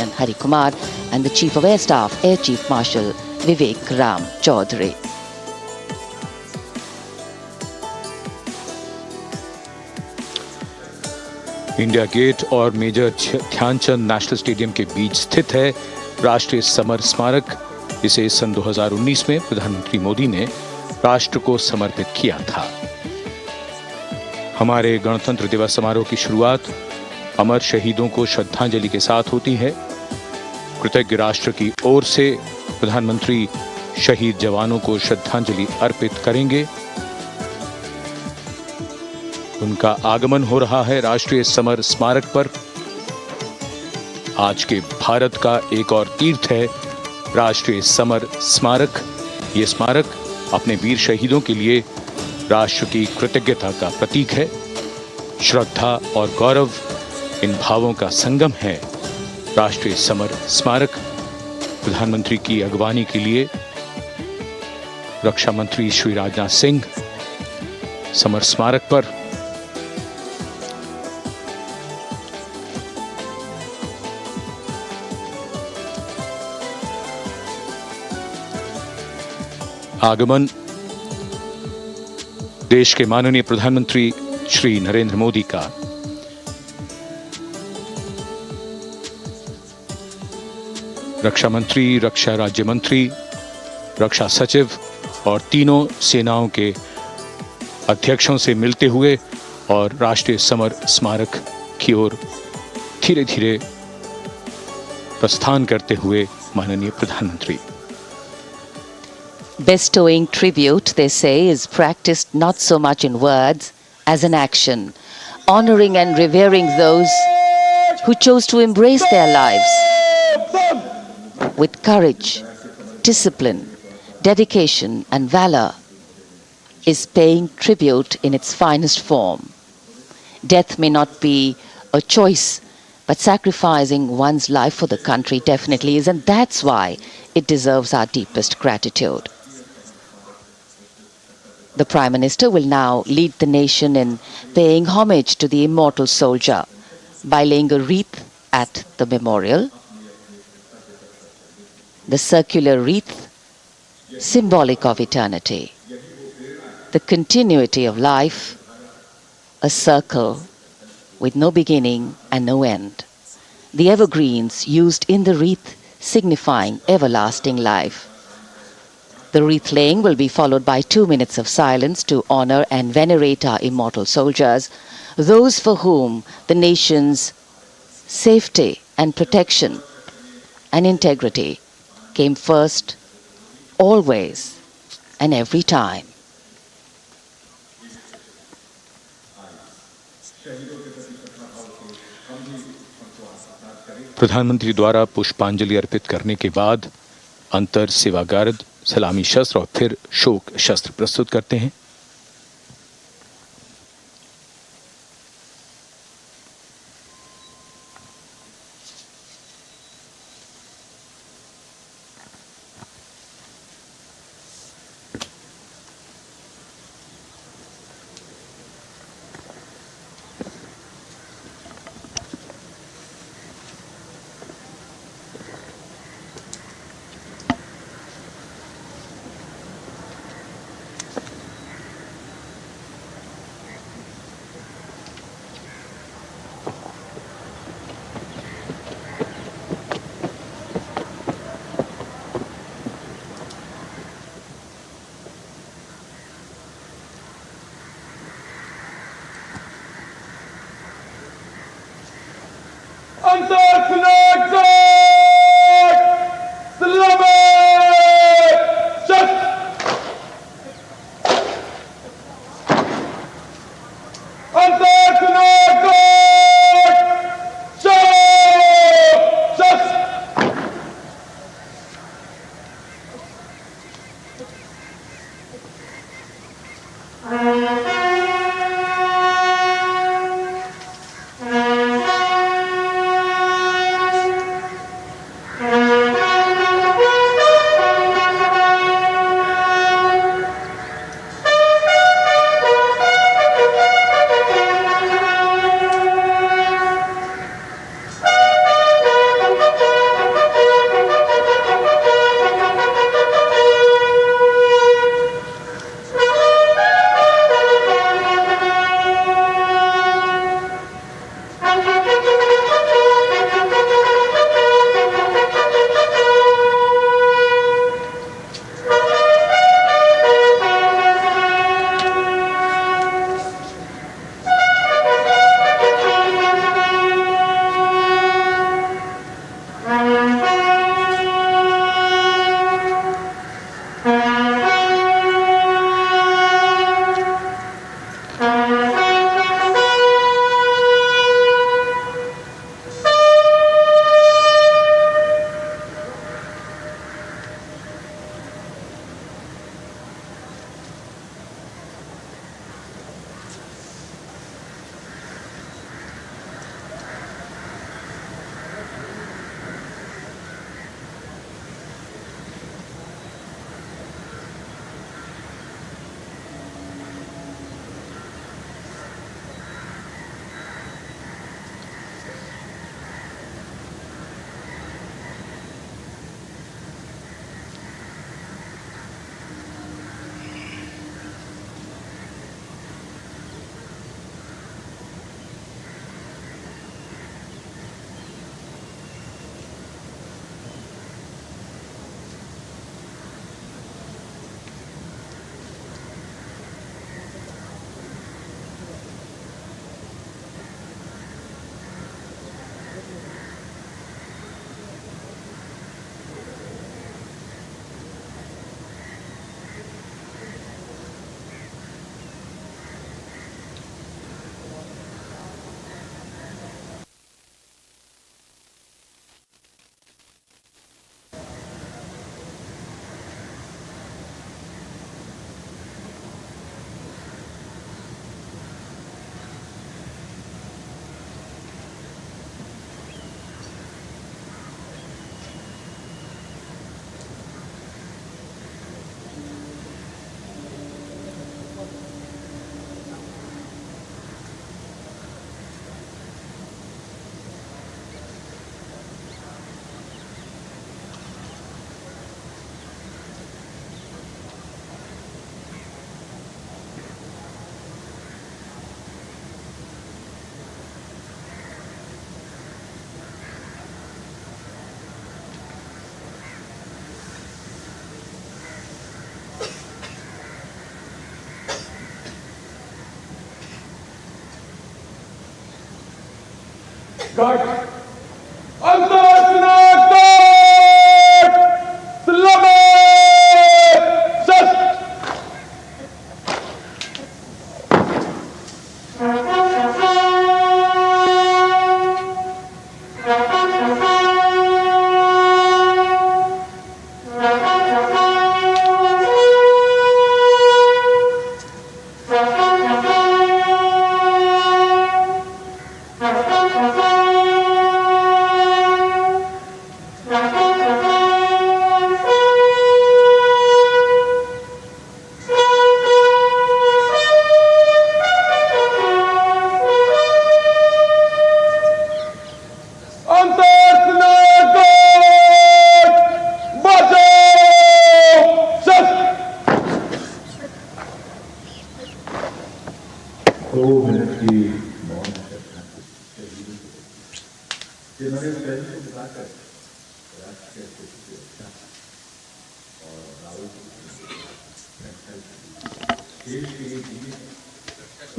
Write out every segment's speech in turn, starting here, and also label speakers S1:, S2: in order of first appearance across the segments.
S1: Lieutenant Hari Kumar and the Chief of Air Staff, Air Chief Marshal Vivek Ram Chaudhary.
S2: India gate और major Dhyanchand national stadium के बीच स्थित है राष्ट्रीय summer स्मारक। इसे सन 2019 में प्रधानमंत्री मोदी ने राष्ट्र को समर्पित किया था। हमारे गणतंत्र दिवस समारोह की शुरुआत अमर शहीदों को श्रद्धांजलि के साथ होती है। कृतज्ञ राष्ट्र की ओर से प्रधानमंत्री शहीद जवानों को श्रद्धांजलि अर्पित करेंगे। उनका आगमन हो रहा है राष्ट्रीय समर स्मारक पर। आज के भारत का एक और तीर्थ है राष्ट्रीय समर स्मारक। ये स्मारक अपने वीर शहीदों के लिए राष्ट्र की कृतज्ञता का प्रतीक है। श्रद्धा और गौरव इन भावों का संगम है राष्ट्रीय समर स्मारक। प्रधानमंत्री की अगवानी के लिए रक्षा मंत्री श्री राजनाथ सिंह समर स्मारक पर आगमन देश के माननीय प्रधानमंत्री श्री नरेंद्र मोदी का रक्षा मंत्री, रक्षा राज्य मंत्री, रक्षा सचिव और तीनों सेनाओं के अध्यक्षों से मिलते हुए और राष्ट्रीय समर स्मारक की ओर धीरे धीरे प्रस्थान करते हुए माननीय प्रधानमंत्री।
S1: Bestowing tribute, they say, is practiced not so much in words as in action, honoring and revering those who chose to embrace their lives with courage, discipline, dedication and valor is paying tribute in its finest form. Death may not be a choice, but sacrificing one's life for the country definitely is, and that's why it deserves our deepest gratitude. The Prime Minister will now lead the nation in paying homage to the immortal soldier by laying a wreath at the memorial. The circular wreath, symbolic of eternity, the continuity of life, a circle with no beginning and no end. The evergreens used in the wreath signifying everlasting life. The wreath laying will be followed by 2 minutes of silence to honor and venerate our immortal soldiers, those for whom the nation's safety and protection and integrity came first, always and every time.
S2: प्रधानमंत्री द्वारा पुष्पांजलि अर्पित करने के बाद अंतर सेवा guard सलामी शस्त्र और फिर शोक शस्त्र प्रस्तुत करते हैं।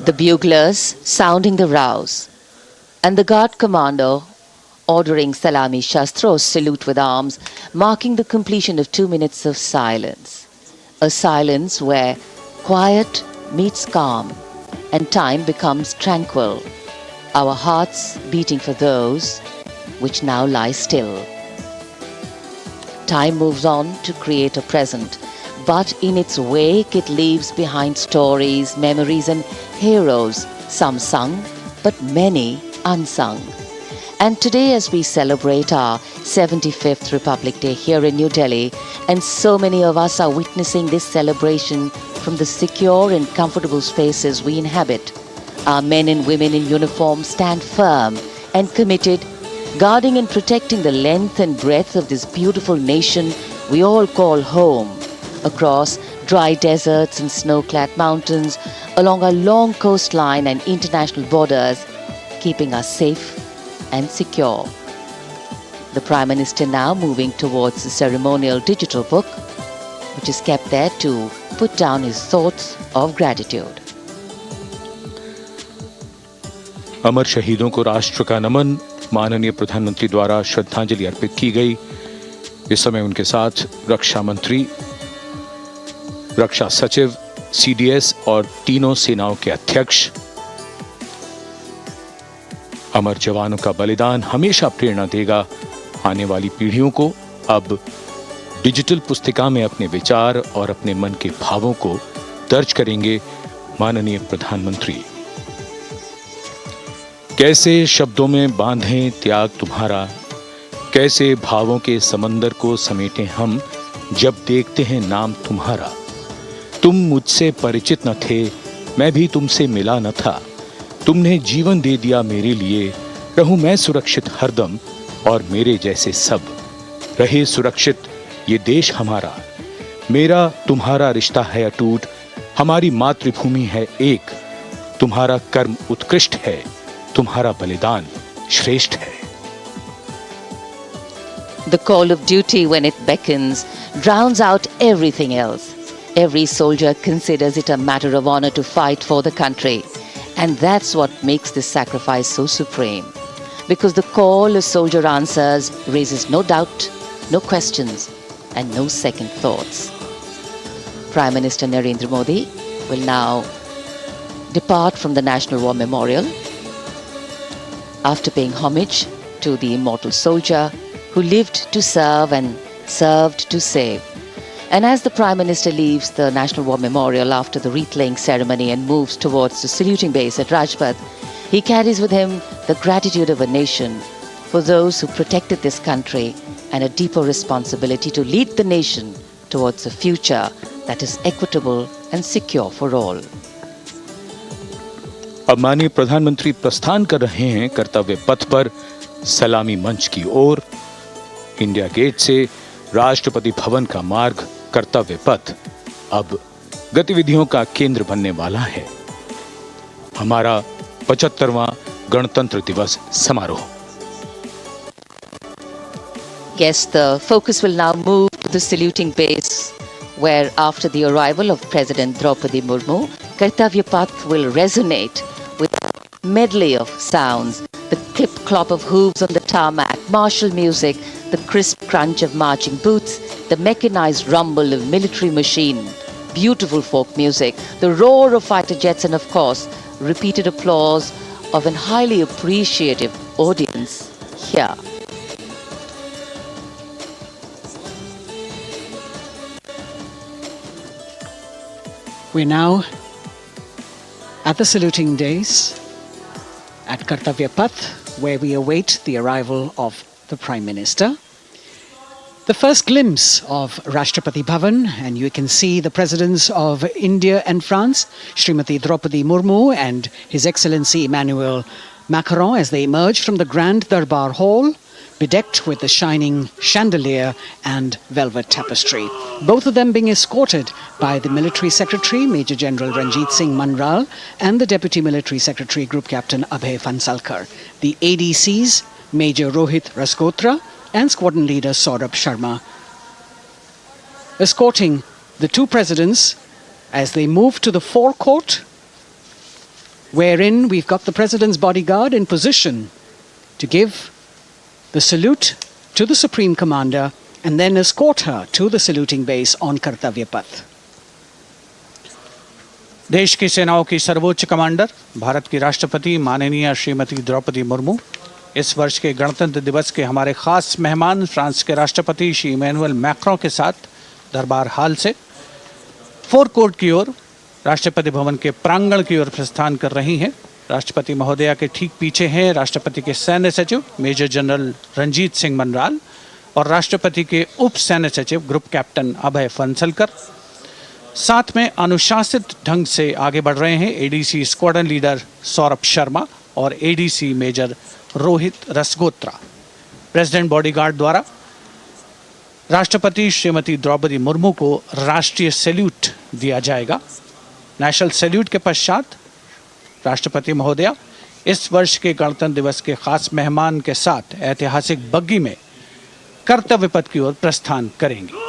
S1: The buglers sounding the rouse, and the guard commander ordering Salami Shastros salute with arms, marking the completion of 2 minutes of silence. A silence where quiet meets calm and time becomes tranquil, our hearts beating for those which now lie still. Time moves on to create a present, but in its wake it leaves behind stories, memories and heroes, some sung, but many unsung. And today, as we celebrate our 75th Republic Day here in New Delhi, and so many of us are witnessing this celebration from the secure and comfortable spaces we inhabit, our men and women in uniform stand firm and committed, guarding and protecting the length and breadth of this beautiful nation we all call home, across dry deserts and snow-clad mountains, along our long coastline and international borders, keeping us safe and secure. The Prime Minister now moving towards the ceremonial digital book, which is kept there to put down his thoughts of gratitude.
S2: अमर शहीदों को राष्ट्र का नमन, माननीय प्रधानमंत्री द्वारा श्रद्धांजलि अर्पित की गई। इस समय उनके साथ रक्षा मंत्री, रक्षा सचिव, सीडीएस और तीनों सेनाओं के अध्यक्ष। अमर जवानों का बलिदान हमेशा प्रेरणा देगा आने वाली पीढ़ियों को। अब डिजिटल पुस्तिका में अपने विचार और अपने मन के भावों को दर्ज करेंगे माननीय प्रधानमंत्री। कैसे शब्दों में बांधें त्याग तुम्हारा, कैसे भावों के समंदर को समेटें हम जब देखते हैं नाम तुम्हारा। तुम मुझसे परिचित न थे, मैं भी तुमसे मिला न था, तुमने जीवन दे दिया मेरे लिए, रहूं मैं सुरक्षित हरदम और मेरे जैसे सब रहे सुरक्षित ये देश हमारा। मेरा तुम्हारा रिश्ता है अटूट, हमारी मातृभूमि है एक, तुम्हारा कर्म उत्कृष्ट है, तुम्हारा बलिदान श्रेष्ठ है।
S1: The call of duty, when it beckons, drowns out everything else. Every soldier considers it a matter of honor to fight for the country. And that's what makes this sacrifice so supreme. Because the call a soldier answers raises no doubt, no questions, and no second thoughts. Prime Minister Narendra Modi will now depart from the National War Memorial after paying homage to the immortal soldier who lived to serve and served to save. And as the Prime Minister leaves the National War Memorial after the wreath-laying ceremony and moves towards the saluting base at Rajpath, he carries with him the gratitude of a nation for those who protected this country and a deeper responsibility to lead the nation towards a future that is equitable and secure for all.
S2: अब माननीय प्रधानमंत्री प्रस्थान कर रहे हैं कर्तव्य पथ पर सलामी मंच की ओर। इंडिया गेट से राष्ट्रपति भवन का मार्ग कर्तव्य पथ अब गतिविधियों का केंद्र बनने वाला है। हमारा 75वां गणतंत्र दिवस समारोह।
S1: Yes, the focus will now move to the saluting base, where after the arrival of President Draupadi Murmu, Kartavya Path will resonate with a medley of sounds, the clip clop of hooves on the tarmac, martial music, the crisp crunch of marching boots, the mechanized rumble of military machine, beautiful folk music, the roar of fighter jets, and of course, repeated applause of an highly appreciative audience here.
S3: We're now at the saluting days at Kartavya Path, where we await the arrival of the Prime Minister. The first glimpse of Rashtrapati Bhavan, and you can see the presidents of India and France, Srimati Draupadi Murmu and His Excellency Emmanuel Macron, as they emerge from the Grand Darbar Hall, bedecked with the shining chandelier and velvet tapestry. Both of them being escorted by the Military Secretary, Major General Ranjit Singh Manral, and the Deputy Military Secretary, Group Captain Abhay Phansalkar. The ADCs, Major Rohit Rasgotra and Squadron Leader Saurabh Sharma, escorting the two presidents as they move to the forecourt, wherein we've got the President's bodyguard in position to give the salute to the Supreme Commander and then escort her to the saluting base on Kartavya Path.
S4: देश की सेनाओं की सर्वोच्च commander, Bharat की राष्ट्रपति माननीय श्रीमती द्रौपदी मुर्मू, इस वर्ष के गणतंत्र दिवस के हमारे खास मेहमान फ्रांस के राष्ट्रपति श्री इमैनुअल मैक्रों के साथ दरबार हाल से फोर कोर्ट की ओर, राष्ट्रपति भवन के प्रांगण की ओर प्रस्थान कर रही हैं। राष्ट्रपति महोदया के ठीक पीछे हैं राष्ट्रपति के सैन्य सचिव मेजर जनरल रंजीत सिंह मनराल और राष्ट्रपति के उप सैन्य सचिव ग्रुप कैप्टन अभय फंसलकर। साथ में अनुशासित ढंग से आगे बढ़ रहे हैं ADC squadron leader Saurabh Sharma और ADC major Rohit Rasgotra. President bodyguard द्वारा राष्ट्रपति श्रीमती द्रौपदी मुर्मू को राष्ट्रीय सैल्यूट दिया जाएगा। नेशनल सैल्यूट के पश्चात राष्ट्रपति महोदया इस वर्ष के गणतंत्र दिवस के खास मेहमान के साथ ऐतिहासिक बग्गी में कर्तव्य पथ की ओर प्रस्थान करेंगी।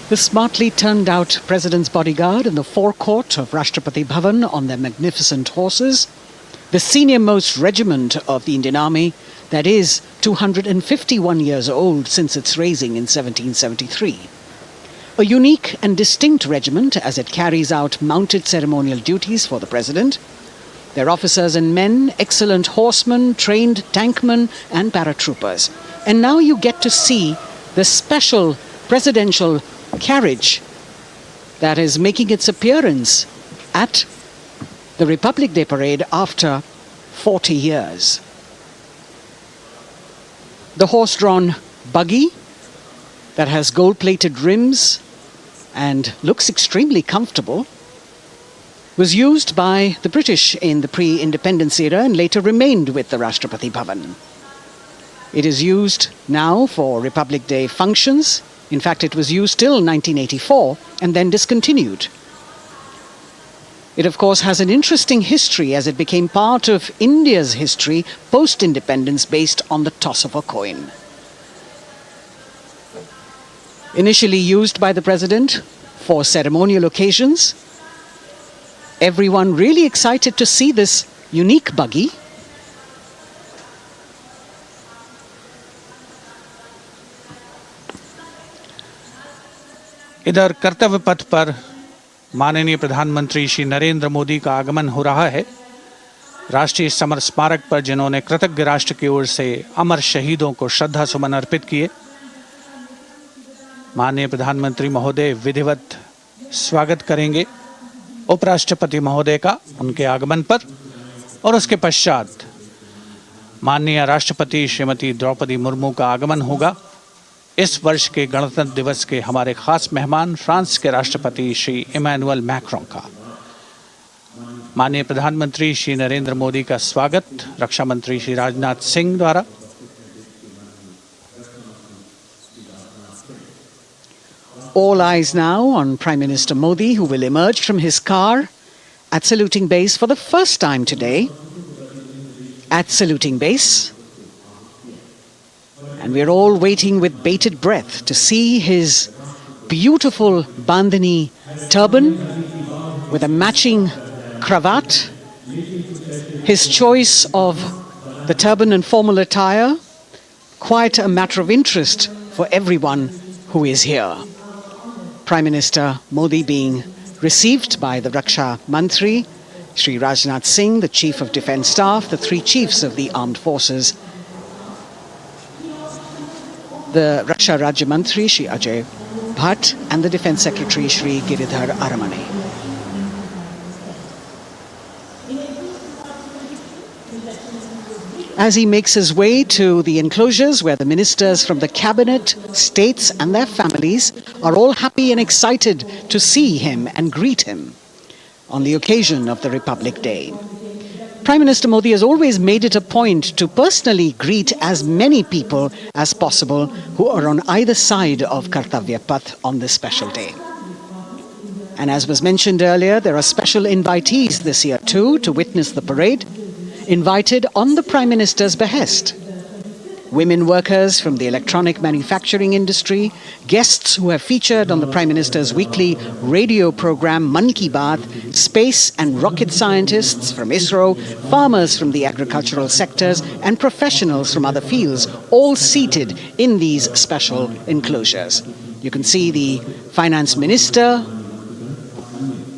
S3: The smartly turned out President's bodyguard in the forecourt of Rashtrapati Bhavan on their magnificent horses, the senior-most regiment of the Indian Army, that is 251 years old since its raising in 1773. A unique and distinct regiment as it carries out mounted ceremonial duties for the President. Their officers and men, excellent horsemen, trained tankmen and paratroopers. And now you get to see the special presidential carriage that is making its appearance at the Republic Day Parade after 40 years. The horse-drawn buggy that has gold-plated rims and looks extremely comfortable was used by the British in the pre-independence era and later remained with the Rashtrapati Bhavan. It is used now for Republic Day functions. In fact, it was used till 1984 and then discontinued. It, of course, has an interesting history as it became part of India's history post-independence based on the toss of a coin. Initially used by the President for ceremonial occasions, everyone really excited to see this unique buggy.
S4: इधर कर्तव्य पथ पर माननीय प्रधानमंत्री श्री नरेंद्र मोदी का आगमन हो रहा है। राष्ट्रीय समर स्मारक पर जिन्होंने कृतज्ञ राष्ट्र की ओर से अमर शहीदों को श्रद्धा सुमन अर्पित किए, माननीय प्रधानमंत्री महोदय विधिवत स्वागत करेंगे उपराष्ट्रपति महोदय का उनके आगमन पर और उसके पश्चात माननीय राष्ट्रपति श्रीमती द्रौपदी मुर्मू का आगमन होगा। इस वर्ष के गणतंत्र दिवस के हमारे खास मेहमान फ्रांस के राष्ट्रपति श्री इमैनुअल मैक्रों का माननीय प्रधानमंत्री श्री नरेंद्र मोदी का स्वागत रक्षा मंत्री श्री राजनाथ सिंह द्वारा।
S3: All eyes now on Prime Minister Modi, who will emerge from his car at saluting base for the first time today. At saluting base. And we're all waiting with bated breath to see his beautiful bandhani turban with a matching cravat. His choice of the turban and formal attire, quite a matter of interest for everyone who is here. Prime Minister Modi being received by the Raksha Mantri, Shri Rajnath Singh, the Chief of Defence Staff, the three chiefs of the armed forces, the Raksha Rajya Mantri, Shri Ajay Bhatt, and the Defence Secretary, Shri Giridhar Aramane. As he makes his way to the enclosures where the ministers from the cabinet, states and their families are all happy and excited to see him and greet him on the occasion of the Republic Day. Prime Minister Modi has always made it a point to personally greet as many people as possible who are on either side of Kartavya Path on this special day. And as was mentioned earlier, there are special invitees this year too to witness the parade, invited on the Prime Minister's behest. Women workers from the electronic manufacturing industry, guests who have featured on the Prime Minister's weekly radio program Mann Ki Baat, space and rocket scientists from ISRO, farmers from the agricultural sectors and professionals from other fields, all seated in these special enclosures. You can see the Finance Minister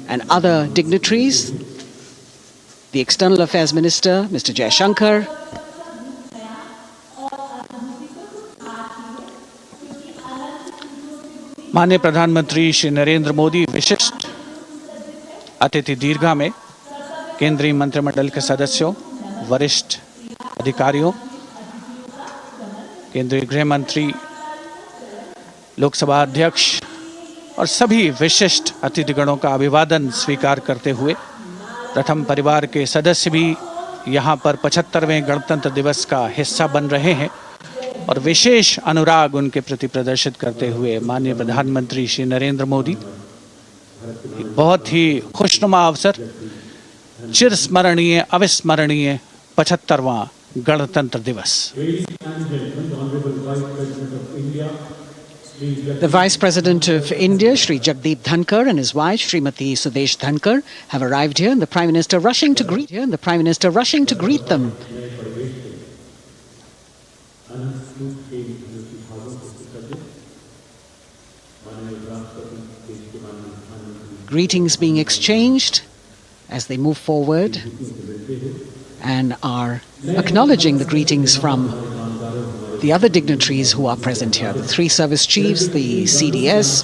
S3: and other dignitaries, the External Affairs Minister, Mr. Jaishankar,
S4: माननीय प्रधानमंत्री श्री नरेंद्र मोदी विशिष्ट अतिथि दीर्घा में केंद्रीय मंत्रिमंडल के सदस्यों, वरिष्ठ अधिकारियों, केंद्रीय गृह मंत्री, लोकसभा अध्यक्ष और सभी विशिष्ट अतिथिगणों का अभिवादन स्वीकार करते हुए प्रथम परिवार के सदस्य भी यहाँ पर 75वें गणतंत्र दिवस का हिस्सा बन रहे हैं और विशेष अनुराग उनके प्रति प्रदर्शित करते हुए माननीय प्रधानमंत्री श्री नरेंद्र मोदी बहुत ही खुशनुमा अवसर, चिरस्मरणीय अविस्मरणीय 75वां गणतंत्र दिवस।
S3: The Vice President of India, Shri Jagdeep Dhankar, and his wife, Srimati Sudesh Dhankar, have arrived here, and the Prime Minister rushing to greet them. Greetings being exchanged as they move forward and are acknowledging the greetings from the other dignitaries who are present here, the three service chiefs, the CDS.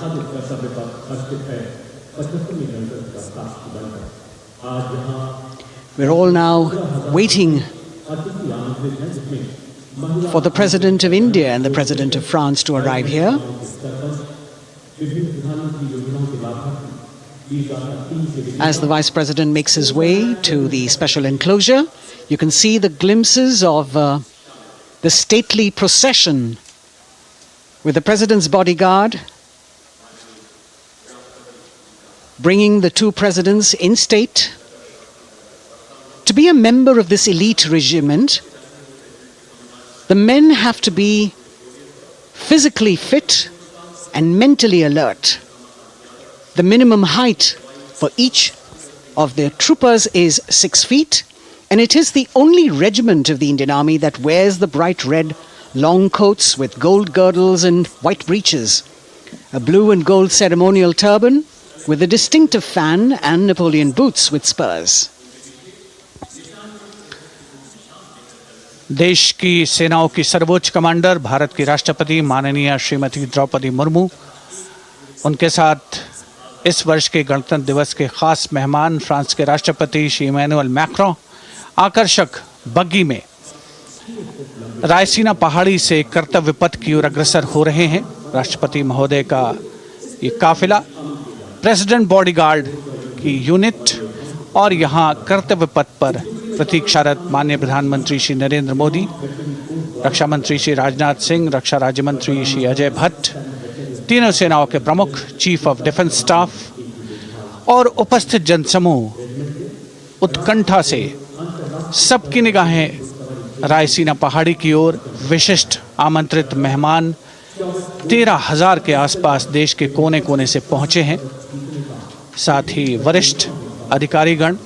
S3: We're all now waiting for the President of India and the President of France to arrive here. As the Vice President makes his way to the special enclosure, you can see the glimpses of the stately procession with the President's bodyguard bringing the two presidents in state. To be a member of this elite regiment, the men have to be physically fit and mentally alert. The minimum height for each of the troopers is 6 feet, and it is the only regiment of the Indian Army that wears the bright red long coats with gold girdles and white breeches, a blue and gold ceremonial turban with a distinctive fan and Napoleon boots with spurs.
S4: देश की सेनाओं की सर्वोच्च commander Bharat की राष्ट्रपति माननीय श्रीमती द्रौपदी मुर्मू, उनके साथ इस वर्ष के गणतंत्र दिवस के खास मेहमान फ्रांस के राष्ट्रपति श्री इमैनुअल मैक्रों आकर्षक बग्गी में रायसीना पहाड़ी से कर्तव्य पथ की ओर अग्रसर हो रहे हैं। राष्ट्रपति महोदय का ये काफिला, प्रेसिडेंट बॉडीगार्ड की यूनिट और यहाँ कर्तव्य पथ पर प्रतीक्षारत माननीय प्रधानमंत्री श्री नरेंद्र मोदी, रक्षा मंत्री श्री राजनाथ सिंह, रक्षा राज्य मंत्री श्री अजय भट्ट, तीनों सेनाओं के प्रमुख, चीफ ऑफ डिफेंस स्टाफ और उपस्थित जनसमूह उत्कंठा से सबकी निगाहें रायसीना पहाड़ी की ओर। विशिष्ट आमंत्रित मेहमान 13,000 के आसपास देश के कोने कोने से पहुंचे हैं। साथ ही वरिष्ठ अधिकारीगण,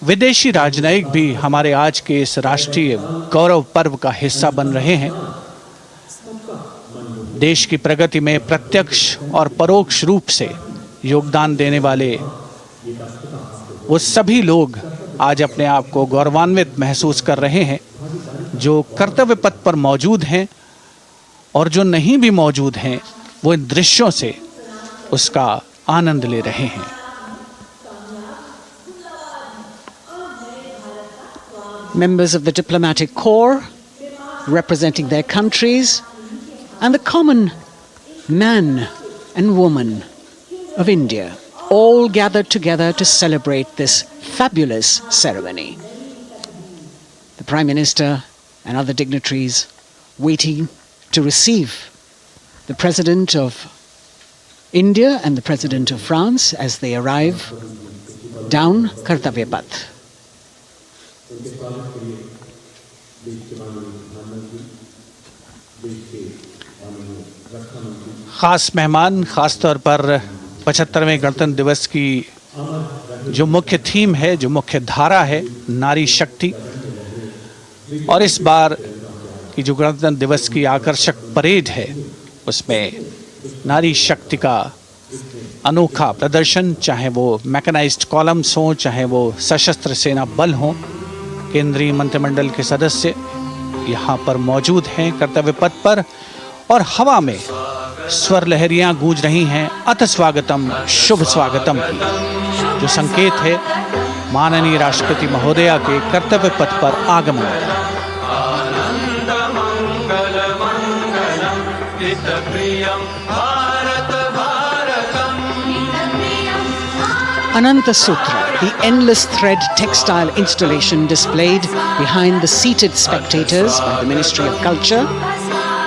S4: विदेशी राजनयिक भी हमारे आज के इस राष्ट्रीय गौरव पर्व का हिस्सा बन रहे हैं। देश की प्रगति में प्रत्यक्ष और परोक्ष रूप से योगदान देने वाले वो सभी लोग आज अपने आप को गौरवान्वित महसूस कर रहे हैं, जो कर्तव्य पथ पर मौजूद हैं और जो नहीं भी मौजूद हैं, वो इन दृश्यों से उसका आनंद ले रहे हैं।
S3: Members of the diplomatic corps representing their countries and the common man and woman of India all gathered together to celebrate this fabulous ceremony. The Prime Minister and other dignitaries waiting to receive the President of India and the President of France as they arrive down Kartavya Path.
S4: खास मेहमान, खास तौर पर 75वें गणतंत्र दिवस की जो मुख्य थीम है, जो मुख्य धारा है, नारी शक्ति, और इस बार की जो गणतंत्र दिवस की आकर्षक परेड है उसमें नारी शक्ति का अनोखा प्रदर्शन, चाहे वो मैकेनाइज्ड कॉलम्स हों, चाहे वो सशस्त्र सेना बल हों। केंद्रीय मंत्रिमंडल के सदस्य यहाँ पर मौजूद हैं कर्तव्य पथ पर, और हवा में स्वर लहरियाँ गूंज रही हैं अथ स्वागतम, शुभ स्वागतम की, जो संकेत है माननीय राष्ट्रपति महोदया के कर्तव्य पथ पर आगमन का।
S3: Ananta Sutra, the endless thread textile installation displayed behind the seated spectators by the Ministry of Culture.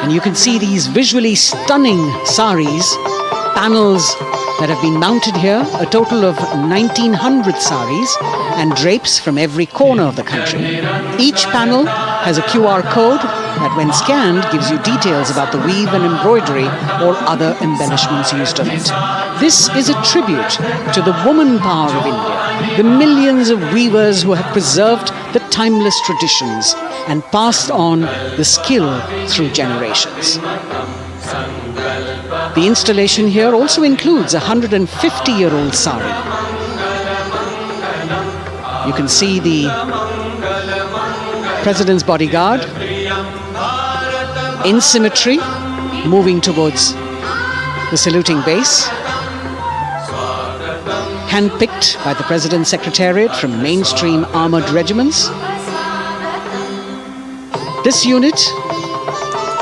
S3: And you can see these visually stunning saris, panels that have been mounted here, a total of 1,900 saris and drapes from every corner of the country. Each panel has a QR code that when scanned gives you details about the weave and embroidery or other embellishments used on it. This is a tribute to the woman power of India, the millions of weavers who have preserved the timeless traditions and passed on the skill through generations. The installation here also includes a 150-year-old sari. You can see the President's bodyguard in symmetry moving towards the saluting base, handpicked by the President's Secretariat from mainstream armoured regiments. This unit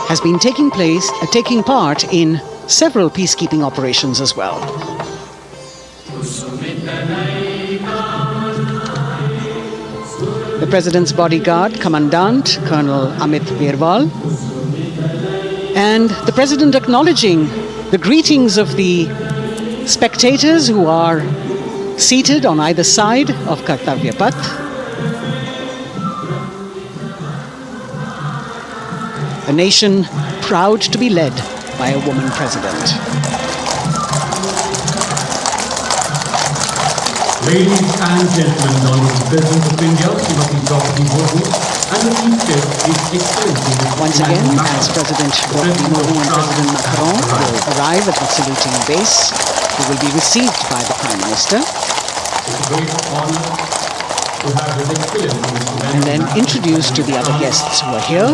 S3: has been taking part in several peacekeeping operations as well. The President's bodyguard, Commandant Colonel Amit Birwal, and the President acknowledging the greetings of the spectators who are seated on either side of Kartavya Path. A nation proud to be led by a woman president.
S5: Ladies and gentlemen, honorable President of India, Srimati Draupadi Murmu, and the Chief Guest, His Excellency
S3: Once again, as President Draupadi Murmu and President Macron will arrive at the saluting base, they will be received by the Prime Minister.
S5: It's a great honor to have His Excellency
S3: and then introduced to the other guests who are here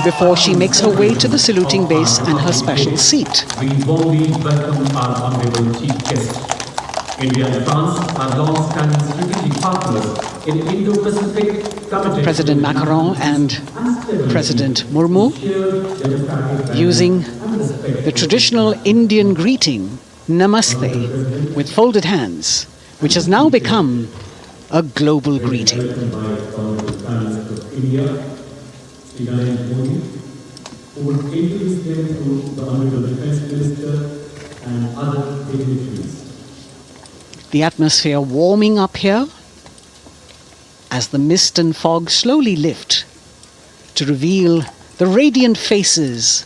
S3: before she makes her way to the saluting base and her special seat.
S5: We warmly welcome our honorable Chief Guest. India and France are long-standing strategic partners in Indo-Pacific, committed
S3: President Macron and President Murmu using the traditional Indian greeting, Namaste, with folded hands, which has now become a global greeting. The atmosphere warming up here as the mist and fog slowly lift to reveal the radiant faces,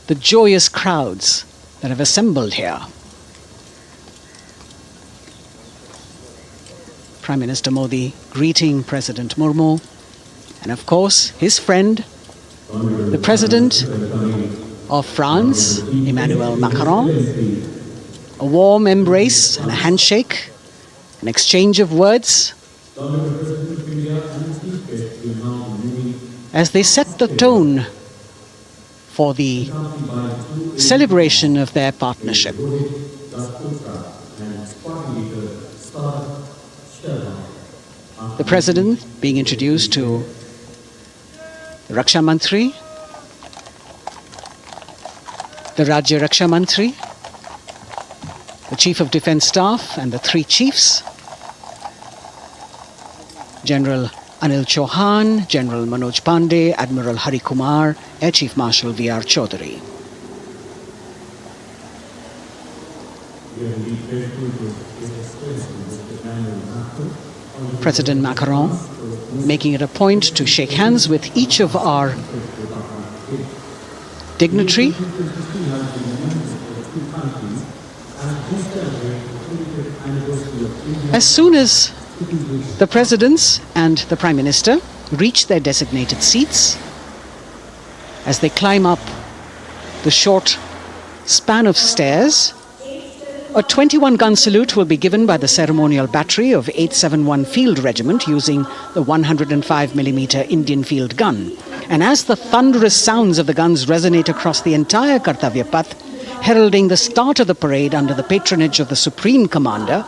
S3: the joyous crowds that have assembled here. Prime Minister Modi greeting President Murmu, and of course his friend, the President of France, Emmanuel Macron. A warm embrace and a handshake, an exchange of words as they set the tone for the celebration of their partnership. The President being introduced to the Raksha Mantri, the Rajya Raksha Mantri, the Chief of Defence Staff and the three chiefs, General Anil Chauhan, General Manoj Pandey, Admiral Hari Kumar, Air Chief Marshal V.R. Chaudhary. President Macron making it a point to shake hands with each of our dignitary. As soon as the presidents and the Prime Minister reach their designated seats, as they climb up the short span of stairs, a 21-gun salute will be given by the ceremonial battery of 871 Field Regiment using the 105mm Indian field gun. And as the thunderous sounds of the guns resonate across the entire Kartavya Path, heralding the start of the parade under the patronage of the Supreme Commander,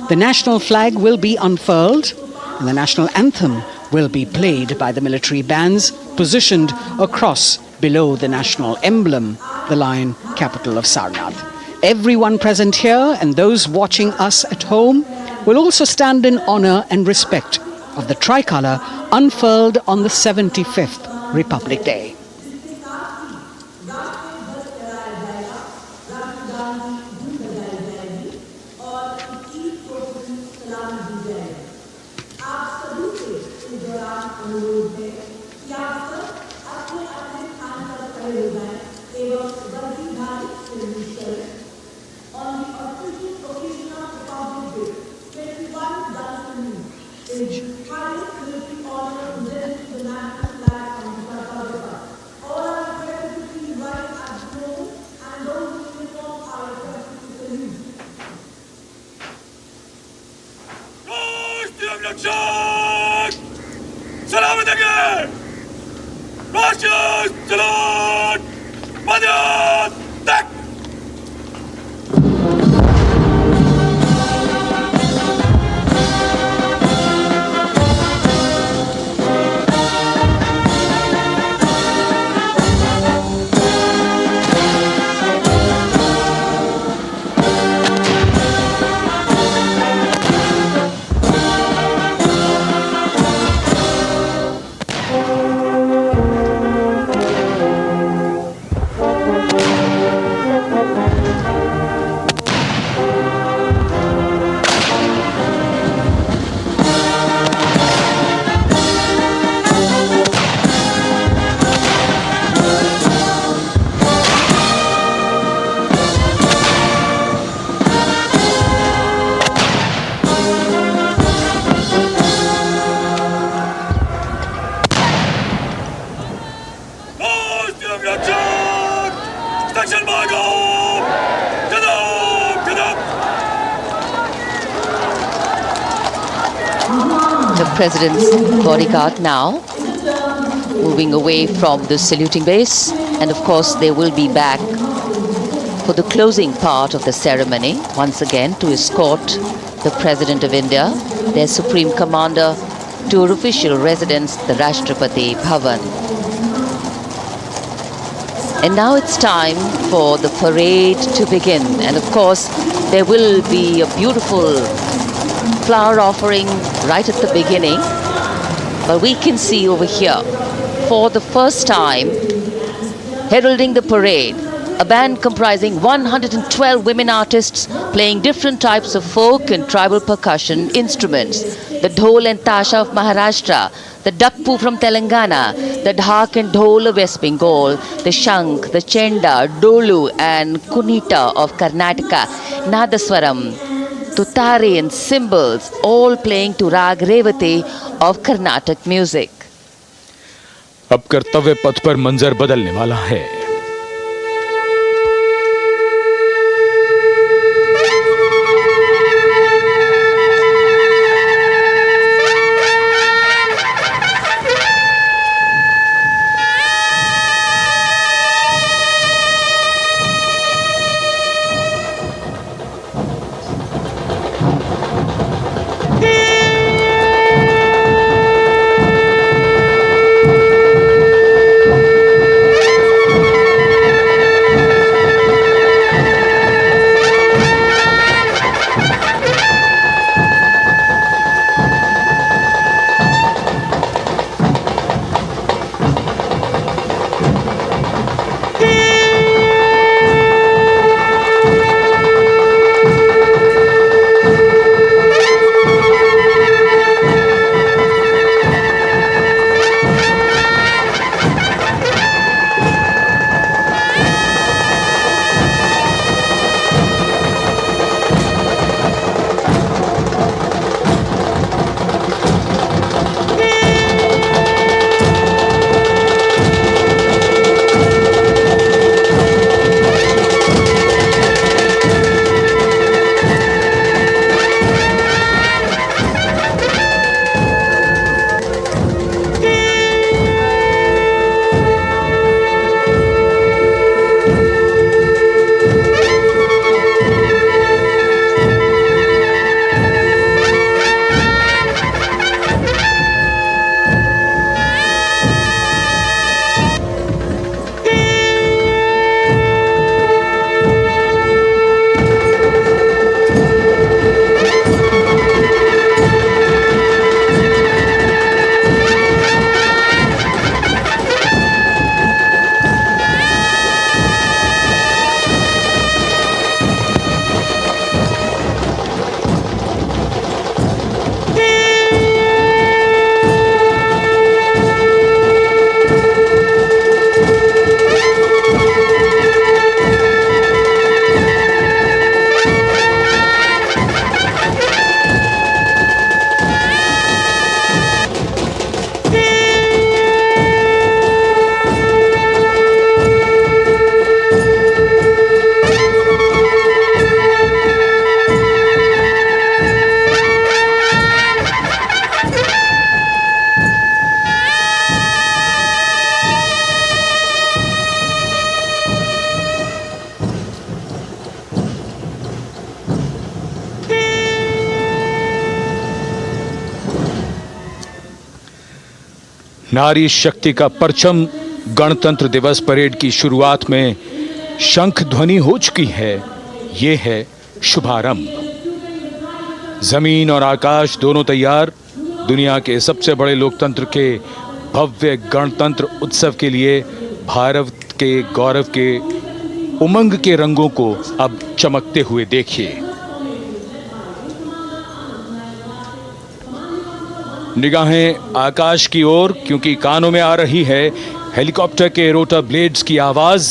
S3: the national flag will be unfurled and the national anthem will be played by the military bands positioned across below the national emblem, the lion capital of Sarnath. Everyone present here and those watching us at home will also stand in honor and respect of the tricolour unfurled on the 75th Republic Day.
S1: The President's bodyguard now moving away from the saluting base, and of course they will be back for the closing part of the ceremony, once again to escort the President of India, their Supreme Commander, to her official residence, the Rashtrapati Bhavan. And now it's time for the parade to begin. And of course, there will be a beautiful flower offering right at the beginning. But we can see over here, for the first time, heralding the parade, a band comprising 112 women artists playing different types of folk and tribal percussion instruments. The dhol and tasha of Maharashtra, the dakpu from Telangana, the dhak and dhol of West Bengal, the shank, the chenda, dolu and kunita of Karnataka, nadaswaram, tutari and cymbals, all playing to rag revati of Carnatic music.
S2: अब कर्तव्य पथ पर मंजर बदलने वाला है। नारी शक्ति का परचम गणतंत्र दिवस परेड की शुरुआत में शंख ध्वनि हो चुकी है। ये है शुभारंभ। जमीन और आकाश दोनों तैयार दुनिया के सबसे बड़े लोकतंत्र के भव्य गणतंत्र उत्सव के लिए भारत के गौरव के उमंग के रंगों को अब चमकते हुए देखिए। निगाहें आकाश की ओर, क्योंकि कानों में आ रही है हेलीकॉप्टर के रोटर ब्लेड्स की आवाज।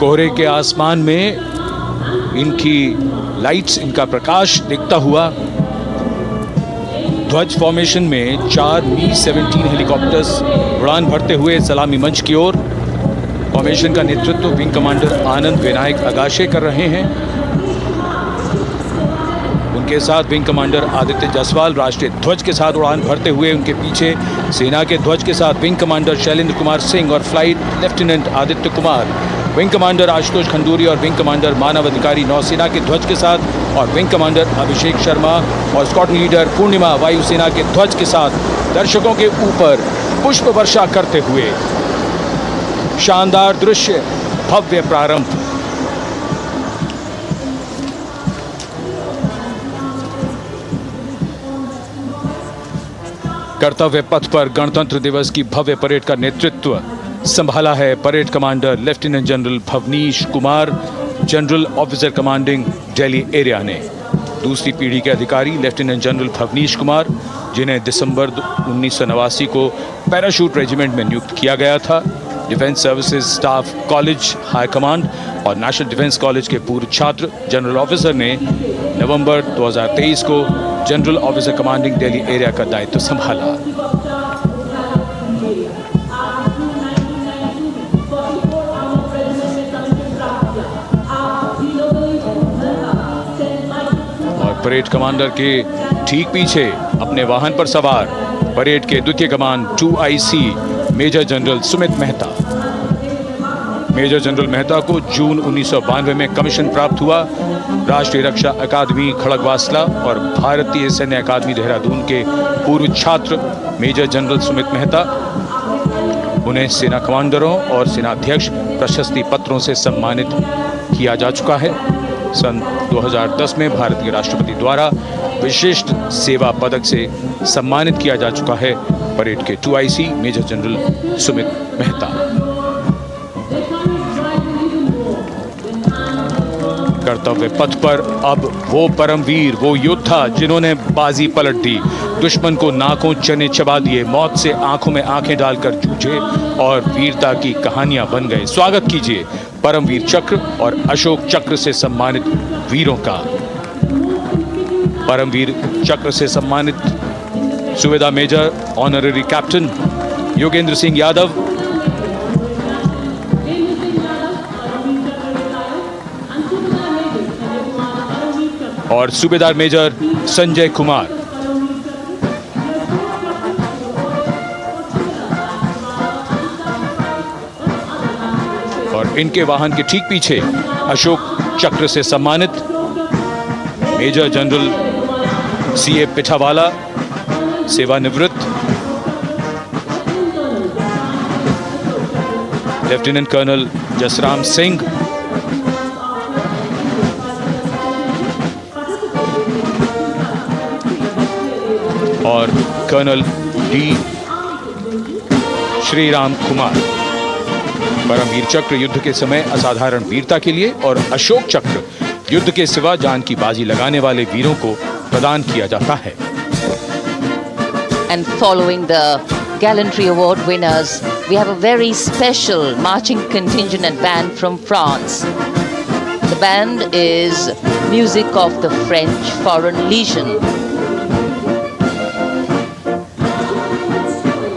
S2: कोहरे के आसमान में इनकी लाइट्स, इनका प्रकाश दिखता हुआ ध्वज फॉर्मेशन में 4 Mi-17 हेलीकॉप्टर्स उड़ान भरते हुए सलामी मंच की ओर। फॉर्मेशन का नेतृत्व विंग कमांडर आनंद विनायक अगाशे कर रहे हैं। उनके साथ विंग कमांडर आदित्य जायसवाल राष्ट्रीय ध्वज के साथ उड़ान भरते हुए उनके पीछे सेना के ध्वज के साथ विंग कमांडर शैलेंद्र कुमार सिंह और flight lieutenant Aditya Kumar, wing commander Ashutosh Khanduri और विंग कमांडर मानव अधिकारी नौसेना के ध्वज के साथ और विंग कमांडर अभिषेक शर्मा और स्क्वाड्रन लीडर पूर्णिमा वायुसेना के ध्वज के साथ दर्शकों के ऊपर पुष्प वर्षा करते हुए शानदार दृश्य, भव्य प्रारंभ। कर्तव्य पथ पर गणतंत्र दिवस की भव्य परेड का नेतृत्व संभाला है parade commander lieutenant general Bhavnish Kumar, general officer commanding Delhi area ने। दूसरी पीढ़ी के अधिकारी लेफ्टिनेंट जनरल भवनीश कुमार, जिन्हें दिसंबर 1989 को पैराशूट रेजिमेंट में नियुक्त किया गया था, defence services staff college high command और नेशनल डिफेंस कॉलेज के पूर्व छात्र जनरल ऑफिसर ने नवंबर 2023 को general officer commanding Delhi area का दायित्व संभाला। और परेड कमांडर के ठीक पीछे अपने वाहन पर सवार परेड के द्वितीय कमान 2IC major general Sumit Mehta. Major general Mehta को जून 1992 में कमीशन प्राप्त हुआ। राष्ट्रीय रक्षा अकादमी खड़गवासला और भारतीय सैन्य अकादमी देहरादून के पूर्व छात्र मेजर जनरल सुमित मेहता, उन्हें सेना कमांडरों और सेनाध्यक्ष प्रशस्ति पत्रों से सम्मानित किया जा चुका है। सन 2010 में भारतीय राष्ट्रपति द्वारा विशिष्ट सेवा पदक से सम्मानित किया जा चुका है परेड के 2IC major general Sumit Mehta. कर्तव्य पथ पर अब वो परमवीर, वो योद्धा जिन्होंने बाजी पलट दी, दुश्मन को नाकों चने चबा दिए, मौत से आंखों में आंखें डालकर जूझे और वीरता की कहानियां बन गए। स्वागत कीजिए परमवीर चक्र और अशोक चक्र से सम्मानित वीरों का। परमवीर चक्र से सम्मानित Subedar major honorary captain Yogendra Singh Yadav, और सूबेदार मेजर संजय कुमार। और इनके वाहन के ठीक पीछे अशोक चक्र से सम्मानित मेजर जनरल CA पिठावाला, सेवानिवृत्त, लेफ्टिनेंट कर्नल जसराम सिंह, और कर्नल D श्रीराम कुमार। परमवीर चक्र युद्ध के समय असाधारण वीरता के लिए और अशोक चक्र युद्ध के सिवा जान की बाजी लगाने वाले वीरों को प्रदान किया जाता है।
S1: And following the Gallantry Award winners, we have a very special marching contingent and band from France. The band is music of the French Foreign Legion.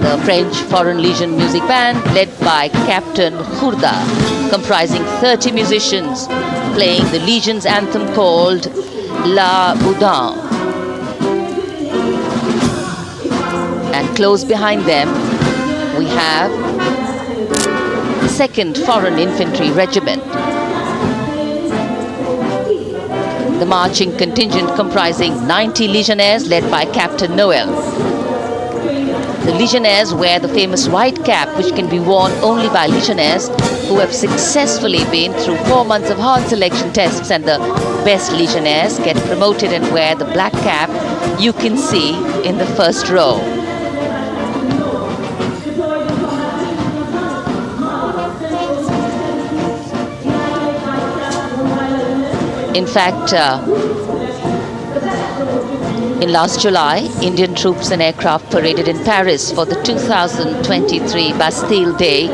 S1: The French Foreign Legion Music Band, led by Captain Khurda, comprising 30 musicians, playing the Legion's anthem called La Boudin. And close behind them, we have the 2nd Foreign Infantry Regiment. The marching contingent comprising 90 Legionnaires, led by Captain Noel. The Legionnaires wear the famous white cap, which can be worn only by Legionnaires who have successfully been through 4 months of hard selection tests, and the best Legionnaires get promoted and wear the black cap you can see in the first row. In fact, in last July, Indian troops and aircraft paraded in Paris for the 2023 Bastille Day,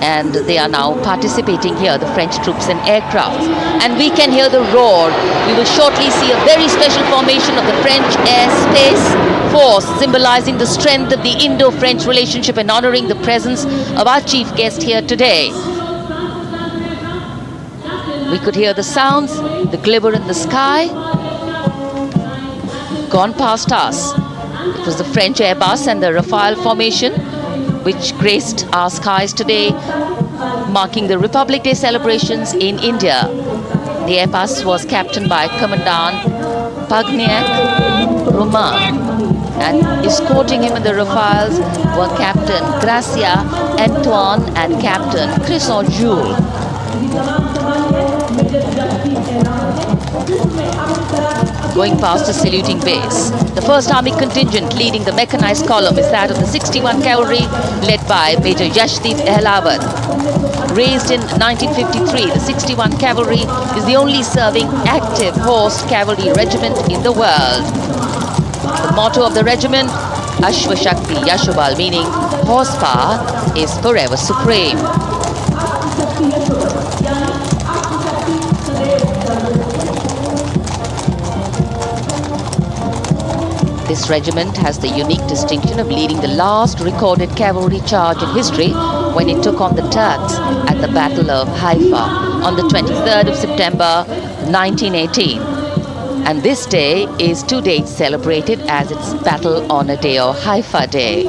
S1: and they are now participating here, the French troops and aircraft. And we can hear the roar. We will shortly see a very special formation of the French Air Space Force, symbolizing the strength of the Indo-French relationship and honoring the presence of our chief guest here today. We could hear the sounds, the glimmer in the sky. gone past us. It was the French Airbus and the Rafale formation which graced our skies today, marking the Republic Day celebrations in India. The Airbus was captained by Commandant Pagniak Roman, and escorting him in the Rafales were Captain Gracia Antoine and Captain Crisson Jules. Going past the saluting base, the 1st Army contingent leading the mechanized column is that of the 61 Cavalry, led by Major Yashdeep Ehlawat. Raised in 1953, the 61 Cavalry is the only serving active horse cavalry regiment in the world. The motto of the regiment, Ashwa Shakti Yashobal, meaning horsepower is forever supreme. This regiment has the unique distinction of leading the last recorded cavalry charge in history when it took on the Turks at the Battle of Haifa on the 23rd of September 1918. And this day is to date celebrated as its Battle Honor Day or Haifa Day.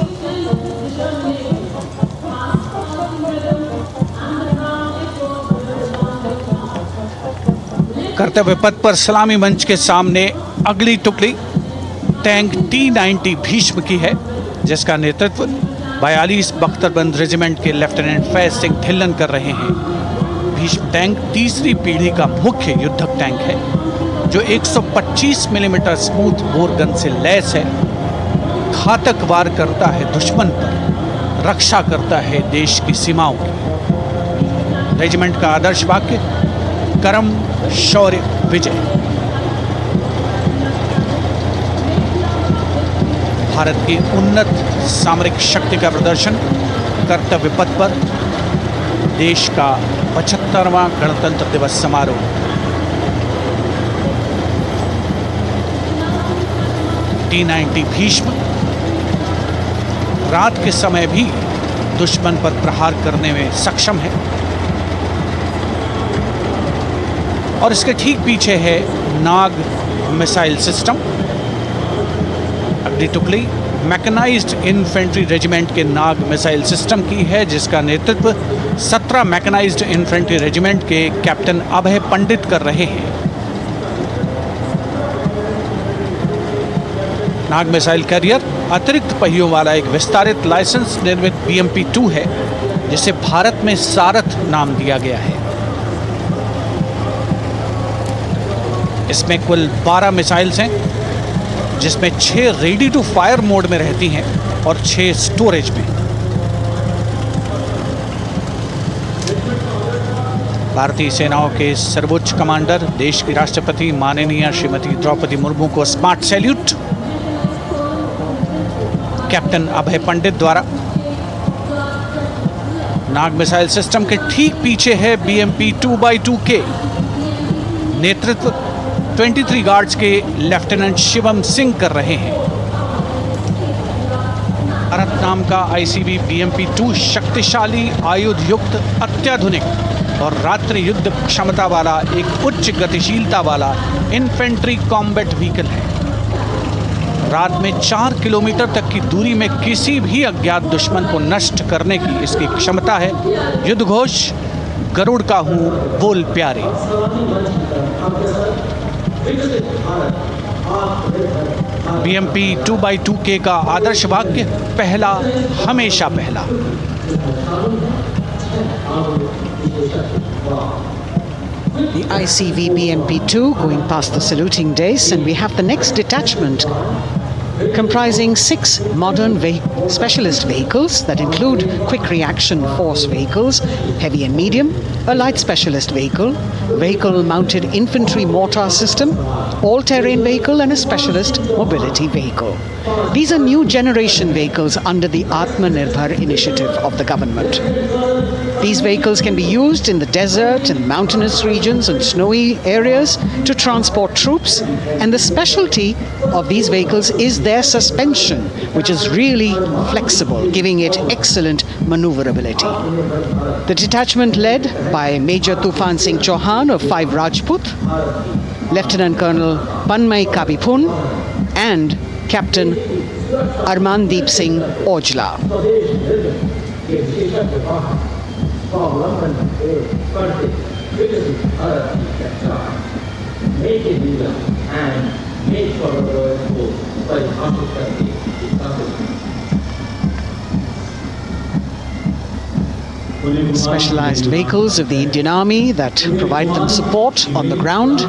S4: कर्तव्य पथ पर सलामी मंच के सामने अगली टुकड़ी tank T-90 Bhishma की है, जिसका नेतृत्व 42 बख्तरबंद रेजिमेंट के लेफ्टिनेंट फैज सिंह ढिल्लन कर रहे हैं। भीष्म टैंक तीसरी पीढ़ी का मुख्य युद्धक टैंक है, जो 125 मिलीमीटर स्मूथ बोर गन से लैस है, घातक वार करता है दुश्मन पर, रक्षा करता है देश की सीमाओं की। रेजिमेंट का आदर्श वाक्य कर्म शौर्य विजय। भारत की उन्नत सामरिक शक्ति का प्रदर्शन कर्तव्य पथ पर देश का 75वां गणतंत्र दिवस समारोह। T-90 भीष्म रात के समय भी दुश्मन पर प्रहार करने में सक्षम है और इसके ठीक पीछे है नाग मिसाइल सिस्टम। अगली टुकड़ी मैकेनाइज्ड इन्फेंट्री रेजिमेंट के नाग मिसाइल सिस्टम की है, जिसका नेतृत्व 17 मैकेनाइज्ड इन्फेंट्री रेजिमेंट के कैप्टन अभय पंडित कर रहे हैं। नाग मिसाइल कैरियर अतिरिक्त पहियों वाला एक विस्तारित लाइसेंस निर्मित BMP-2 है, जिसे भारत में सारथ नाम दिया गया है। इसमें कुल 12 मिसाइल्स हैं, जिसमें 6 रेडी टू फायर मोड में रहती हैं और 6 स्टोरेज में। भारतीय सेनाओं के सर्वोच्च कमांडर देश की राष्ट्रपति माननीय श्रीमती द्रौपदी मुर्मू को स्मार्ट सैल्यूट कैप्टन अभय पंडित द्वारा। नाग मिसाइल सिस्टम के ठीक पीछे है BMP-2x2K। नेतृत्व 23 गार्ड्स के लेफ्टिनेंट शिवम सिंह कर रहे हैं। भारत नाम का ICB BMP-2 शक्तिशाली आयुध युक्त अत्याधुनिक और रात्रि युद्ध क्षमता वाला एक उच्च गतिशीलता वाला इन्फेंट्री कॉम्बैट व्हीकल है। रात में 4 किलोमीटर तक की दूरी में किसी भी अज्ञात दुश्मन को नष्ट करने की इसकी क्षमता है। युद्ध घोष गरुड़ का हूँ बोल प्यारे। BMP-2x2K का आदर्श वाक्य पहला हमेशा पहला।
S3: The ICV BMP-2 going past the saluting days, and we have the next detachment comprising 6 modern specialist vehicles that include quick reaction force vehicles, heavy and medium, a light specialist vehicle mounted infantry mortar system, all-terrain vehicle and a specialist mobility vehicle. These are new generation vehicles under the Atmanirbhar initiative of the government. These vehicles can be used in the desert and mountainous regions and snowy areas to transport troops, and the specialty of these vehicles is their suspension, which is really flexible, giving it excellent maneuverability. The detachment led by Major Tufan Singh Chauhan of 5 Rajput, Lieutenant Colonel Panmay Kabipun, and Captain Armandeep Singh Ojla. Specialized vehicles of the Indian Army that provide them support on the ground.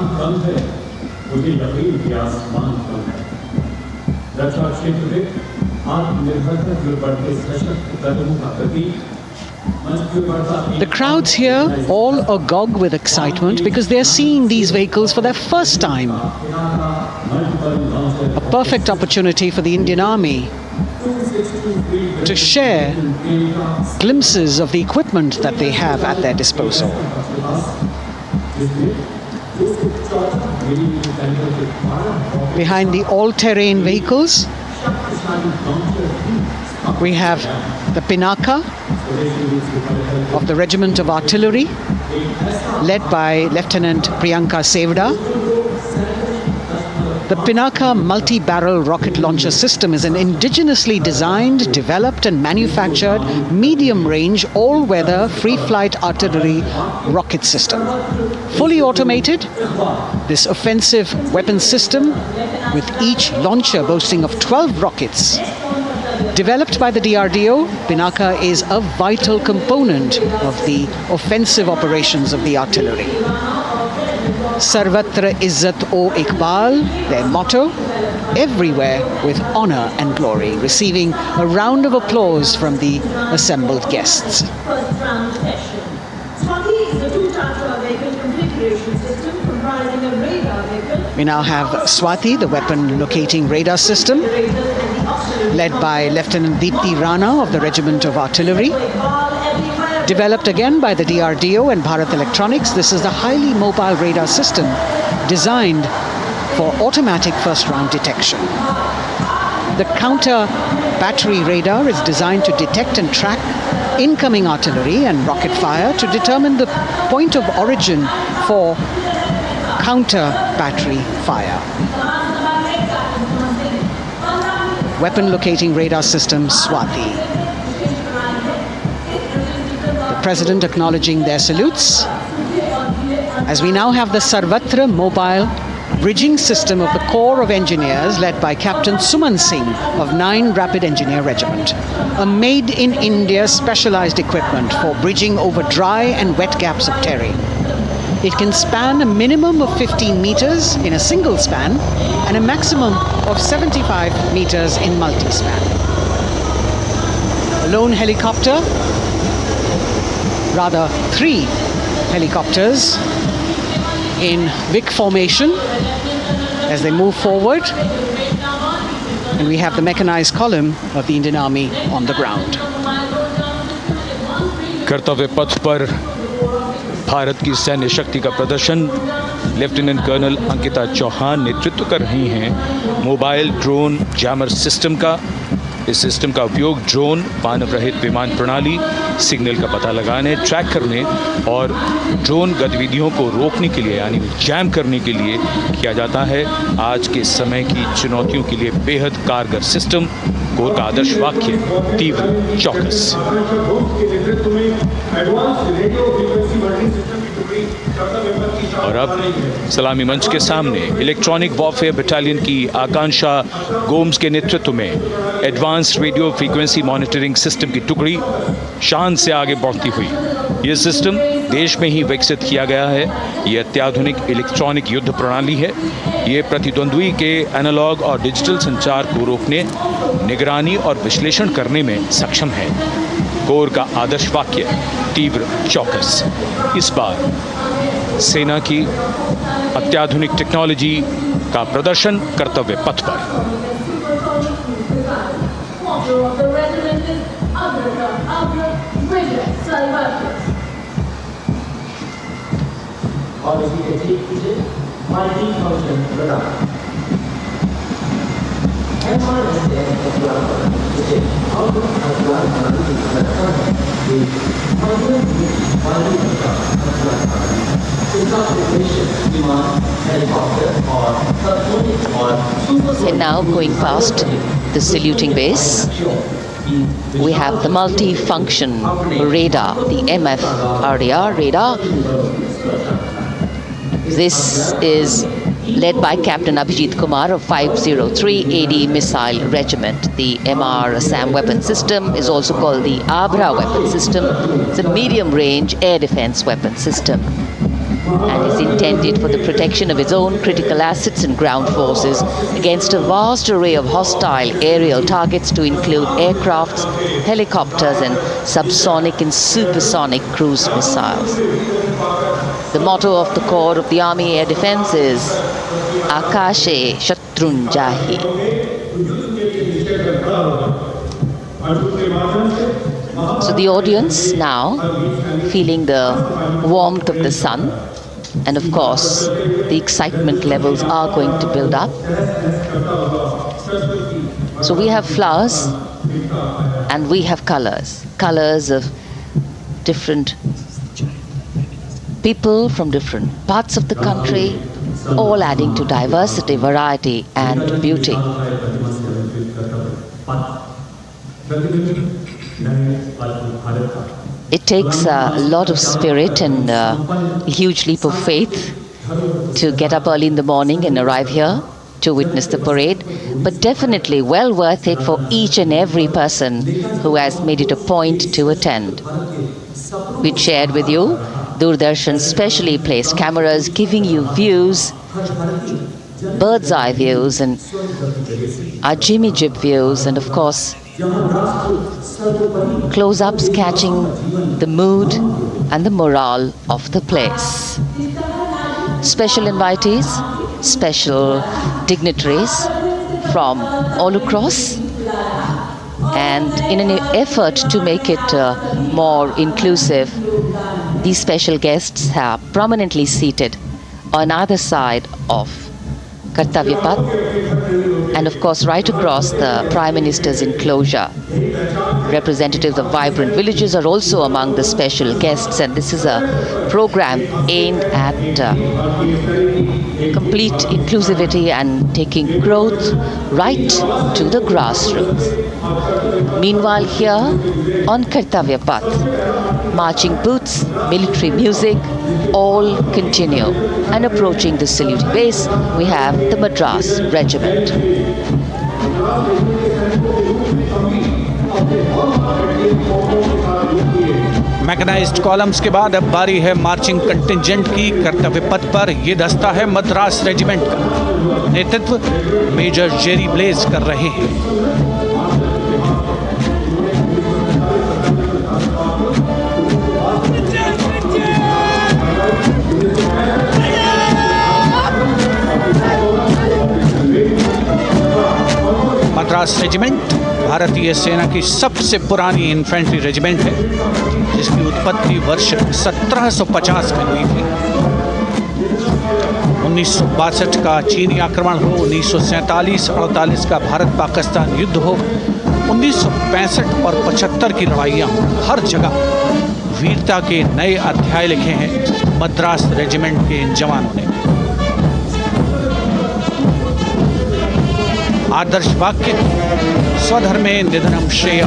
S3: The crowds here all agog with excitement because they're seeing these vehicles for their first time. A perfect opportunity for the Indian Army to share glimpses of the equipment that they have at their disposal. Behind the all-terrain vehicles, we have the Pinaka of the Regiment of Artillery, led by Lieutenant Priyanka Sevda. The Pinaka multi-barrel rocket launcher system is an indigenously designed, developed and manufactured medium-range, all-weather, free-flight artillery rocket system. Fully automated, this offensive weapon system, with each launcher boasting of 12 rockets, developed by the DRDO, Pinaka is a vital component of the offensive operations of the artillery. Sarvatra Izzat O Iqbal, their motto, everywhere with honor and glory, receiving a round of applause from the assembled guests. We now have Swati, the weapon locating radar system, led by Lieutenant Deepti Rana of the Regiment of Artillery. Developed again by the DRDO and Bharat Electronics, this is the highly mobile radar system designed for automatic first-round detection. The counter battery radar is designed to detect and track incoming artillery and rocket fire to determine the point of origin for counter battery fire. Weapon locating radar system Swati. President acknowledging their salutes, as we now have the Sarvatra mobile bridging system of the Corps of Engineers led by Captain Suman Singh of 9 Rapid Engineer Regiment, a made-in-India specialized equipment for bridging over dry and wet gaps of terrain. It can span a minimum of 15 meters in a single span and a maximum of 75 meters in multi-span. A lone helicopter, rather 3 helicopters in Vic formation as they move forward, and we have the mechanized column of the Indian Army on the ground.
S2: कर्तव्य पथ पर भारत की सैन्य शक्ति का प्रदर्शन lieutenant colonel Ankita Chauhan नेतृत्व कर रही हैं मोबाइल ड्रोन जैमर सिस्टम का। इस सिस्टम का उपयोग ड्रोन, मानव रहित विमान प्रणाली, सिग्नल का पता लगाने, ट्रैक करने और ड्रोन गतिविधियों को रोकने के लिए यानी जैम करने के लिए किया जाता है। आज के समय की चुनौतियों के लिए बेहद कारगर सिस्टम। कोर का आदर्श वाक्य तीव्र चौकस। और अब सलामी मंच के सामने इलेक्ट्रॉनिक वॉरफेयर बटालियन की आकांक्षा गोम्स के नेतृत्व में advance radio frequency monitoring system की टुकड़ी शान से आगे बढ़ती हुई। यह सिस्टम देश में ही विकसित किया गया है। यह अत्याधुनिक इलेक्ट्रॉनिक युद्ध प्रणाली है। ये प्रतिद्वंद्वी के एनालॉग और डिजिटल संचार को रोकने, निगरानी और विश्लेषण करने में सक्षम है। कोर का आदर्श वाक्य तीव्र चौकस। इस बार सेना की अत्याधुनिक टेक्नोलॉजी का प्रदर्शन कर्तव्य पथ पर।
S1: And now going past the saluting base, we have the multi-function radar, the MFRDR radar. This is led by Captain Abhijit Kumar of 503 AD Missile Regiment. The MR Assam weapon system is also called the Abra weapon system. It's a medium-range air defense weapon system and is intended for the protection of its own critical assets and ground forces against a vast array of hostile aerial targets to include aircrafts, helicopters and subsonic and supersonic cruise missiles. The motto of the Corps of the Army Air Defense is Akashe Shatrun Jahi. So the audience now feeling the warmth of the sun, and of course the excitement levels are going to build up. So we have flowers and we have colors of different people from different parts of the country, all adding to diversity, variety and beauty. It takes a lot of spirit and a huge leap of faith to get up early in the morning and arrive here to witness the parade, but definitely well worth it for each and every person who has made it a point to attend. We shared with you Doordarshan's specially placed cameras giving you views, bird's eye views and our Jimmy Jib views, and of course close-ups catching the mood and the morale of the place. Special invitees, special dignitaries from all across, and in an effort to make it more inclusive, these special guests are prominently seated on either side of Kartavya Path, and of course right across the Prime Minister's enclosure. Representatives of vibrant villages are also among the special guests, and this is a program aimed at complete inclusivity and taking growth right to the grassroots. Meanwhile here on Kartavya Path, marching boots, military music, all continue. And approaching the saluting base, we have the Madras Regiment.
S4: Mechanised columns के बाद अब बारी है marching contingent की। कर्तव्य पथ पर ये दस्ता है मद्रास रेजिमेंट का। नेतृत्व मेजर जेरी ब्लेज कर रहे हैं। मद्रास रेजिमेंट भारतीय सेना की सबसे पुरानी इन्फेंट्री रेजिमेंट है, जिसकी उत्पत्ति वर्ष 1750 में हुई थी। 1962 का चीनी आक्रमण हो, 1947-48 का भारत पाकिस्तान युद्ध हो, 1965 और 75 की लड़ाइयाँ, हर जगह वीरता के नए अध्याय लिखे हैं मद्रास रेजिमेंट के इन जवानों ने। आदर्श वाक्य स्वधर्मे निधनम श्रेय,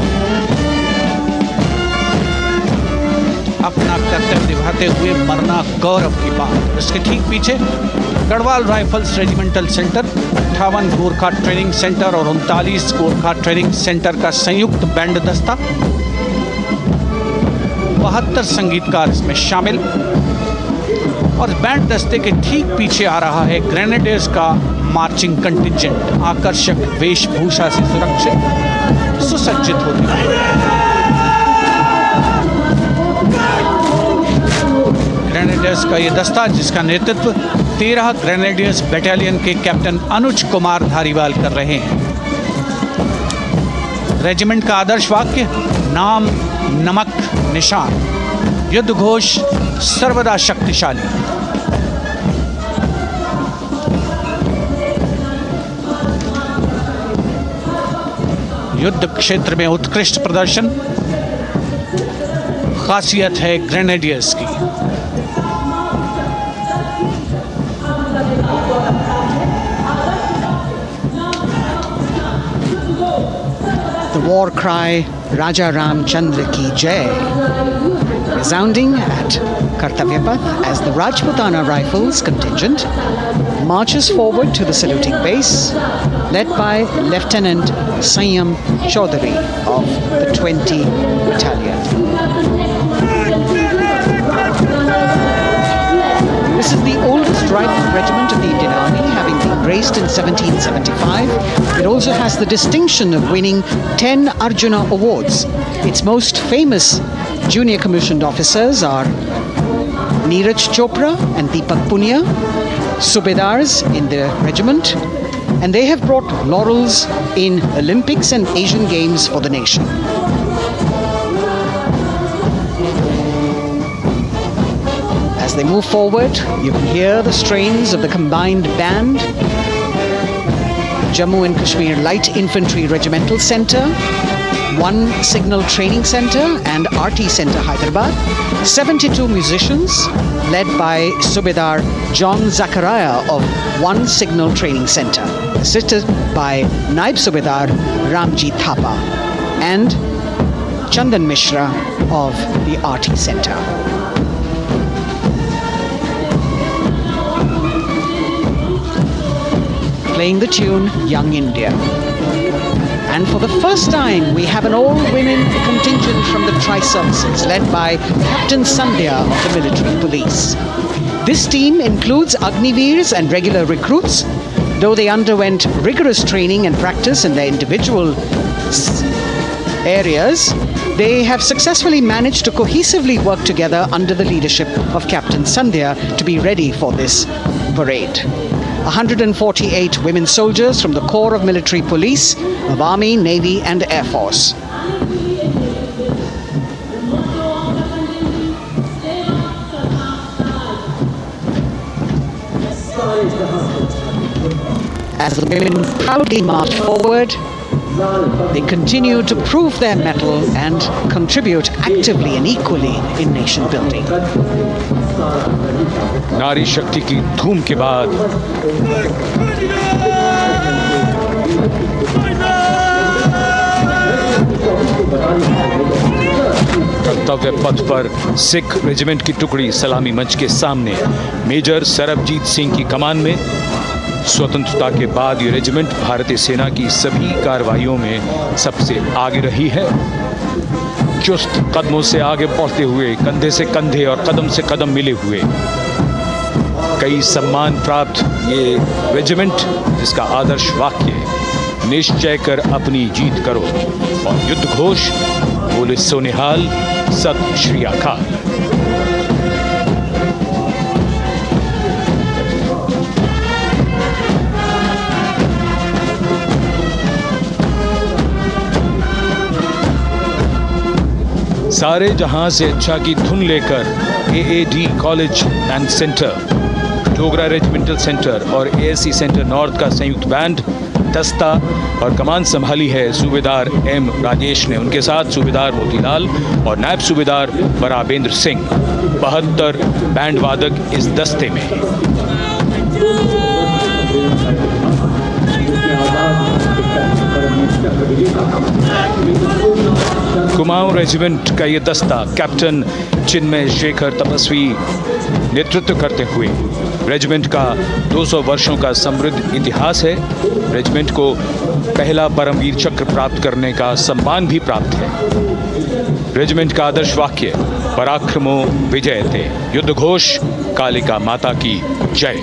S4: अपना कर्तव्य निभाते हुए मरना गौरव की बात। इसके ठीक पीछे Garhwal rifles regimental centre, 58 Gorkha training centre और 39 गोरखा ट्रेनिंग सेंटर का संयुक्त बैंड दस्ता, 72 संगीतकार इसमें शामिल। और बैंड दस्ते के ठीक पीछे आ रहा है ग्रेनेडियर्स का मार्चिंग कंटिंजेंट, आकर्षक वेशभूषा से सुरक्षित सुसज्जित होते हैं। ग्रेनेडियर्स का ये दस्ता, जिसका नेतृत्व 13 ग्रेनेडियर्स बटालियन के कैप्टन अनुज कुमार धारीवाल कर रहे हैं। रेजिमेंट का आदर्श वाक्य नाम नमक निशान, युद्ध घोष सर्वदा शक्तिशाली। युद्ध क्षेत्र में उत्कृष्ट प्रदर्शन खासियत है ग्रेनेडियर्स की।
S3: The war cry Raja Ram Chandra Ki Jai resounding at Kartavya Path as the Rajputana Rifles contingent marches forward to the saluting base, led by Lieutenant Sanyam Chaudhary of the 20 Battalion. This is the oldest rifle regiment of the Indian Army, having been raised in 1775. It also has the distinction of winning 10 Arjuna Awards. Its most famous junior commissioned officers are Neeraj Chopra and Deepak Punia, Subedars in the regiment, and they have brought laurels in Olympics and Asian Games for the nation. As they move forward, you can hear the strains of the combined band, Jammu and Kashmir Light Infantry Regimental Centre, 1 Signal Training Centre and RT Centre Hyderabad, 72 musicians led by Subedar John Zachariah of 1 Signal Training Centre, assisted by Naib Subedar Ramji Thapa and Chandan Mishra of the RT Centre. Playing the tune Young India. And for the first time, we have an all-women contingent from the Tri-Services, led by Captain Sandhya of the Military Police. This team includes Agniveers and regular recruits. Though they underwent rigorous training and practice in their individual areas, they have successfully managed to cohesively work together under the leadership of Captain Sandhya to be ready for this parade. 148 women soldiers from the Corps of Military Police of Army, Navy and Air Force. As the women proudly march forward, they continue to prove their mettle and contribute actively and equally in nation building.
S2: नारी शक्ति की धूम के बाद कर्तव्य पथ पर Sikh regiment की टुकड़ी सलामी मंच के सामने मेजर सरबजीत सिंह की कमान में। स्वतंत्रता के बाद ये रेजिमेंट भारतीय सेना की सभी कार्रवाइयों में सबसे आगे रही है। चुस्त कदमों से आगे बढ़ते हुए, कंधे से कंधे और कदम से कदम मिले हुए कई सम्मान प्राप्त ये रेजिमेंट, जिसका आदर्श वाक्य निश्चय कर अपनी जीत करो और युद्ध घोष बोले सोनिहाल सत श्री अकाल। सारे जहां से अच्छा की धुन लेकर AAD college and centre, Dogra regimental centre और ASC सेंटर नॉर्थ का संयुक्त बैंड, दस्ता और कमान संभाली है सूबेदार M राजेश ने। उनके साथ सूबेदार मोतीलाल और नायब सूबेदार बराबेंद्र सिंह। 72 बैंड वादक इस दस्ते में। कुमाऊं रेजिमेंट का ये दस्ता कैप्टन चिन्मय शेखर तपस्वी नेतृत्व करते हुए, रेजिमेंट का 200 वर्षों का समृद्ध इतिहास है। रेजिमेंट को पहला परमवीर चक्र प्राप्त करने का सम्मान भी प्राप्त है। रेजिमेंट का आदर्श वाक्य पराक्रमो विजयते, युद्ध घोष कालिका माता की जय।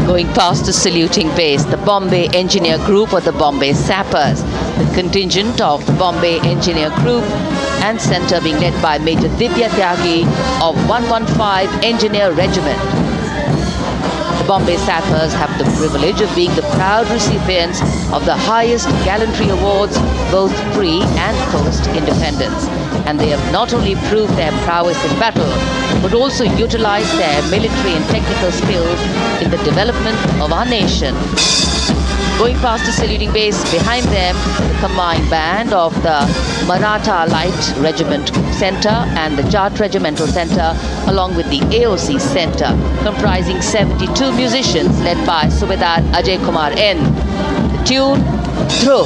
S1: Going past the saluting base, the Bombay Engineer Group or the Bombay Sappers, the contingent of the Bombay Engineer Group and Centre being led by Major Divya Tyagi of 115 Engineer Regiment. Bombay Sappers have the privilege of being the proud recipients of the highest gallantry awards, both pre and post-independence. And they have not only proved their prowess in battle, but also utilized their military and technical skills in the development of our nation. Going past the saluting base, behind them, the combined band of the Maratha Light Regiment Centre and the Jat Regimental Centre, along with the AOC Centre, comprising 72 musicians led by Subedar Ajay Kumar N. The tune, Throw.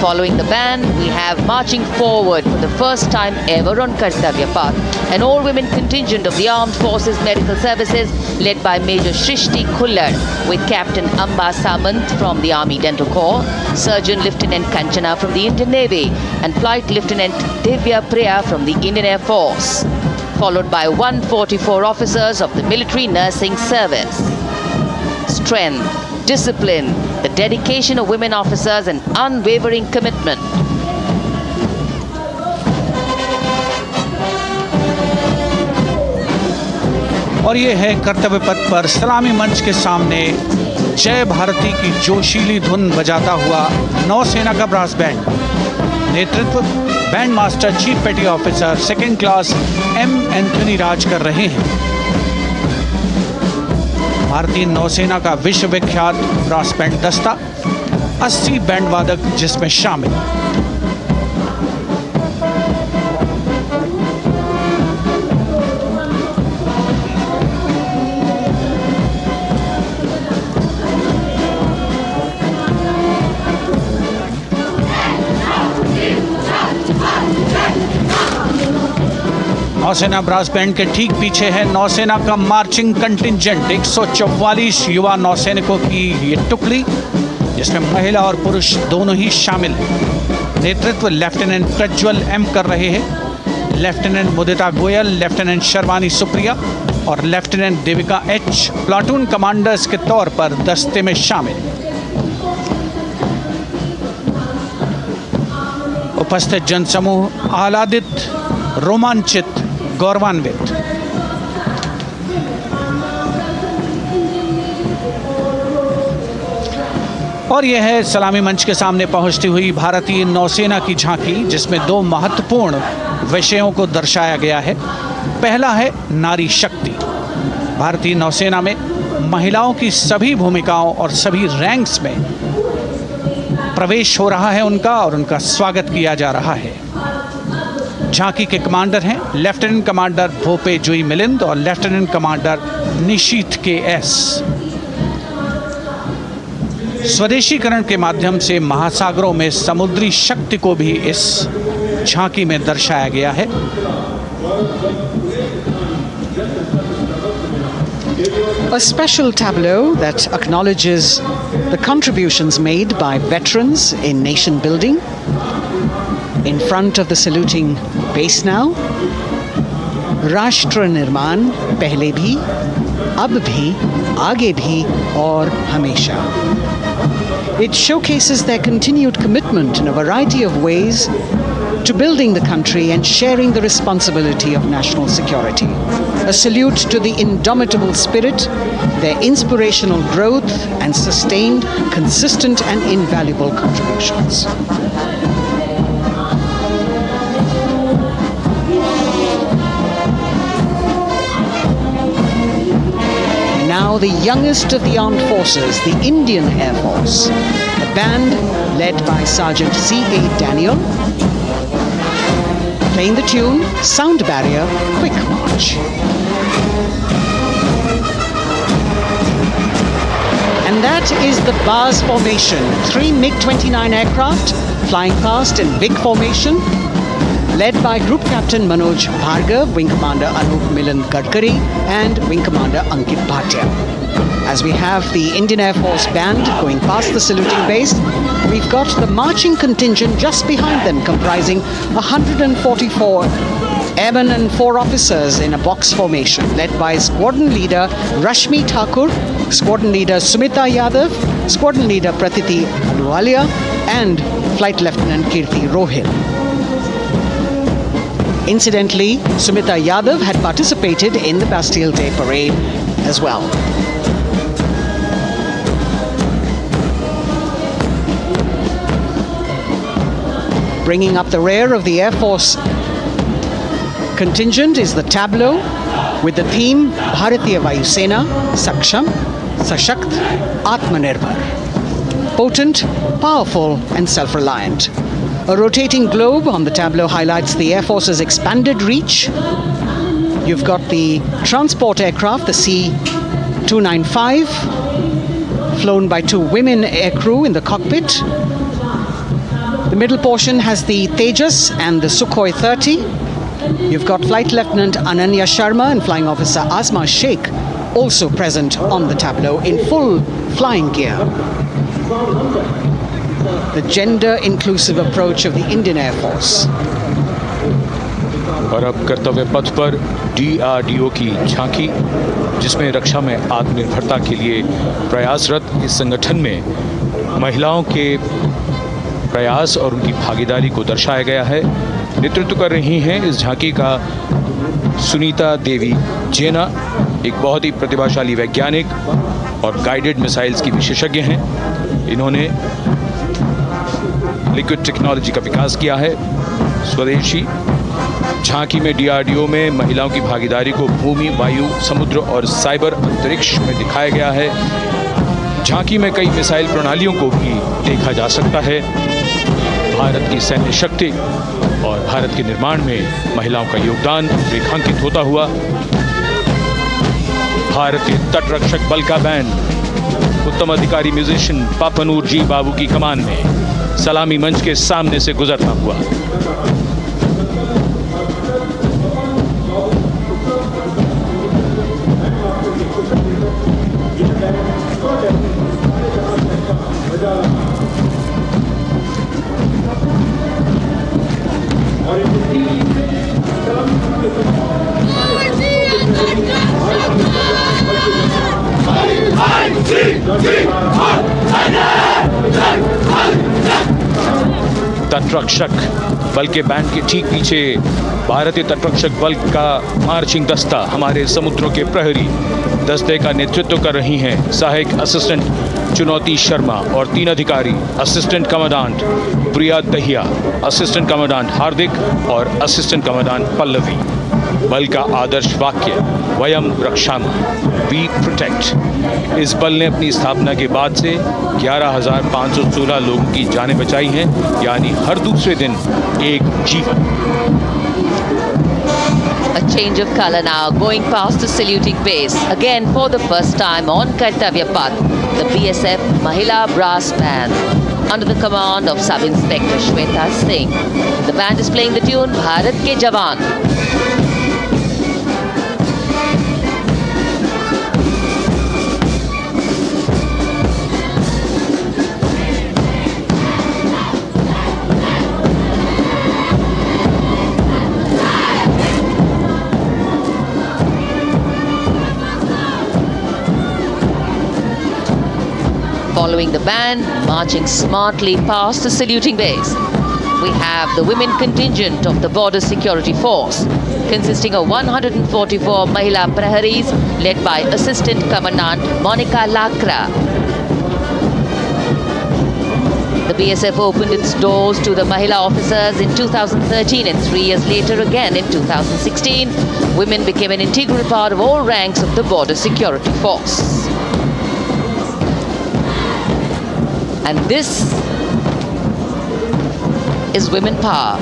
S1: Following the band, we have marching forward for the first time ever on Kartavya Path, an all-women contingent of the Armed Forces Medical Services led by Major Shrishti Khullar with Captain Amba Samant from the Army Dental Corps, Surgeon Lieutenant Kanchana from the Indian Navy, and Flight Lieutenant Divya Priya from the Indian Air Force, followed by 144 officers of the Military Nursing Service. Strength, discipline, the dedication of women officers and unwavering commitment.
S4: और ये है कर्तव्य पथ पर सलामी मंच के सामने जय भारती की जोशीली धुन बजाता हुआ नौसेना का ब्रास बैंड। नेतृत्व band master chief petty officer second class M Anthony Raj कर रहे हैं। भारतीय नौसेना का विश्व विख्यात ब्रास बैंड दस्ता, 80 बैंड वादक जिसमें शामिल। नौसेना ब्रास बैंड के ठीक पीछे है नौसेना का मार्चिंग कंटिंजेंट, 144 युवा नौसैनिकों की ये टुकड़ी, जिसमें महिला और पुरुष दोनों ही शामिल हैं। नेतृत्व लेफ्टिनेंट प्रज्वल एम कर रहे हैं। लेफ्टिनेंट मुदिता गोयल, लेफ्टिनेंट शर्वानी सुप्रिया और lieutenant Devika H platoon commanders के तौर पर दस्ते में शामिल। उपस्थित जनसमूह आह्लादित, रोमांचित, गौरवान्वित। और यह है सलामी मंच के सामने पहुंचती हुई भारतीय नौसेना की झांकी, जिसमें दो महत्वपूर्ण विषयों को दर्शाया गया है। पहला है नारी शक्ति। भारतीय नौसेना में महिलाओं की सभी भूमिकाओं और सभी रैंक्स में प्रवेश हो रहा है उनका, और उनका स्वागत किया जा रहा है। झांकी के कमांडर हैं लेफ्टिनेंट कमांडर भोपे जुई मिलिंद और लेफ्टिनेंट कमांडर निशीथ के एस। स्वदेशीकरण के माध्यम से महासागरों में समुद्री शक्ति को भी इस झांकी में दर्शाया गया है।
S3: A special tableau that acknowledges the contributions made by veterans in nation building. In front of the saluting base now, राष्ट्र निर्माण पहले भी, अब भी, आगे भी और हमेशा. It showcases their continued commitment in a variety of ways to building the country and sharing the responsibility of national security. A salute to the indomitable spirit, their inspirational growth and sustained, consistent and invaluable contributions. Now the youngest of the armed forces, the Indian Air Force, a band led by Sergeant C.A. Daniel, playing the tune Sound Barrier Quick March. And that is the bars formation, 3 MiG-29 aircraft flying past in big formation, led by Group Captain Manoj Bhargav, Wing Commander Anup Milan Gadkari and Wing Commander Ankit Bhatia. As we have the Indian Air Force band going past the saluting base, we've got the marching contingent just behind them, comprising 144 airmen and 4 officers in a box formation, led by Squadron Leader Rashmi Thakur, Squadron Leader Sumita Yadav, Squadron Leader Pratiti Aluwalia and Flight Lieutenant Kirti Rohil. Incidentally, Sumita Yadav had participated in the Bastille Day parade as well. Bringing up the rear of the Air Force contingent is the tableau with the theme Bharatiya Vayu Sena, Saksham, Sashakt, Atmanirbhar. Potent, powerful and self-reliant. A rotating globe on the tableau highlights the Air Force's expanded reach. You've got the transport aircraft, the C-295, flown by 2 women aircrew in the cockpit. The middle portion has the Tejas and the Sukhoi 30. You've got Flight Lieutenant Ananya Sharma and Flying Officer Asma Sheikh also present on the tableau in full flying gear. The gender-inclusive approach of the Indian Air Force.
S2: और अब कर्तव्य पथ पर DRDO की झांकी, जिसमें रक्षा में आत्मनिर्भरता के लिए प्रयासरत इस संगठन में महिलाओं के प्रयास और उनकी भागीदारी को दर्शाया गया है। नेतृत्व कर रही हैं इस झांकी का सुनीता देवी जेना, एक बहुत ही प्रतिभाशाली वैज्ञानिक और गाइडेड मिसाइल्स की विशेषज्ञ हैं। इन्होंने लिक्विड टेक्नोलॉजी का विकास किया है स्वदेशी। झांकी में DRDO में महिलाओं की भागीदारी को भूमि, वायु, समुद्र और साइबर अंतरिक्ष में दिखाया गया है। झांकी में कई मिसाइल प्रणालियों को भी देखा जा सकता है। भारत की सैन्य शक्ति और भारत के निर्माण में महिलाओं का योगदान रेखांकित होता हुआ। भारतीय तटरक्षक बल का बैंड उत्तम अधिकारी म्यूजिशियन पापनूर जी बाबू की कमान में सलामी मंच के सामने से गुजरता हुआ। तटरक्षक बल के बैंड के ठीक पीछे भारतीय तटरक्षक बल का मार्चिंग दस्ता हमारे समुद्रों के प्रहरी दस्ते का नेतृत्व कर रही हैं सहायक असिस्टेंट चुनौती शर्मा और 3 अधिकारी, असिस्टेंट कमांडेंट प्रिया दहिया, असिस्टेंट कमांडेंट हार्दिक और असिस्टेंट कमांडेंट पल्लवी। बल का आदर्श वाक्य वयम रक्षामः, वी प्रोटेक्ट। इस बल ने अपनी स्थापना के बाद से 11,516 लोगों की जानें बचाई हैं, यानी हर दूसरे दिन एक जीवन।
S1: A change of color now, going past the saluting base. Again, for the first time on Kartavya Path, the BSF Mahila Brass Band, under the command of Sub-Inspector Shweta Singh. The band is playing the tune Bharat Ke Jawan. Following the band, marching smartly past the saluting base, we have the women contingent of the Border Security Force, consisting of 144 Mahila Praharis, led by Assistant Commandant Monica Lakra. The BSF opened its doors to the Mahila officers in 2013 and 3 years later again in 2016. Women became an integral part of all ranks of the Border Security Force. And this is women power.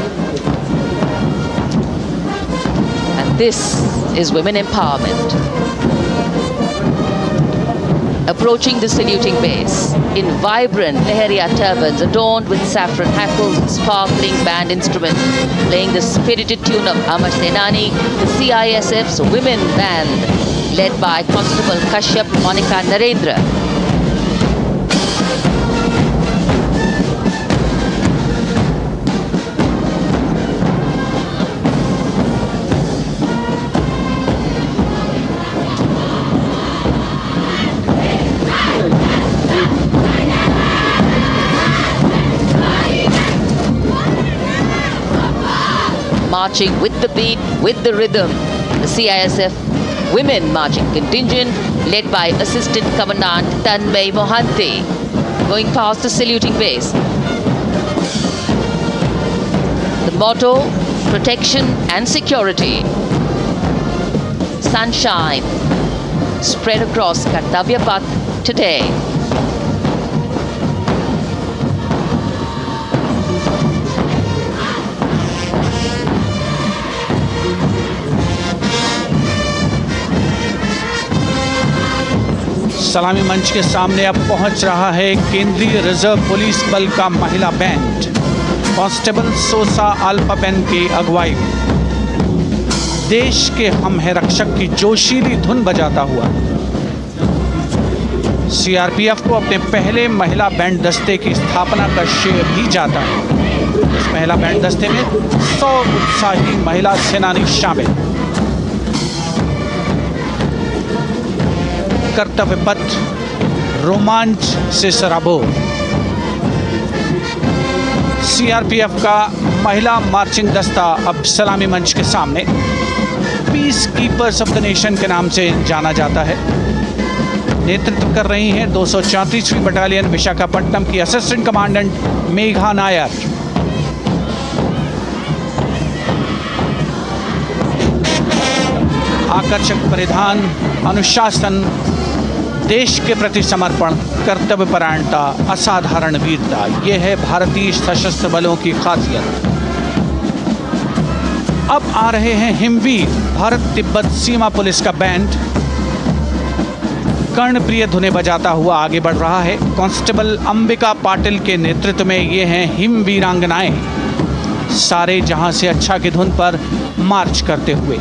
S1: And this is women empowerment. Approaching the saluting base in vibrant Leheria turbans adorned with saffron hackles and sparkling band instruments, playing the spirited tune of Amar Senani, the CISF's women band, led by Constable Kashyap Monica Narendra. marching with the beat, with the rhythm. The CISF women marching contingent led by Assistant Commandant Tanmay Mohanty going past the saluting base. The motto, protection and security. Sunshine spread across Kartavya Path today.
S4: सलामी मंच के सामने अब पहुंच रहा है केंद्रीय reserve police बल का महिला बैंड कांस्टेबल सोसा अल्पाबेन की अगुवाई में देश के हम है रक्षक की जोशीली धुन बजाता हुआ सीआरपीएफ को अपने पहले महिला बैंड दस्ते की स्थापना का श्रेय भी जाता है। इस महिला बैंड दस्ते में 100 उत्साही महिला सेनानी शामिल। कर्तव्य पथ रोमांच से सराबोर। सीआरपीएफ का महिला मार्चिंग दस्ता अब सलामी मंच के सामने peace keepers of the nation के नाम से जाना जाता है। नेतृत्व कर रही हैं 234वीं बटालियन विशाखापट्टनम की असिस्टेंट कमांडेंट मेघा नायर। आकर्षक परिधान, अनुशासन, देश के प्रति समर्पण, कर्तव्यपरायणता, असाधारण वीरता, यह है भारतीय सशस्त्र बलों की खासियत। अब आ रहे हैं हिमवीर भारत तिब्बत सीमा पुलिस का बैंड कर्णप्रिय धुनें बजाता हुआ आगे बढ़ रहा है। कांस्टेबल अंबिका पाटिल के नेतृत्व में ये हैं हिमवीरांगनाएं, सारे जहां से अच्छा की धुन पर मार्च करते हुए।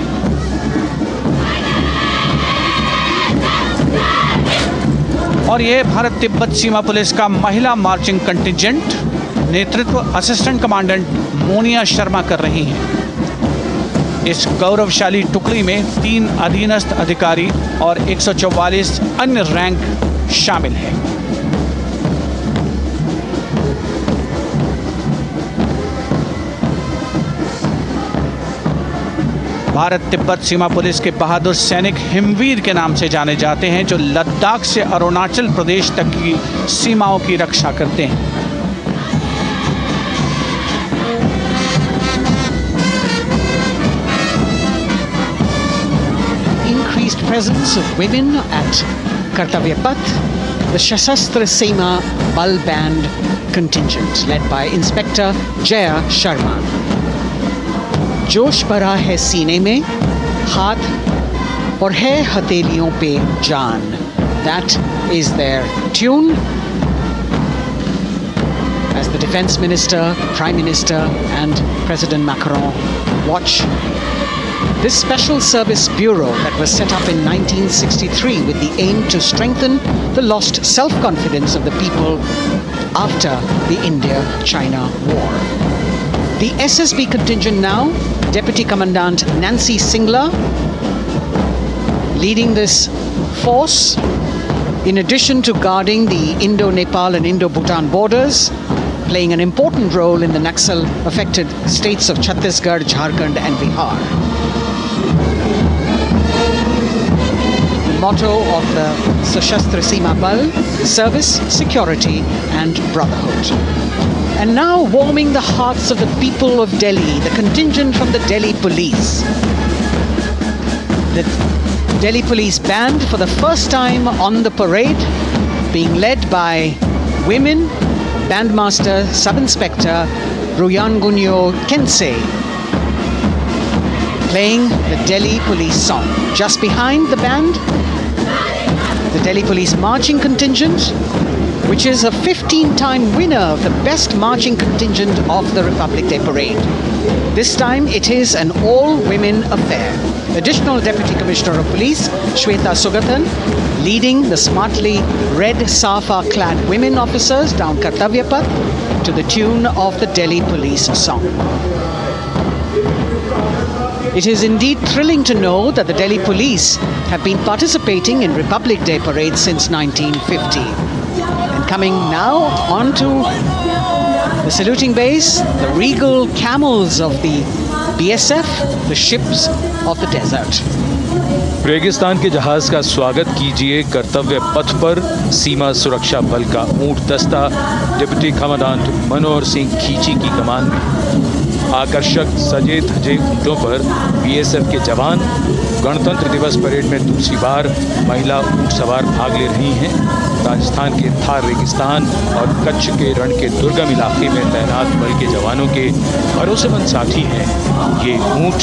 S4: और यह भारत तिब्बत सीमा पुलिस का महिला मार्चिंग कंटिजेंट, नेतृत्व असिस्टेंट कमांडेंट मोनिया शर्मा कर रही हैं। इस गौरवशाली टुकड़ी में 3 अधीनस्थ अधिकारी और 144 अन्य रैंक शामिल हैं। भारत तिब्बत सीमा पुलिस के बहादुर सैनिक हिमवीर के नाम से जाने जाते हैं, जो लद्दाख से अरुणाचल प्रदेश तक की सीमाओं की रक्षा करते हैं।
S3: Increased presence of women at Kartavya Path, the Shasastra Seema Bal Band contingent led by Inspector Jaya Sharma. जोश भरा है सीने में, हाथ और है हथेलियों पे जान. That is their tune. As the Defense Minister, Prime Minister and President Macron watch this Special Service Bureau that was set up in 1963 with the aim to strengthen the lost self-confidence of the people after the India-China war. The SSB contingent now, Deputy Commandant Nancy Singla, leading this force, in addition to guarding the Indo-Nepal and Indo-Bhutan borders, playing an important role in the Naxal-affected states of Chhattisgarh, Jharkhand and Bihar. The motto of the Sashastra Seema Bal, service, security and brotherhood. And now warming the hearts of the people of Delhi, the contingent from the Delhi Police. The Delhi Police Band for the first time on the parade, being led by women, Bandmaster Sub-Inspector Ruyangunyo Kensei, playing the Delhi Police song. Just behind the band, the Delhi Police Marching Contingent, which is a 15-time winner of the best marching contingent of the Republic Day Parade. This time it is an all-women affair. Additional Deputy Commissioner of Police, Shweta Sugatan, leading the smartly red safa-clad women officers down Kartavya Path to the tune of the Delhi Police song. It is indeed thrilling to know that the Delhi Police have been participating in Republic Day Parade since 1950. Coming now onto the saluting base, the regal camels of the BSF, the ships of the desert.
S2: रेगिस्तान के जहाज का स्वागत कीजिए कर्तव्य पथ पर सीमा सुरक्षा बल का ऊंट दस्ता डिप्टी कमांडेंट मनोहर सिंह खींची की कमान में। आकर्षक सजे धजे ऊंटों पर बीएसएफ के जवान। गणतंत्र दिवस परेड में दूसरी बार महिला ऊंट सवार भाग ले रही हैं। राजस्थान के थार रेगिस्तान और कच्छ के रण के दुर्गम इलाके में तैनात बल के जवानों के भरोसेमंद साथी हैं ये ऊंट।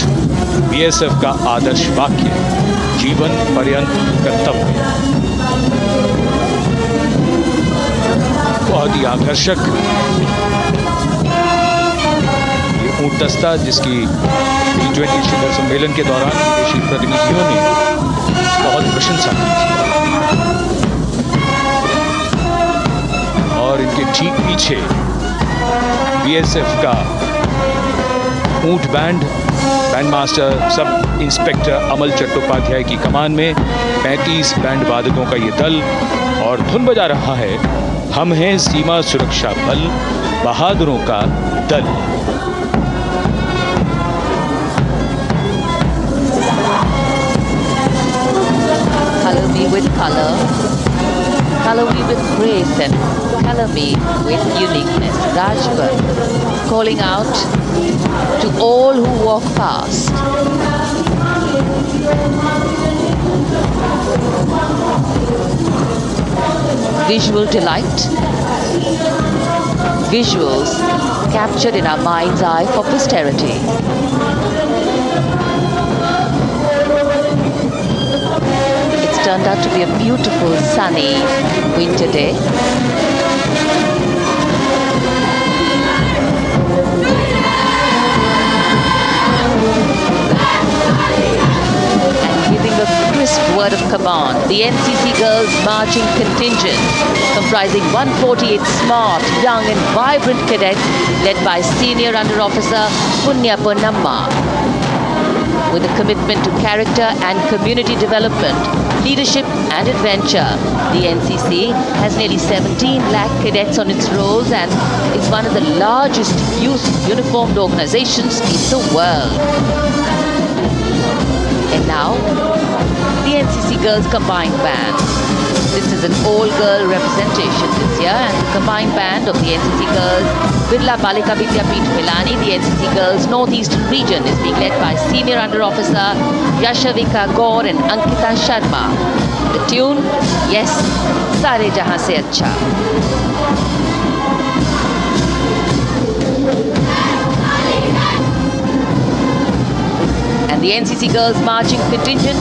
S2: बीएसएफ का आदर्श वाक्य, जीवन पर्यंत कर्तव्य। बहुत ही आकर्षक ये ऊंट दस्ता जिसकी G20 शिखर सम्मेलन के दौरान विदेशी प्रतिनिधियों ने बहुत प्रशंसा की थी। और इनके ठीक पीछे बीएसएफ का ऊंट बैंड मास्टर सब इंस्पेक्टर अमल चट्टोपाध्याय की कमान में 35 बैंड वादकों का ये दल और धुन बजा रहा है, हम हैं सीमा सुरक्षा बल, बहादुरों का दल।
S1: Color me with color, color me with grace, and color me with uniqueness. Rajput calling out to all who walk past. Visual delight, visuals captured in our mind's eye for posterity. It's turned out to be a beautiful sunny winter day. Giving a crisp word of command, the NCC Girls Marching Contingent, comprising 148 smart, young and vibrant cadets led by Senior Under Officer Punya Ponnamma. With a commitment to character and community development, leadership and adventure, the NCC has nearly 17 lakh cadets on its rolls and is one of the largest youth uniformed organizations in the world. And now, the NCC Girls Combined Band. This is an all-girl representation this year, and the combined band of the NCC Girls Birla Balika Vidyapeeth Milani, the NCC Girls Northeastern region, is being led by Senior Under Officer Yashavika Gaur and Ankita Sharma. The tune, yes, Sare Jahan Se Acha. And the NCC Girls Marching Contingent,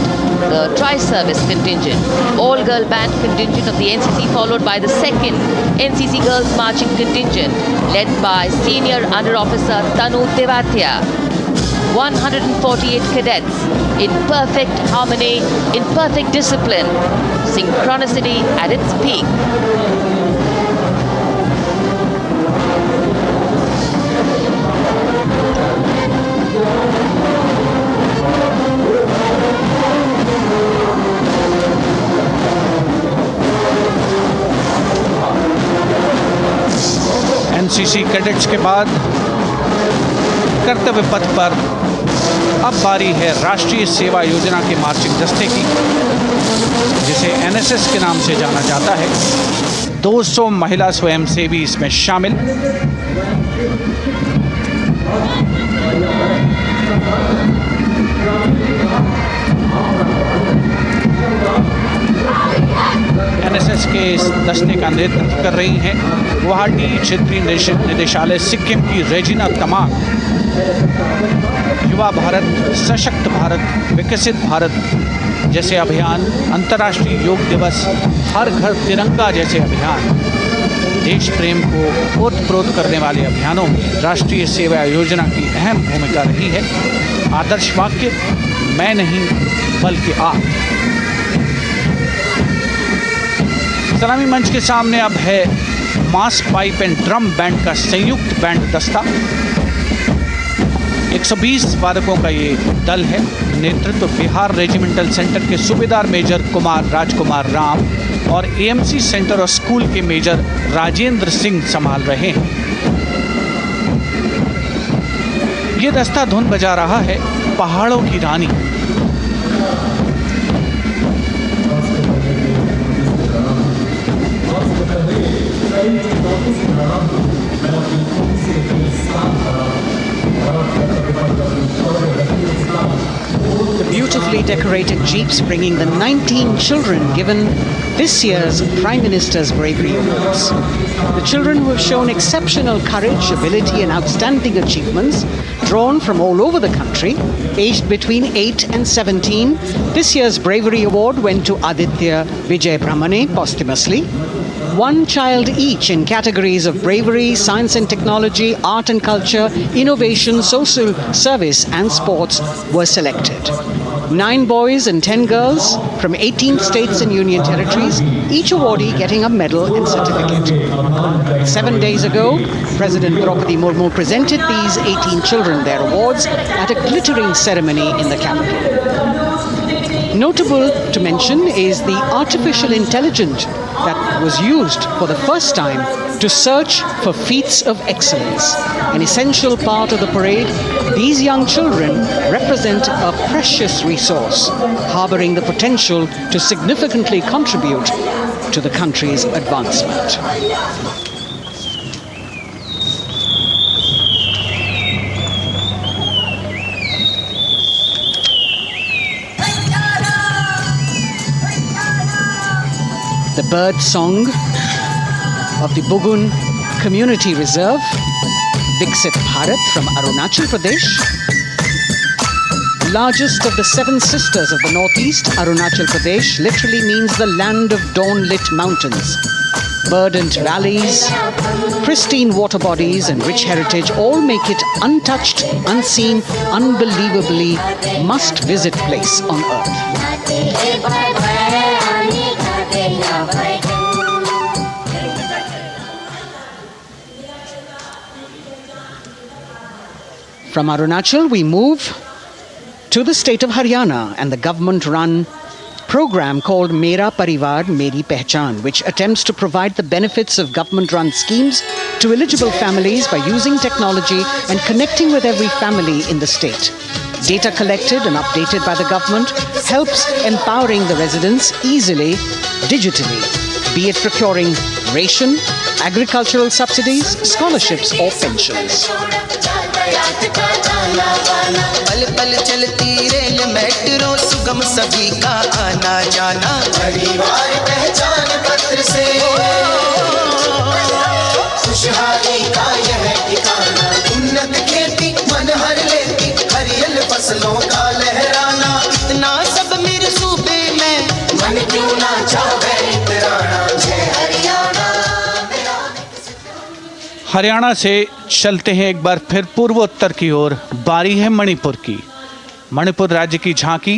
S1: the Tri-Service Contingent, all-girl band contingent of the NCC, followed by the second NCC Girls Marching Contingent, led by Senior Under Officer Tanu Tevatia. 148 cadets in perfect harmony, in perfect discipline, synchronicity at its peak.
S4: NCC cadets के बाद कर्तव्य पथ पर अब बारी है राष्ट्रीय सेवा योजना के मार्चिंग दस्ते की, जिसे एनएसएस के नाम से जाना जाता है। 200 महिला स्वयंसेवी इसमें शामिल। एनएसएस के इस दस्ते का नेतृत्व कर रही हैं गुवाहाटी क्षेत्रीय निदेशालय सिक्किम की रेजिना तमांग। युवा भारत, सशक्त भारत, विकसित भारत जैसे अभियान, अंतर्राष्ट्रीय योग दिवस, हर घर तिरंगा जैसे अभियान, देश प्रेम को ओतप्रोत करने वाले अभियानों में राष्ट्रीय सेवा योजना की अहम भूमिका रही है। आदर्श वाक्य, मैं नहीं बल्कि आप। सलामी मंच के सामने अब है मास पाइप एंड ड्रम बैंड का संयुक्त बैंड दस्ता। 120 वादकों का ये दल है। नेतृत्व बिहार रेजिमेंटल सेंटर के सूबेदार मेजर कुमार राजकुमार राम और एएमसी सेंटर और स्कूल के मेजर राजेंद्र सिंह संभाल रहे हैं। ये दस्ता धुन बजा रहा है पहाड़ों की रानी।
S3: The beautifully decorated jeeps bringing the 19 children given this year's Prime Minister's Bravery Awards. The children who have shown exceptional courage, ability and outstanding achievements, drawn from all over the country, aged between 8 and 17. This year's Bravery Award went to Aditya Vijay Brahmane posthumously. One child each in categories of bravery, science and technology, art and culture, innovation, social service and sports were selected. 9 boys and 10 girls from 18 states and union territories, each awardee getting a medal and certificate. 7 days ago, President Draupadi Murmu presented these 18 children their awards at a glittering ceremony in the capital. Notable to mention is the artificial intelligence that was used for the first time to search for feats of excellence. An essential part of the parade, these young children represent a precious resource, harboring the potential to significantly contribute to the country's advancement. The bird song of the Bugun Community Reserve, Viksit Bharat from Arunachal Pradesh. Largest of the 7 sisters of the northeast, Arunachal Pradesh literally means the land of dawn-lit mountains. Verdant valleys, pristine water bodies and rich heritage all make it untouched, unseen, unbelievably must-visit place on earth. From Arunachal, we move to the state of Haryana and the government-run program called Mera Parivar Meri Pehchan, which attempts to provide the benefits of government-run schemes to eligible families by using technology and connecting with every family in the state. Data collected and updated by the government helps empowering the residents easily, digitally, be it procuring ration, agricultural subsidies, scholarships or pensions.
S6: पल पल चलती rail metro सुगम सभी का आना जाना परिवार पहचान पत्र से खुशहाली का यह ठिकाना उन्नत खेती मन हर लेती हरियल फसलों का लहराना इतना सब मेरे सूबे में मन क्यों ना चाहे इतराना जय हरियाणा।
S4: हरियाणा से चलते हैं एक बार फिर पूर्वोत्तर की ओर। बारी है मणिपुर की। मणिपुर राज्य की झांकी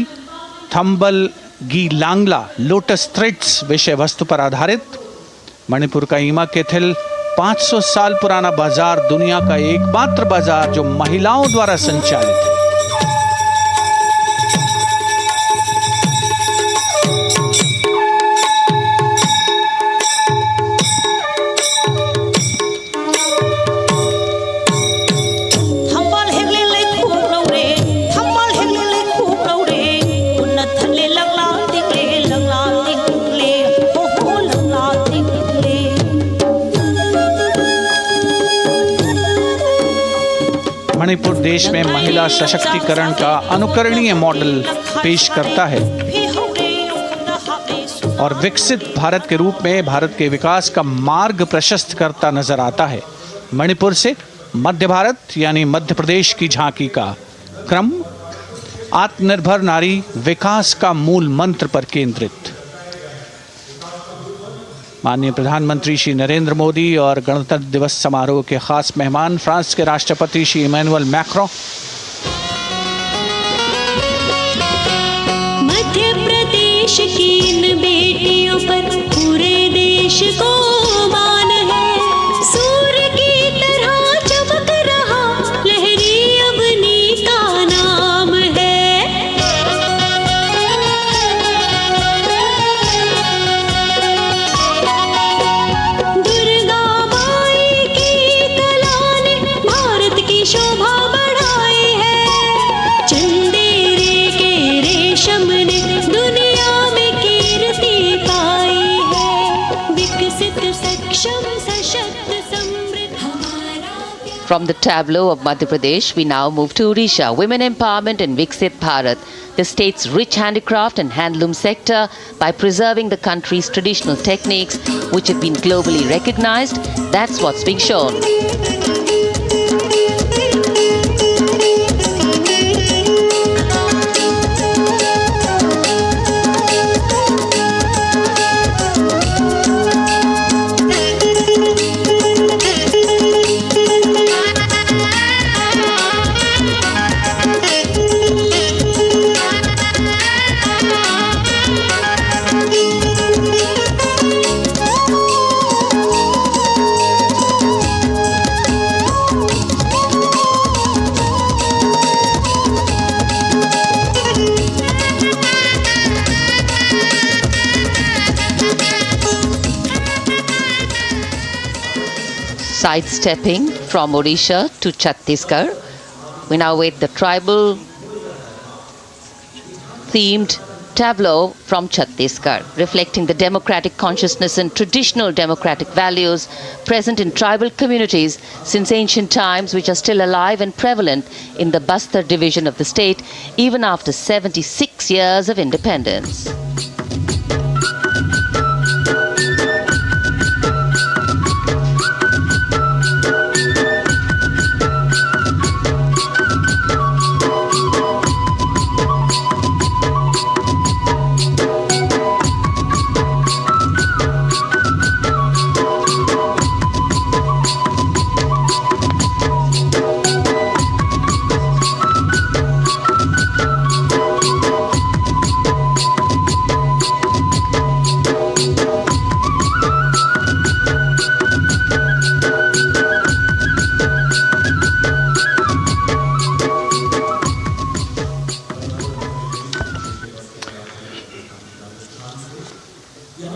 S4: थंबल गी लांगला लोटस थ्रेड्स विषय वस्तु पर आधारित। मणिपुर का ईमा केथिल 500 साल पुराना बाजार, दुनिया का एकमात्र बाजार जो महिलाओं द्वारा संचालित है। मणिपुर देश में महिला सशक्तिकरण का अनुकरणीय मॉडल पेश करता है और विकसित भारत के रूप में भारत के विकास का मार्ग प्रशस्त करता नजर आता है। मणिपुर से मध्य भारत यानी मध्य प्रदेश की झांकी का क्रम आत्मनिर्भर नारी विकास का मूल मंत्र पर केंद्रित। माननीय प्रधानमंत्री श्री नरेंद्र मोदी और गणतंत्र दिवस समारोह के खास मेहमान फ्रांस के राष्ट्रपति श्री इमैनुअल मैक्रों।
S7: मध्य प्रदेश की इन बेटियों पर पूरे देश को मान है। सूर्य की तरह चमक रहा लहरी अवनी का नाम है। दुर्गा माई की कला ने भारत की शोभा बढ़ाई
S1: From the tableau of Madhya Pradesh, we now move to Odisha. Women empowerment and Viksit Bharat, the state's rich handicraft and handloom sector, by preserving the country's traditional techniques, which have been globally recognized. That's what's being shown. Sidestepping from Odisha to Chhattisgarh, we now wait the tribal themed tableau from Chhattisgarh, reflecting the democratic consciousness and traditional democratic values present in tribal communities since ancient times, which are still alive and prevalent in the Bastar division of the state even after 76 years of independence.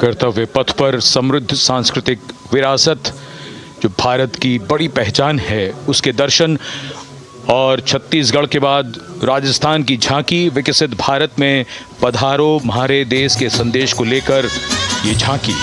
S2: कर्तव्य पथ पर समृद्ध सांस्कृतिक विरासत जो भारत की बड़ी पहचान है उसके दर्शन, और छत्तीसगढ़ के बाद राजस्थान की झांकी विकसित भारत में पधारो म्हारे देश के संदेश को लेकर ये झांकी।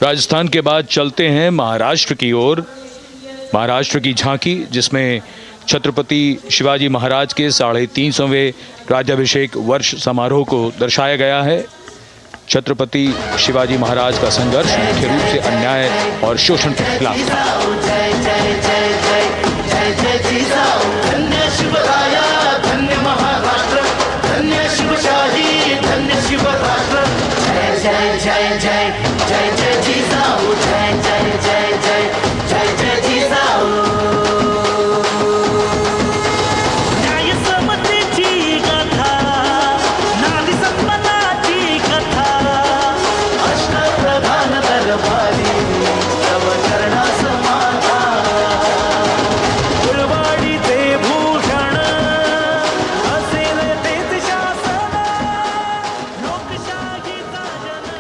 S2: राजस्थान के बाद चलते हैं महाराष्ट्र की ओर। महाराष्ट्र की झांकी जिसमें छत्रपति शिवाजी महाराज के 350वें राज्याभिषेक वर्ष समारोह को दर्शाया गया है। छत्रपति शिवाजी महाराज का संघर्ष मुख्य रूप से अन्याय और शोषण के खिलाफ था।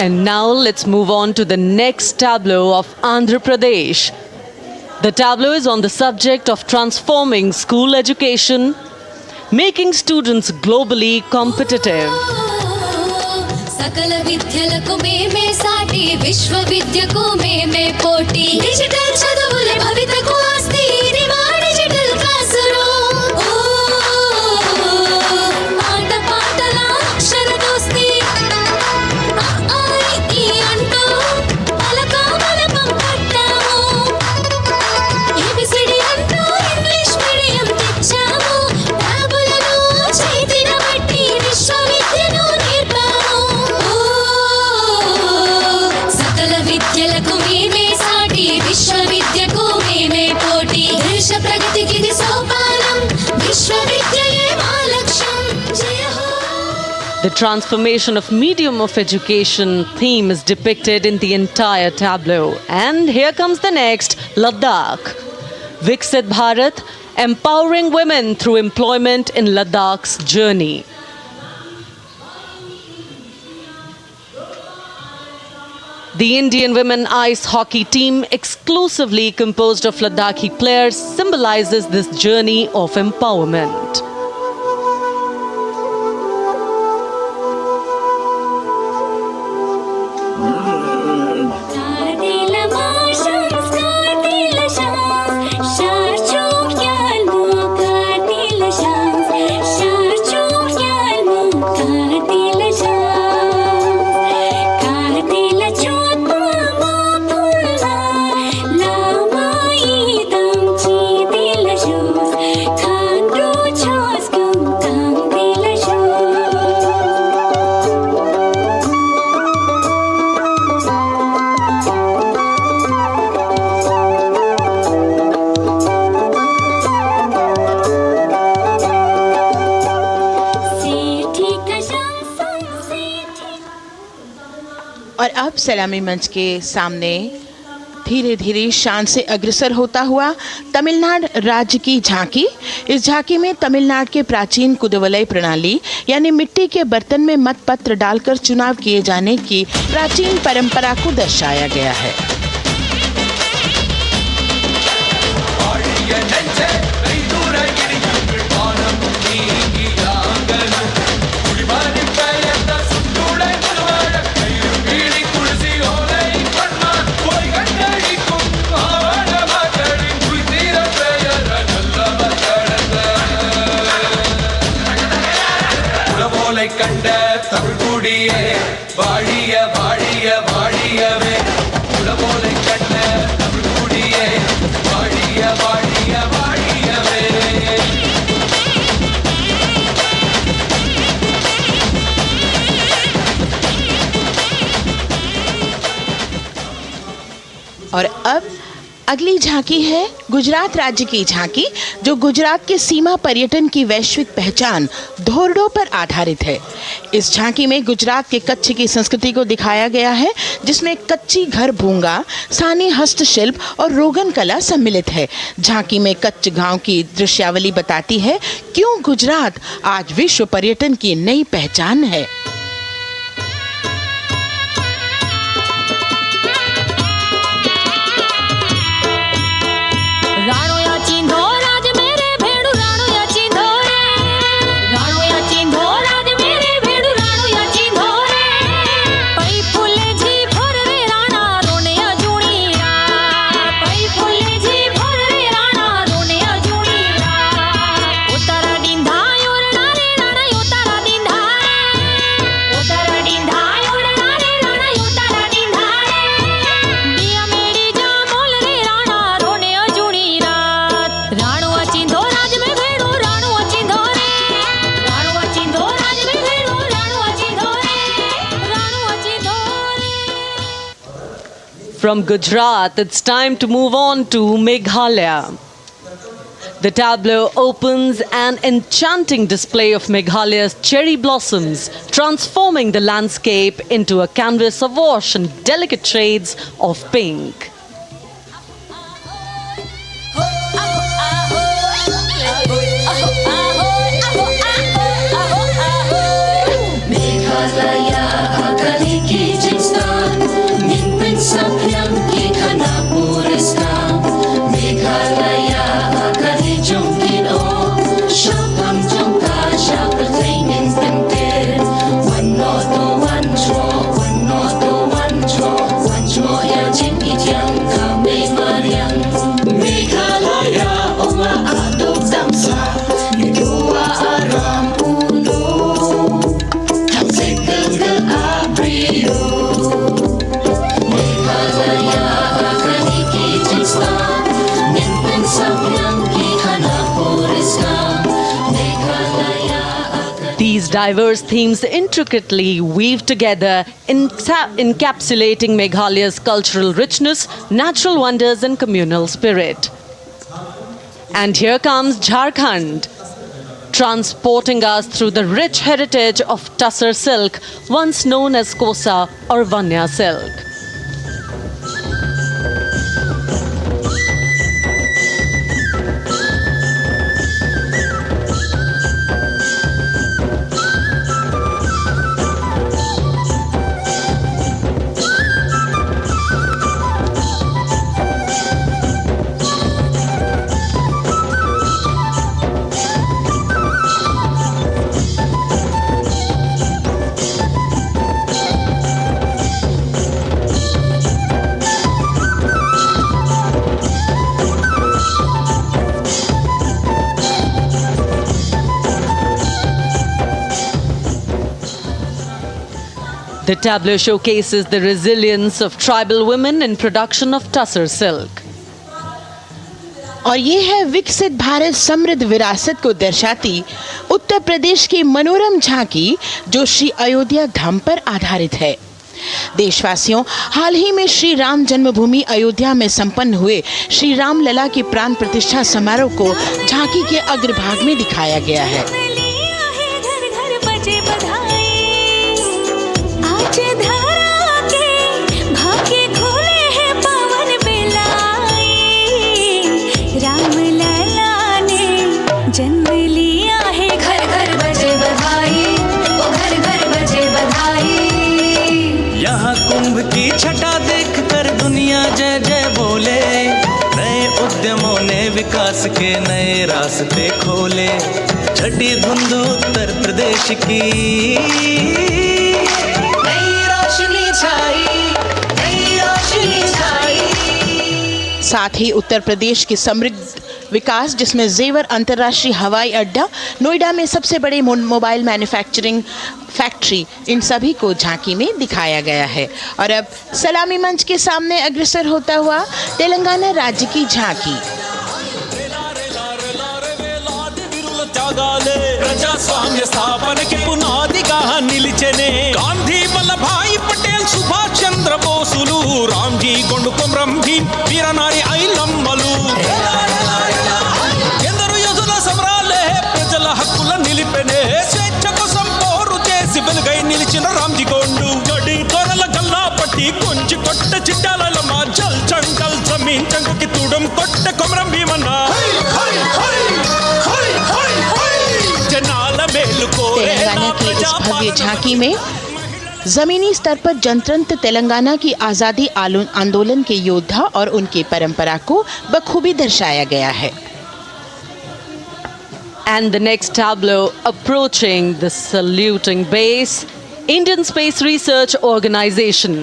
S8: And now let's move on to the next tableau of Andhra Pradesh. The tableau is on the subject of transforming school education, making students globally competitive.
S7: सकल विद्यలకు మేమే సాటి విశ్వ విద్యకు మేమే పోటీ డిజిటల్ చదువుల భవితకు ఆస్తి ఇది మా డిజిటల్ క్లాస్ రూమ్ ఆట పాటల అక్షర దోస్తి ఈ అంటూ పలక బలపం పట్టాము ఏబిసిడి అంటూ ఇంగ్లీష్ మీడియం తెచ్చాము ట్యాబులను చేతిన బట్టి విశ్వవిద్యను నేర్పాము सकल विद्यలకు మేమే సాటి
S8: The transformation of medium of education theme is depicted in the entire tableau. And here comes the next, Ladakh. Viksit Bharat, empowering women through employment in Ladakh's journey. The Indian women ice hockey team, exclusively composed of Ladakhi players, symbolizes this journey of empowerment.
S9: और अब सलामी मंच के सामने धीरे धीरे शान से अग्रसर होता हुआ तमिलनाडु राज्य की झांकी। इस झांकी में तमिलनाडु के प्राचीन कुदवलय प्रणाली यानी मिट्टी के बर्तन में मतपत्र डालकर चुनाव किए जाने की प्राचीन परंपरा को दर्शाया गया है। और अब अगली झांकी है गुजरात राज्य की झांकी, जो गुजरात के सीमा पर्यटन की वैश्विक पहचान धोरडो पर आधारित है। इस झांकी में गुजरात के कच्छ की संस्कृति को दिखाया गया है, जिसमें कच्ची घर भूंगा, स्थानीय हस्तशिल्प और रोगन कला सम्मिलित है। झांकी में कच्छ गांव की दृश्यावली बताती है क्यों गुजरात आज विश्व पर्यटन की नई पहचान है।
S8: From Gujarat, it's time to move on to Meghalaya. The tableau opens an enchanting display of Meghalaya's cherry blossoms, transforming the landscape into a canvas awash in delicate shades of pink. These diverse themes intricately weave together, encapsulating Meghalaya's cultural richness, natural wonders and communal spirit. And here comes Jharkhand, transporting us through the rich heritage of Tussar silk, once known as Kosa or Vanya silk. The tableau showcases the resilience of tribal women in production of Tussar silk.
S9: और ये है विकसित भारत समृद्ध विरासत को दर्शाती उत्तर प्रदेश की मनोरम झांकी जो श्री अयोध्या धाम पर आधारित है। देशवासियों, हाल ही में श्री राम जन्मभूमि अयोध्या में संपन्न हुए श्री राम लला की प्राण प्रतिष्ठा समारोह को झांकी के अग्रभाग में दिखाया गया है।
S6: की छटा देख कर दुनिया जय जय बोले, नए उद्यमों ने विकास के नए रास्ते खोले। छठी धुंध उत्तर प्रदेश की नई रोशनी छाई, नई रोशनी छाई।
S9: साथ ही उत्तर प्रदेश की समृद्ध विकास जिसमें जेवर अंतर्राष्ट्रीय हवाई अड्डा, नोएडा में सबसे बड़े मोबाइल मैन्युफैक्चरिंग फैक्ट्री, इन सभी को झांकी में दिखाया गया है। और अब सलामी मंच के सामने अग्रसर होता हुआ तेलंगाना राज्य की झांकी।
S10: ప్రజాస్వామ్య స్థాపనకి పునాదిగా నిలిచెనే గాంధీ వల్లభాయ్ పటేల్ సుభాష్ చంద్ర బోసులు రామ్జీ గొండు కొమరం భీం వీరనారి ఐలమ్మలు ఎందరో యోధుల సమరాలే ప్రజల హక్కుల నిలిపెనే స్వేచ్ఛ కోసం పోరు చేసి వెలుగై నిలిచిన రామ్జీ గొండు గడి తొరల గల్లా పట్టి కొంచి కొట్ట చిట్టాలమ్మ జల్ చంకల్ జమీన్ చంకుకి తుడం కొట్ట కొమరం భీమన్న
S9: तेलंगाना की इस भव्य झांकी में जमीनी स्तर पर जनतंत्र तेलंगाना की आज़ादी आंदोलन के योद्धा और उनकी परंपरा को बखूबी दर्शाया गया है।
S8: And the next tableau approaching the saluting base, Indian Space Research Organization.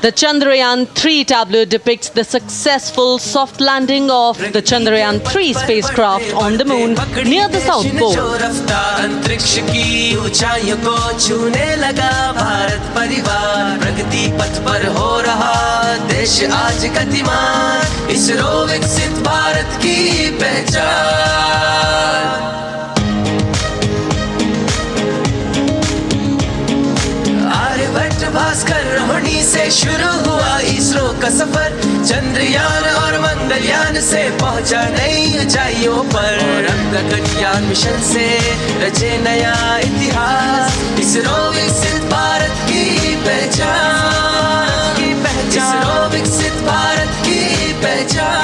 S8: The Chandrayaan-3 tableau depicts the successful soft landing of the Chandrayaan-3 spacecraft on the moon near the South Pole.
S6: अंतरिक्ष की ऊंचाइयों को छूने लगा भारत परिवार, प्रगति पथ पर हो रहा देश आज गतिमान, इसरो विकसित भारत की पहचान। आर्यभट्ट भास्कर रोहिणी से शुरू हुआ इसरो का सफर, चंद्रयान और मंगलयान से पहुंचा नई ऊंचाइयों पर, अब गगनयान मिशन से रचे नया इतिहास, इसरो विकसित भारत की पहचान, इसरो विकसित भारत की पहचान।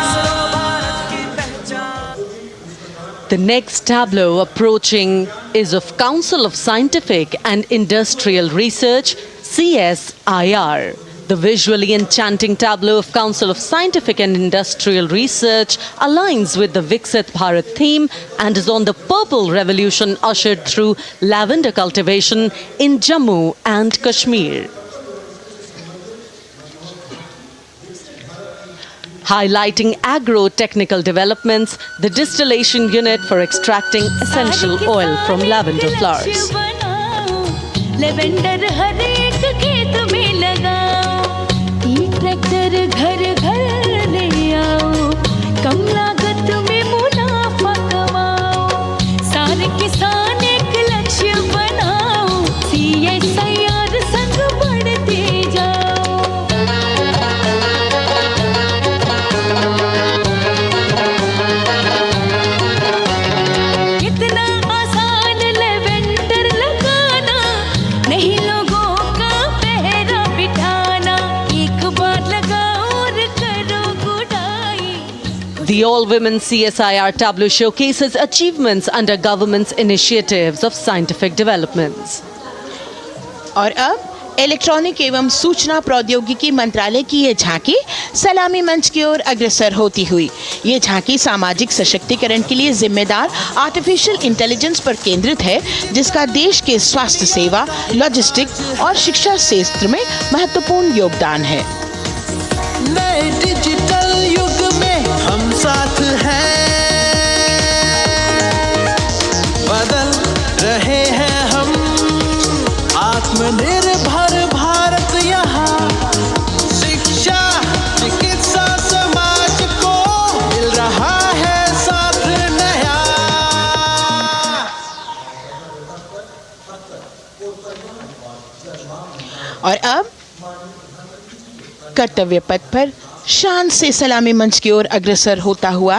S8: The next tableau approaching is of Council of Scientific and Industrial Research, CSIR. The visually enchanting tableau of Council of Scientific and Industrial Research aligns with the Viksit Bharat theme and is on the Purple Revolution ushered through lavender cultivation in Jammu and Kashmir. Highlighting agro-technical developments, the distillation unit for extracting essential oil from lavender flowers.
S7: Lavender हर एक खेत में लगाओ, tractor घर घर ले आओ, कम लागत में मुनाफा कमाओ, सारे किसान एक लक्ष्य बनाओ, CSIR संग बढ़ते जाओ।
S8: The all-women CSIR tableau showcases achievements under government's initiatives of scientific developments.
S9: और अब इलेक्ट्रॉनिक एवं सूचना प्रौद्योगिकी मंत्रालय की ये झांकी सलामी मंच की ओर अग्रसर होती हुई। ये झांकी सामाजिक सशक्तिकरण के लिए जिम्मेदार आर्टिफिशियल इंटेलिजेंस पर केंद्रित है, जिसका देश के स्वास्थ्य सेवा, लॉजिस्टिक और शिक्षा क्षेत्र में महत्वपूर्ण योगदान है।
S6: नए डिजिटल युग में हम साथ हैं, बदल रहे हैं हम, आत्मनिर्भर भारत यहाँ, शिक्षा चिकित्सा समाज को मिल रहा है साथ नया।
S9: और अब कर्तव्य पथ पर शान से सलामी मंच की ओर अग्रसर होता हुआ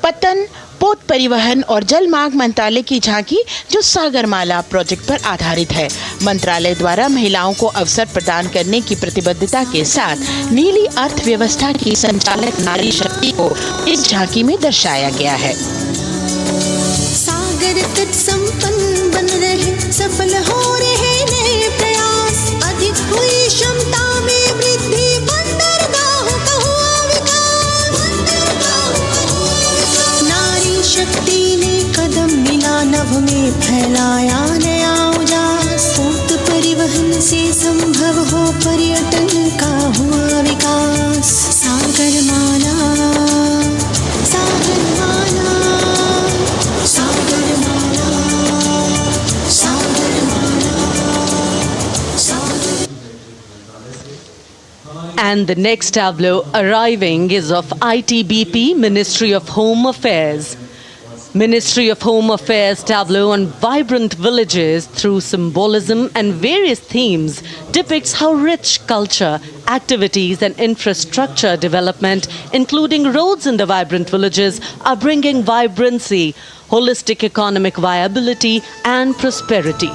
S9: पतन, पोत परिवहन और जल मार्ग मंत्रालय की झांकी, जो सागरमाला प्रोजेक्ट पर आधारित है। मंत्रालय द्वारा महिलाओं को अवसर प्रदान करने की प्रतिबद्धता के साथ नीली अर्थव्यवस्था की संचालक नारी शक्ति को इस झांकी में दर्शाया गया है।
S7: सागर तट संपन्न बन रहे, सफल हो रहे नए प्रयास, अधिक हुई क्षमता में वृद्धि, बंदरगाहों का हुआ विकास, नारी शक्ति ने कदम मिला नभ में, फैलाया नया उजास, पोत परिवहन से संभव हो पर्यटन का हुआ विकास। सागरमाला, सागरमाला, सागरमाला, सागरमाला, सागर।
S8: And the next tableau arriving is of ITBP, Ministry of Home Affairs. Ministry of Home Affairs tableau on vibrant villages through symbolism and various themes depicts how rich culture, activities and infrastructure development, including roads in the vibrant villages, are bringing vibrancy, holistic economic viability and prosperity.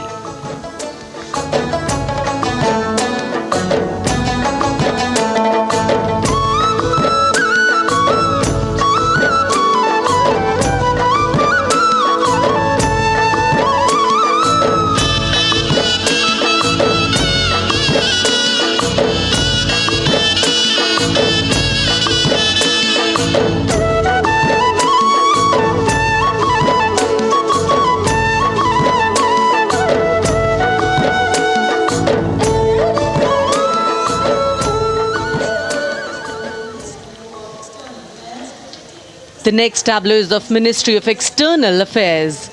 S8: The next tableau is of Ministry of External Affairs.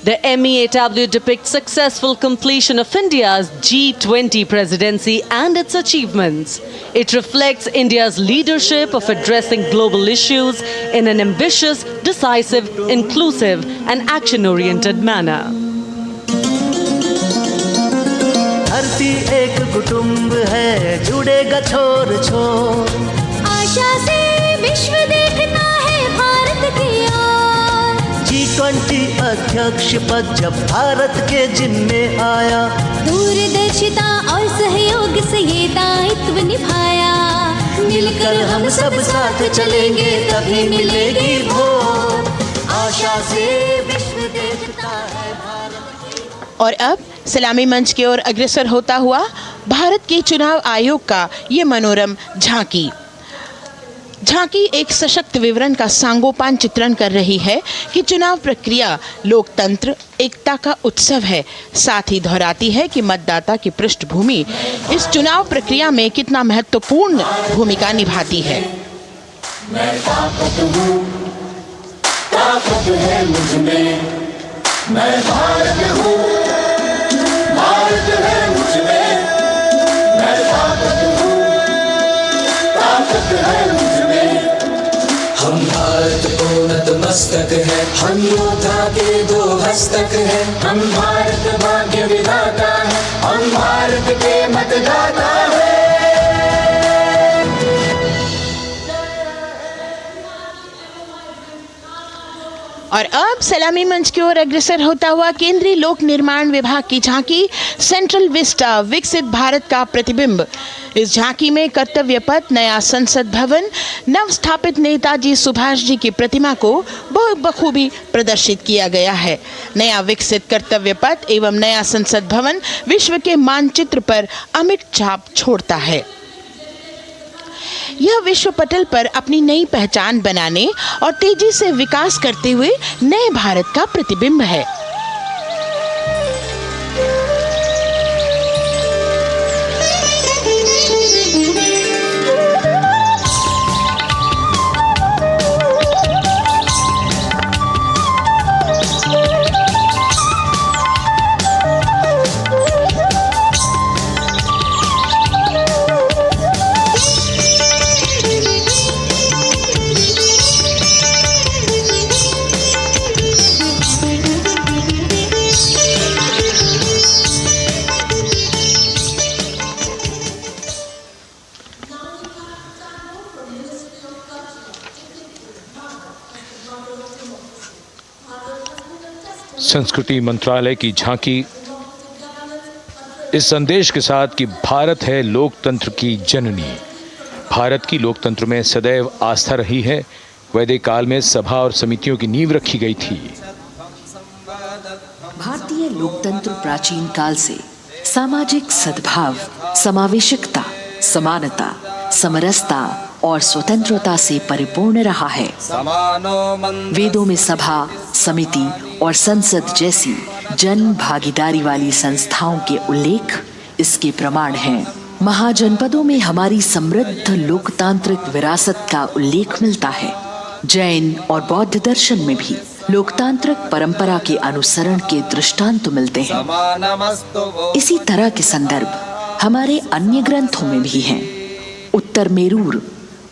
S8: The MEA tableau depicts successful completion of India's G20 presidency and its achievements. It reflects India's leadership of addressing global issues in an ambitious, decisive, inclusive and action-oriented manner.
S6: धरती एक कुटुंब है, जुड़ेगा छोर छोर,
S7: आशा से विश्व देखता है भारत की ओर।
S6: G20 अध्यक्ष पद जब भारत के जिम्मे आया,
S7: दूरदर्शिता और सहयोग से ये दायित्व निभाया।
S6: मिलकर हम सब साथ चलेंगे तभी मिलेगी भोर, आशा से विश्व देखता है भारत।
S9: और अब सलामी मंच की ओर अग्रसर होता हुआ भारत के चुनाव आयोग का ये मनोरम झांकी एक सशक्त विवरण का सांगोपान चित्रण कर रही है कि चुनाव प्रक्रिया लोकतंत्र, एकता का उत्सव है। साथ ही दोहराती है कि मतदाता की पृष्ठभूमि इस चुनाव प्रक्रिया में कितना महत्वपूर्ण भूमिका निभाती है।
S11: मैं ताकत हूँ, ताकत है मुझ में, मैं भारत हूँ, भारत है मुझ में, मैं ताकत हूँ, ताकत है मुझ में। हम भारत को नतमस्तक है, हम योद्धा के दो हस्तक है, हम भारत भाग्य विधाता है, हम भारत के मतदाता है।
S9: और अब सलामी मंच की ओर अग्रसर होता हुआ केंद्रीय लोक निर्माण विभाग की झांकी सेंट्रल विस्टा विकसित भारत का प्रतिबिंब। इस झांकी में कर्तव्य पथ, नया संसद भवन, नव स्थापित नेताजी सुभाष जी की प्रतिमा को बहुत बखूबी प्रदर्शित किया गया है। नया विकसित कर्तव्य पथ एवं नया संसद भवन विश्व के मानचित्र पर अमिट छाप छोड़ता है। यह विश्व पटल पर अपनी नई पहचान बनाने और तेजी से विकास करते हुए नए भारत का प्रतिबिंब है।
S2: संस्कृति मंत्रालय की झांकी इस संदेश के साथ कि भारत है लोकतंत्र की जननी। भारत की लोकतंत्र में सदैव आस्था रही है। वैदिक काल में सभा और समितियों की नींव रखी गई थी।
S12: भारतीय लोकतंत्र प्राचीन काल से सामाजिक सद्भाव, समावेशिकता, समानता, समरसता और स्वतंत्रता से परिपूर्ण रहा है। वेदों में सभा, समिति और संसद जैसी जन भागीदारी वाली संस्थाओं के उल्लेख इसके प्रमाण हैं। महाजनपदों में हमारी समृद्ध लोकतांत्रिक विरासत का उल्लेख मिलता है। जैन और बौद्ध दर्शन में भी लोकतांत्रिक परंपरा के अनुसरण के दृष्टांत मिलते हैं। इसी तरह के संदर्भ हमारे अन्य ग्रंथों में भी हैं। उत्तर मेरूर,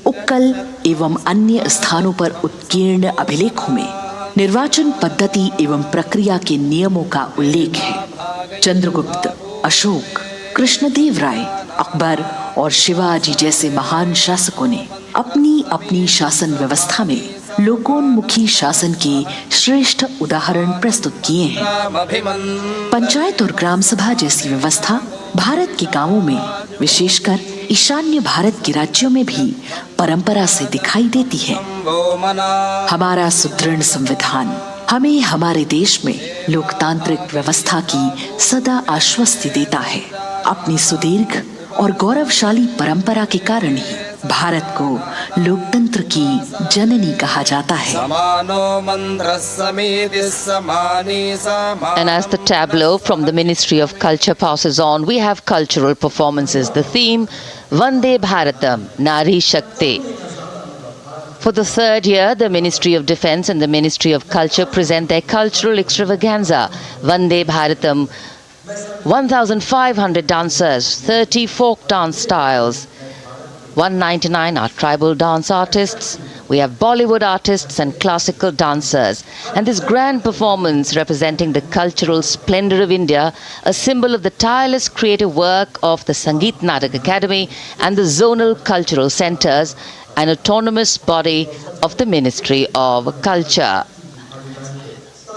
S12: उक्कल एवं अन्य स्थानों पर उत्कीर्ण अभिलेखों में निर्वाचन पद्धति एवं प्रक्रिया के नियमों का उल्लेख है। चंद्रगुप्त, अशोक, कृष्णदेव राय, अकबर और शिवाजी जैसे महान शासकों ने अपनी अपनी शासन व्यवस्था में लोकोन्मुखी शासन के श्रेष्ठ उदाहरण प्रस्तुत किए हैं। पंचायत और ग्राम सभा जैसी व्यवस्था भारत के गांवों में, विशेषकर ईशान्य भारत के राज्यों में भी परंपरा से दिखाई देती है। हमारा सुदृढ़ संविधान हमें हमारे देश में लोकतांत्रिक व्यवस्था की सदा आश्वस्ति देता है। अपनी सुदीर्घ और गौरवशाली परंपरा के कारण ही भारत को लोकतंत्र की जननी कहा जाता है।
S1: And as the tableau from the Ministry of Culture passes on, we have cultural performances. The theme, Vande Bharatam, Nari Shakti. For the third year, the Ministry of Defence and the Ministry of Culture present their cultural extravaganza, Vande Bharatam. 1,500 dancers, 30 folk dance styles. 199 are tribal dance artists. We have Bollywood artists and classical dancers. And this grand performance representing the cultural splendor of India, a symbol of the tireless creative work of the Sangeet Natak Academy and the zonal cultural centers, an autonomous body of the Ministry of Culture.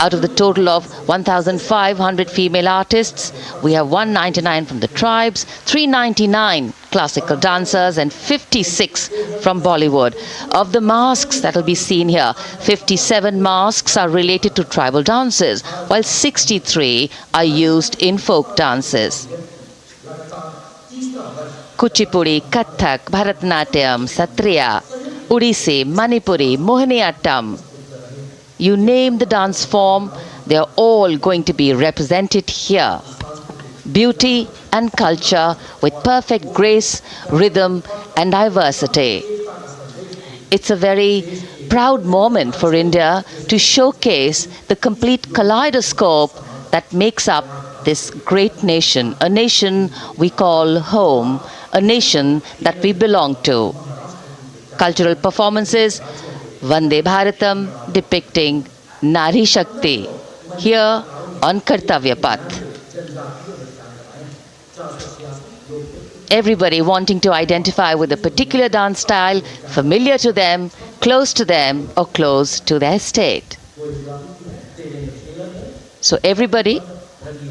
S1: Out of the total of 1,500 female artists, we have 199 from the tribes, 399 classical dancers and 56 from Bollywood. Of the masks that will be seen here, 57 masks are related to tribal dances, while 63 are used in folk dances. Kuchipudi, Kathak, Bharatanatyam, Satriya, Odissi, Manipuri, Mohiniyattam. You name the dance form, they are all going to be represented here. Beauty and culture with perfect grace, rhythm and diversity. It's a very proud moment for India to showcase the complete kaleidoscope that makes up this great nation, a nation we call home, a nation that we belong to. Cultural performances, Vande Bharatam depicting Nari Shakti here on Kartavya Path. Everybody wanting to identify with a particular dance style, familiar to them, close to them or close to their state. So everybody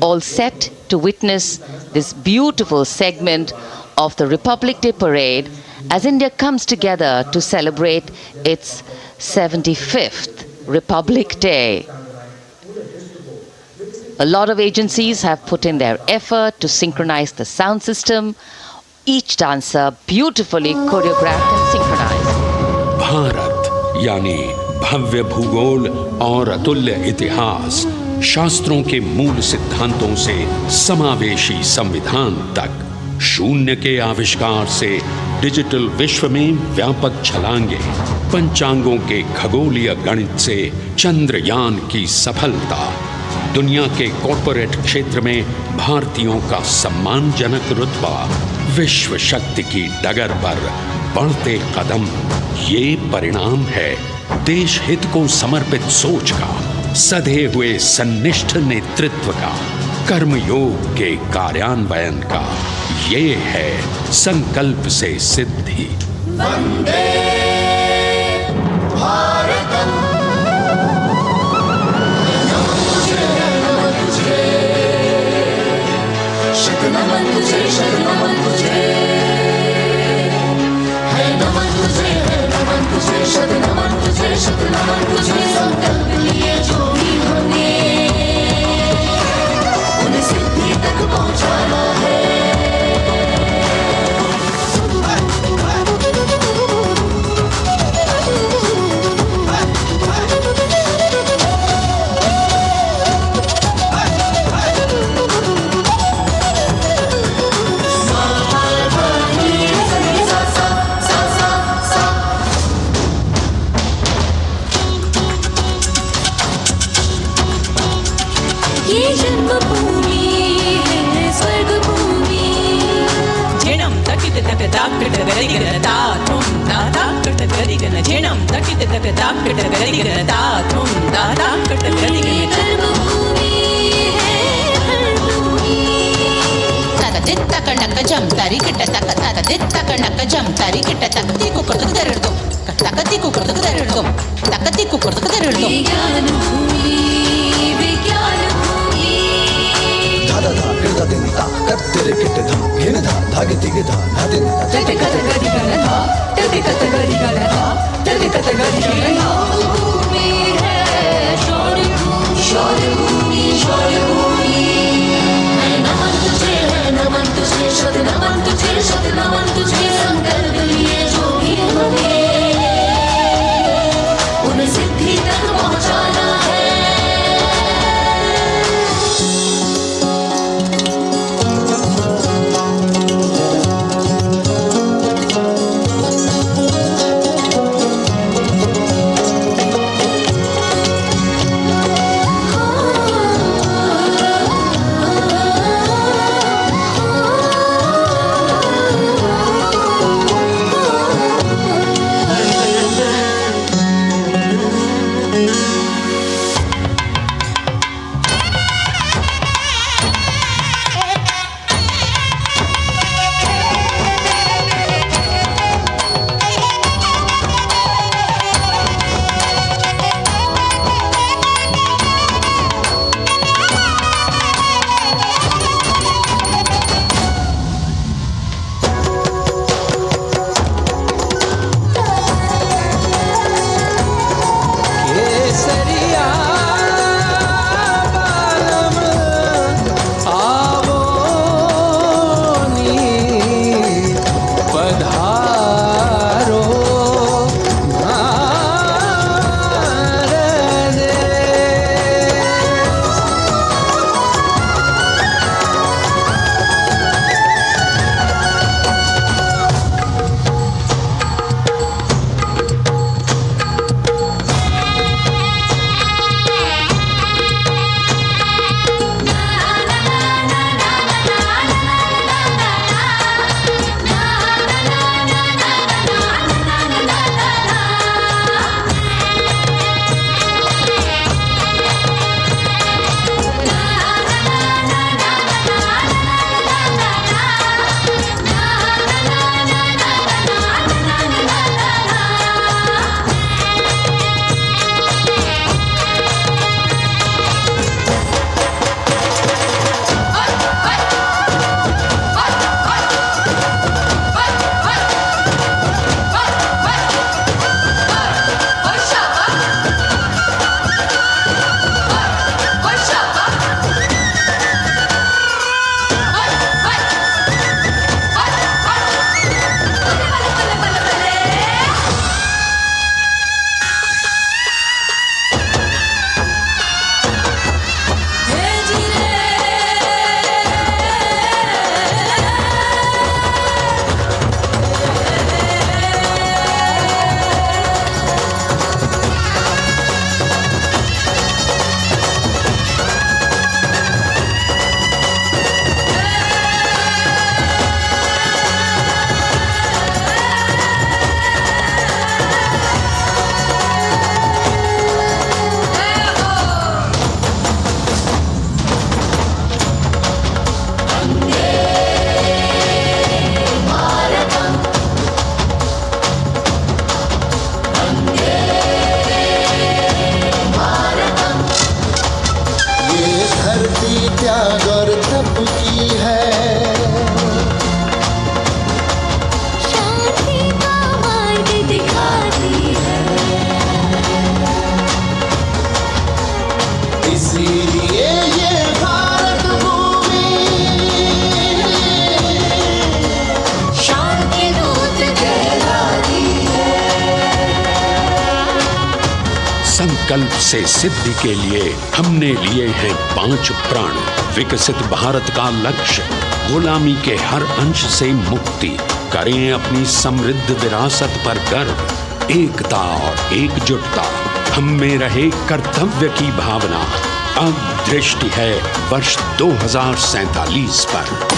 S1: all set to witness this beautiful segment of the Republic Day Parade as India comes together to celebrate its 75th Republic Day. A lot of agencies have put in their effort to synchronize the sound system. Each dancer beautifully choreographed and synchronized.
S13: Bharat यानी भव्य भूगोल और अतुल्य इतिहास, शास्त्रों के मूल सिद्धांतों से समावेशी संविधान तक, शून्य के आविष्कार से डिजिटल विश्व में व्यापक छलांगे, पंचांगों के खगोलीय गणित से चंद्रयान की सफलता, दुनिया के कॉर्पोरेट क्षेत्र में भारतीयों का सम्मानजनक रुतबा, विश्व शक्ति की डगर पर बढ़ते कदम, ये परिणाम है देश हित को समर्पित सोच का, सधे हुए सन्निष्ठ नेतृत्व का, कर्मयोग के कार्यान्वयन का। ये है संकल्प से सिद्धि।
S11: वंदे भारतम, नमन तुझे, शत नमन तुझे, शत नमन तुझे, है नमन तुझे, है नमन तुझे, शत नमन तुझे, शत नमन तुझे। संकल्प लिए जो भी होंगे उन्हें सिद्धि तक पहुंचाना है।
S7: ये जन्मभूमि है स्वर्ग भूमि।
S14: झेणं तकित तक ताकट गरिगरता तुम दाता कट गरिगन, झेणं तकित तक ताकट गरिगरता तुम दाता कट गरिगन।
S7: कर्मभूमि है हरभूमि।
S14: तक दित तक नक जम तारी कट तक तक दित तक नक जम तारी कट तक ती को करतक दरड़ो तक ती को करतक दरड़ो तक ती को करतक दरड़ो।
S7: विज्ञान भूमि, विज्ञान भूमि।
S15: धादा धा गिरदा दिनता कत्तेरे किट्टे धा घेन धा धागे तिगे धा धादे धा
S7: तटे कत गरिगन धा, तटे कत गरिगन धा, तटे कत गरिगन धा। भूमि है शौर्य भूमि, शौर्य भूमि, शौर्य भूमि। है नमन तुझे, है नमन तुझे, शत नमन तुझे, शत नमन तुझे। संकल्प लिए जो भी होंगे उन्हें सिद्धि तक पहुंचाना है।
S13: संकल्प से सिद्धि के लिए हमने लिए हैं 5 प्रण। विकसित भारत का लक्ष्य, गुलामी के हर अंश से मुक्ति, करें अपनी समृद्ध विरासत पर गर्व, एकता और एकजुटता, हम में रहे कर्तव्य की भावना। अब दृष्टि है वर्ष 2047 पर।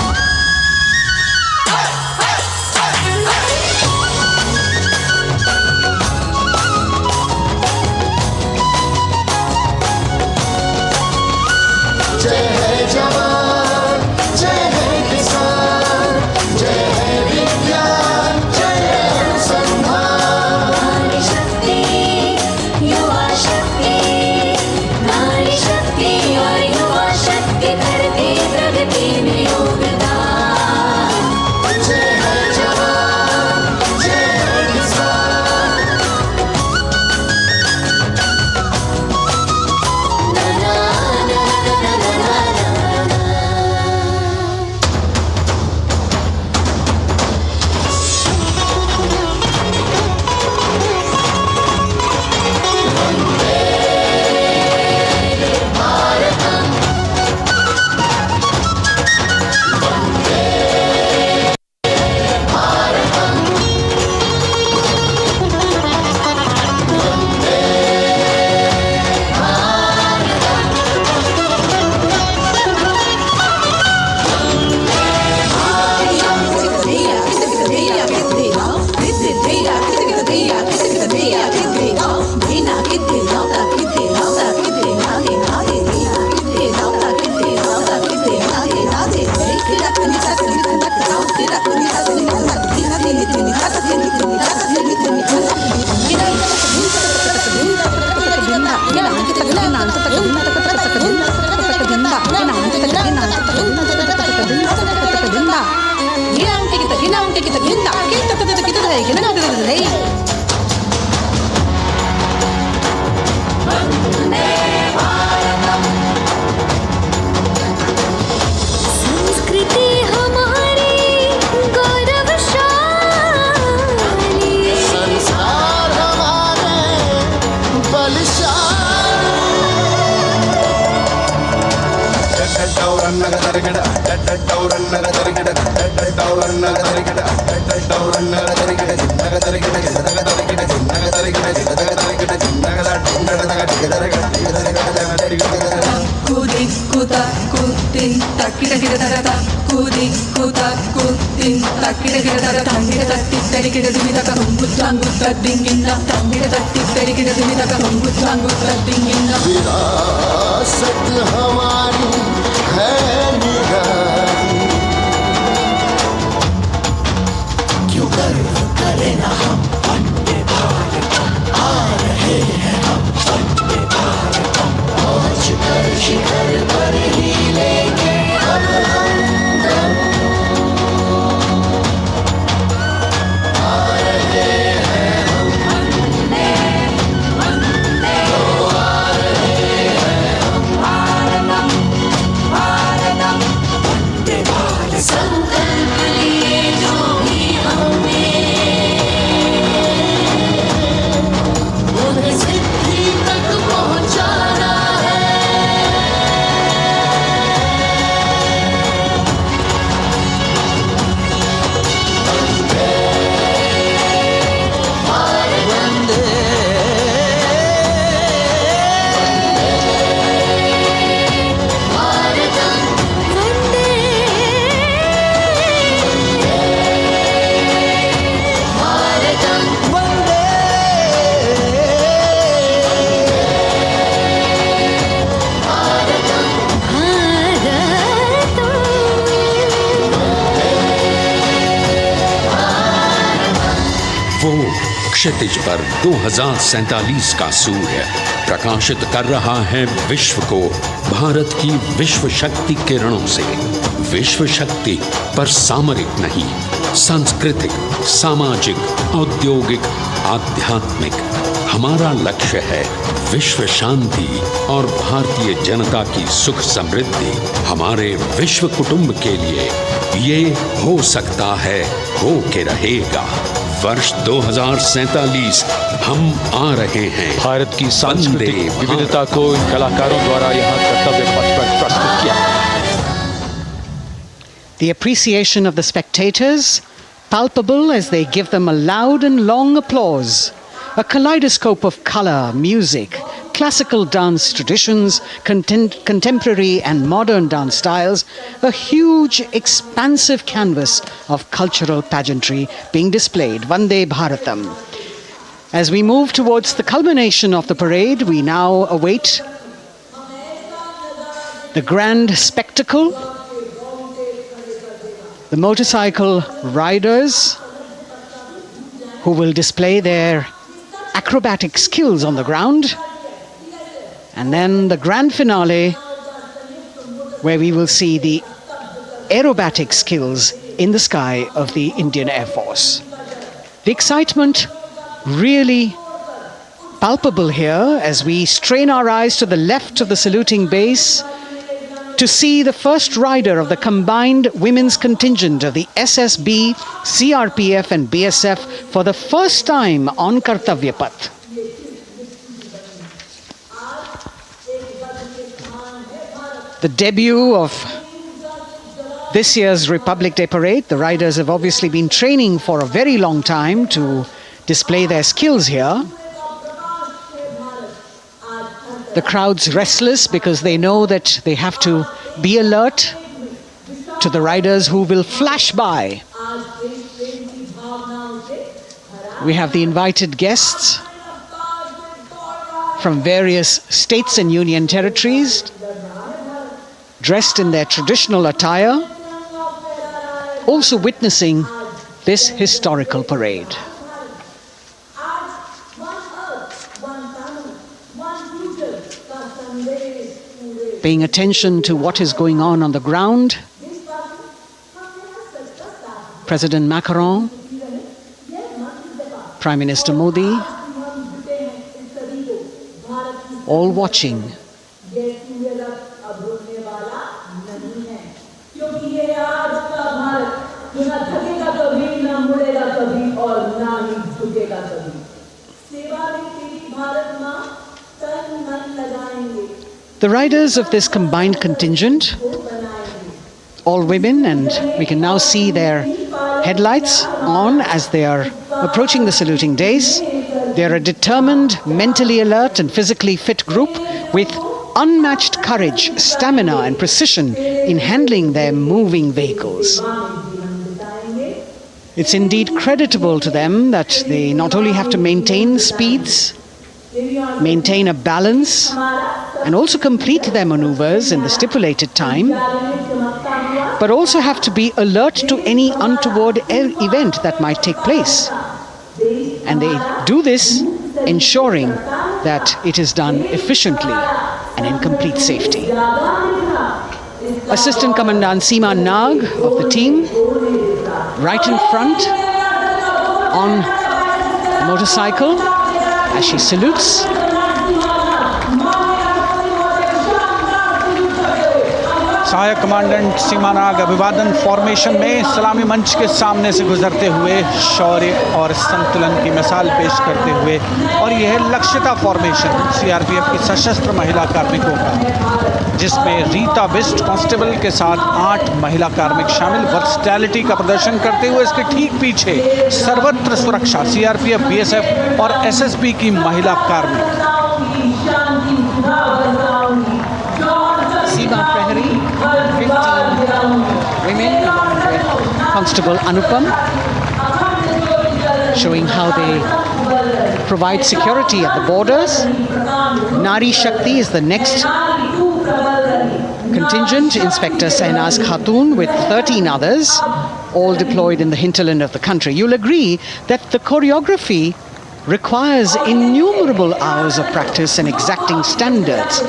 S6: विरासत हमारी है निगारी, क्यों गर्व करें ना हम वंदे भारतम, आ रहे हैं हम वंदे भारतम, पहुंच कर शिखर पर ही लेंगे अब हम दम, आ रहे हैं हम वंदे वंदे, आ रहे हैं हम भारतम भारतम वंदे भारतम। संकल्प लिए जो भी हमने उन्हें सिद्धि तक पहुंचाना है। वंदे वंदे भारतम वंदे भारतम वंदे
S13: वो क्षितिज पर 2047 का सूर्य प्रकाशित कर रहा है विश्व को भारत की विश्व शक्ति किरणों से। विश्व शक्ति पर सामरिक नहीं, सांस्कृतिक, सामाजिक, औद्योगिक, आध्यात्मिक। हमारा लक्ष्य है विश्व शांति और भारतीय जनता की सुख समृद्धि। हमारे विश्व कुटुंब के लिए ये हो सकता है, हो के रहेगा। वर्ष 2047 हम आ रहे हैं।
S2: भारत की सांस्कृतिक विविधता को इन कलाकारों द्वारा यहाँ कर्तव्य पथ पर प्रस्तुत किया।
S3: The appreciation of the spectators palpable as they give them a loud and long applause. A kaleidoscope of color, music, classical dance traditions, contemporary and modern dance styles, a huge expansive canvas of cultural pageantry being displayed, Vande Bharatam. As we move towards the culmination of the parade, we now await the grand spectacle. The motorcycle riders who will display their acrobatic skills on the ground, and then the grand finale where we will see the aerobatic skills in the sky of the Indian Air Force. The excitement really palpable here as we strain our eyes to the left of the saluting base to see the first rider of the combined women's contingent of the SSB, CRPF and BSF for the first time on Kartavya Path. The debut of this year's Republic Day Parade, the riders have obviously been training for a very long time to display their skills here. The crowd's restless because they know that they have to be alert to the riders who will flash by. We have the invited guests from various states and union territories, dressed in their traditional attire, also witnessing this historical parade. Paying attention to what is going on the ground, President Macron, Prime Minister Modi, all watching. The riders of this combined contingent, all women, and we can now see their headlights on as they are approaching the saluting days. They are a determined, mentally alert and physically fit group with unmatched courage, stamina and precision in handling their moving vehicles. It's indeed creditable to them that they not only have to maintain speeds, maintain a balance, and also complete their maneuvers in the stipulated time, but also have to be alert to any untoward event that might take place. And they do this ensuring that it is done efficiently and in complete safety. Assistant Commandant Seema Nag of the team, right in front on a motorcycle as she salutes.
S4: सहायक commandant सीमा नाग अभिवादन formation में सलामी मंच के सामने से गुजरते हुए शौर्य और संतुलन की मिसाल पेश करते हुए, और यह लक्ष्यता फॉर्मेशन सीआरपीएफ की सशस्त्र महिला कार्मिकों का, जिसमें रीता बिस्ट कांस्टेबल के साथ 8 महिला कार्मिक शामिल, वर्सटैलिटी का प्रदर्शन करते हुए इसके ठीक पीछे सर्वत्र सुरक्षा सीआरपीएफ, बीएसएफ और एसएसबी की महिला कार्मिक।
S3: Seema Prahari, 15 women along with Constable Anupam, showing how they provide security at the borders. Nari Shakti is the next contingent, Inspector Sainaz Khatun with 13 others, all deployed in the hinterland of the country. You'll agree that the choreography requires innumerable hours of practice and exacting standards.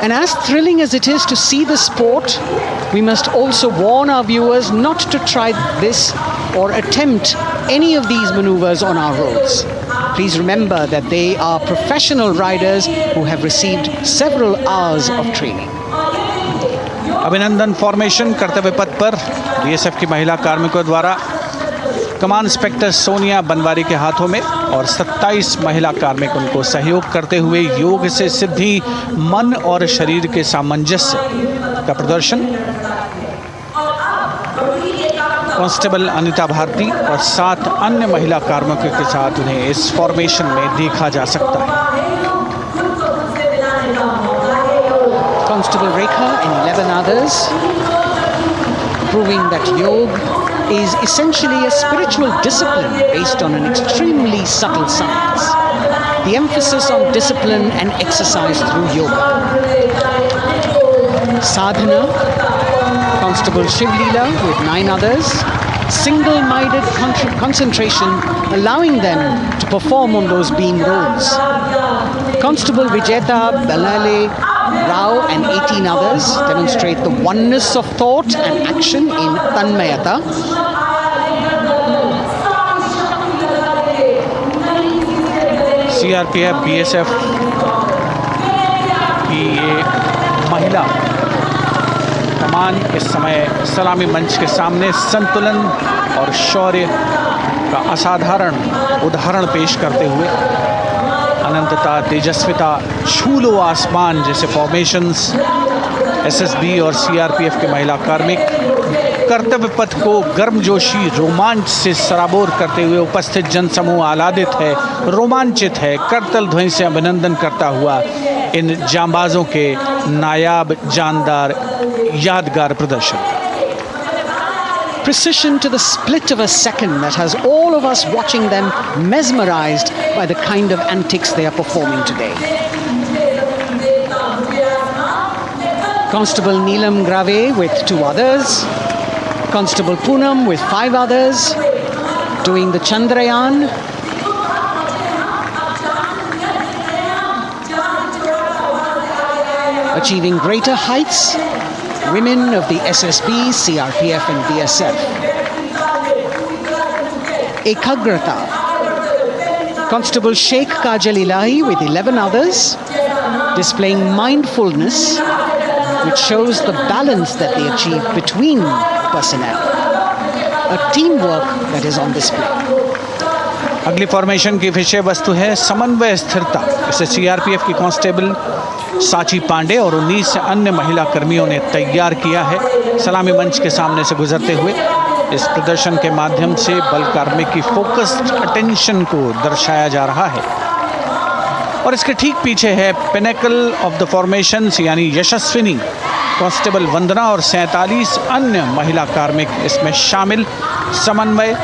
S3: And as thrilling as it is to see the sport, we must also warn our viewers not to try this or attempt any of these maneuvers on our roads. Please remember that they are professional riders who have received several hours of training.
S4: अभिनंदन formation कर्तव्य पथ पर BSF की महिला कार्मिकों द्वारा कमान inspector Sonia Banwari के हाथों में और 27 महिला कार्मिक उनको सहयोग करते हुए योग से सिद्धि, मन और शरीर के सामंजस्य का प्रदर्शन। कांस्टेबल अनिता भारती और 7 अन्य महिला कार्मिकों के साथ उन्हें इस फॉर्मेशन में देखा जा सकता है।
S3: Constable Rekha and 11 others, proving that yoga is essentially a spiritual discipline based on an extremely subtle science. The emphasis on discipline and exercise through yoga. Sadhana, Constable Shivlila with 9 others, single-minded concentration, allowing them to perform on those beam roles. Constable Vijeta Balale Rao and 18 others demonstrate the oneness of thought and action in Tanmayata.
S4: CRPF, BSF की ये महिला कमान इस समय सलामी मंच के सामने संतुलन और शौर्य का असाधारण उदाहरण पेश करते हुए अनंतता, तेजस्विता, छू लो आसमान जैसे फॉर्मेशंस एसएसबी और सीआरपीएफ के महिला कार्मिक कर्तव्य पथ को गर्मजोशी रोमांच से सराबोर करते हुए उपस्थित जनसमूह आह्लादित है, रोमांचित है, करतल ध्वनि से अभिनंदन करता हुआ इन जांबाजों के नायाब जानदार यादगार प्रदर्शन।
S3: Precision to the split of a second that has all of us watching them mesmerized by the kind of antics they are performing today. Constable Neelam Grave with 2 others, Constable Poonam with 5 others, doing the Chandrayaan. Achieving greater heights, women of the SSB, CRPF and BSF. Ekagrata, Constable Sheikh Kajal Ilahi with 11 others, displaying mindfulness, which shows the balance that they achieve between personnel. A teamwork that is on display.
S4: अगली formation की विषय वस्तु है समन्वय स्थिरता। इसे CRPF की constable साची पांडे और 19 अन्य महिला कर्मियों ने तैयार किया है। सलामी मंच के सामने से गुजरते हुए इस प्रदर्शन के माध्यम से बल कार्मिक की फोकस्ड अटेंशन को दर्शाया जा रहा है। और इसके ठीक पीछे है पिनेकल ऑफ द फॉर्मेशंस यानी यशस्विनी कांस्टेबल वंदना और 47 अन्य महिला कार्मिक इसमें शामिल। समन्वय,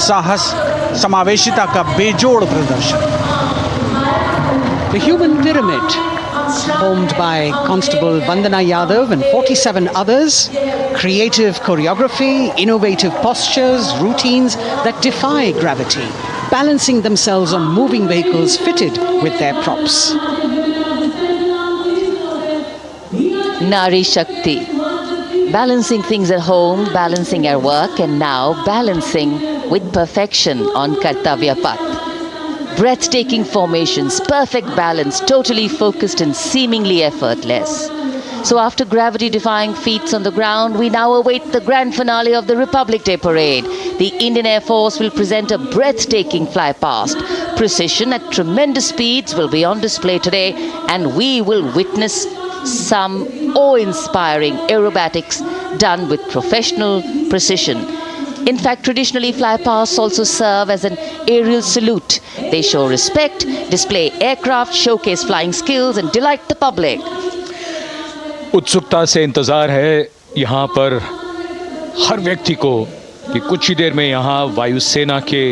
S4: साहस, समावेशिता का बेजोड़ प्रदर्शन।
S3: The human pyramid, formed by Constable Vandana Yadav and 47 others, creative choreography, innovative postures, routines that defy gravity, balancing themselves on moving vehicles fitted with their props.
S1: Nari Shakti, balancing things at home, balancing at work, and now balancing with perfection on Kartavya Path. Breathtaking formations, perfect balance, totally focused and seemingly effortless. So after gravity-defying feats on the ground, we now await the grand finale of the Republic Day Parade. The Indian Air Force will present a breathtaking fly-past. Precision at tremendous speeds will be on display today, and we will witness some awe-inspiring aerobatics done with professional precision. In fact, traditionally fly-pasts also serve as an aerial salute. They show respect, display aircraft, showcase flying skills and delight the public.
S2: उत्सुकता से इंतज़ार है यहाँ पर हर व्यक्ति को कि कुछ ही देर में यहाँ वायुसेना के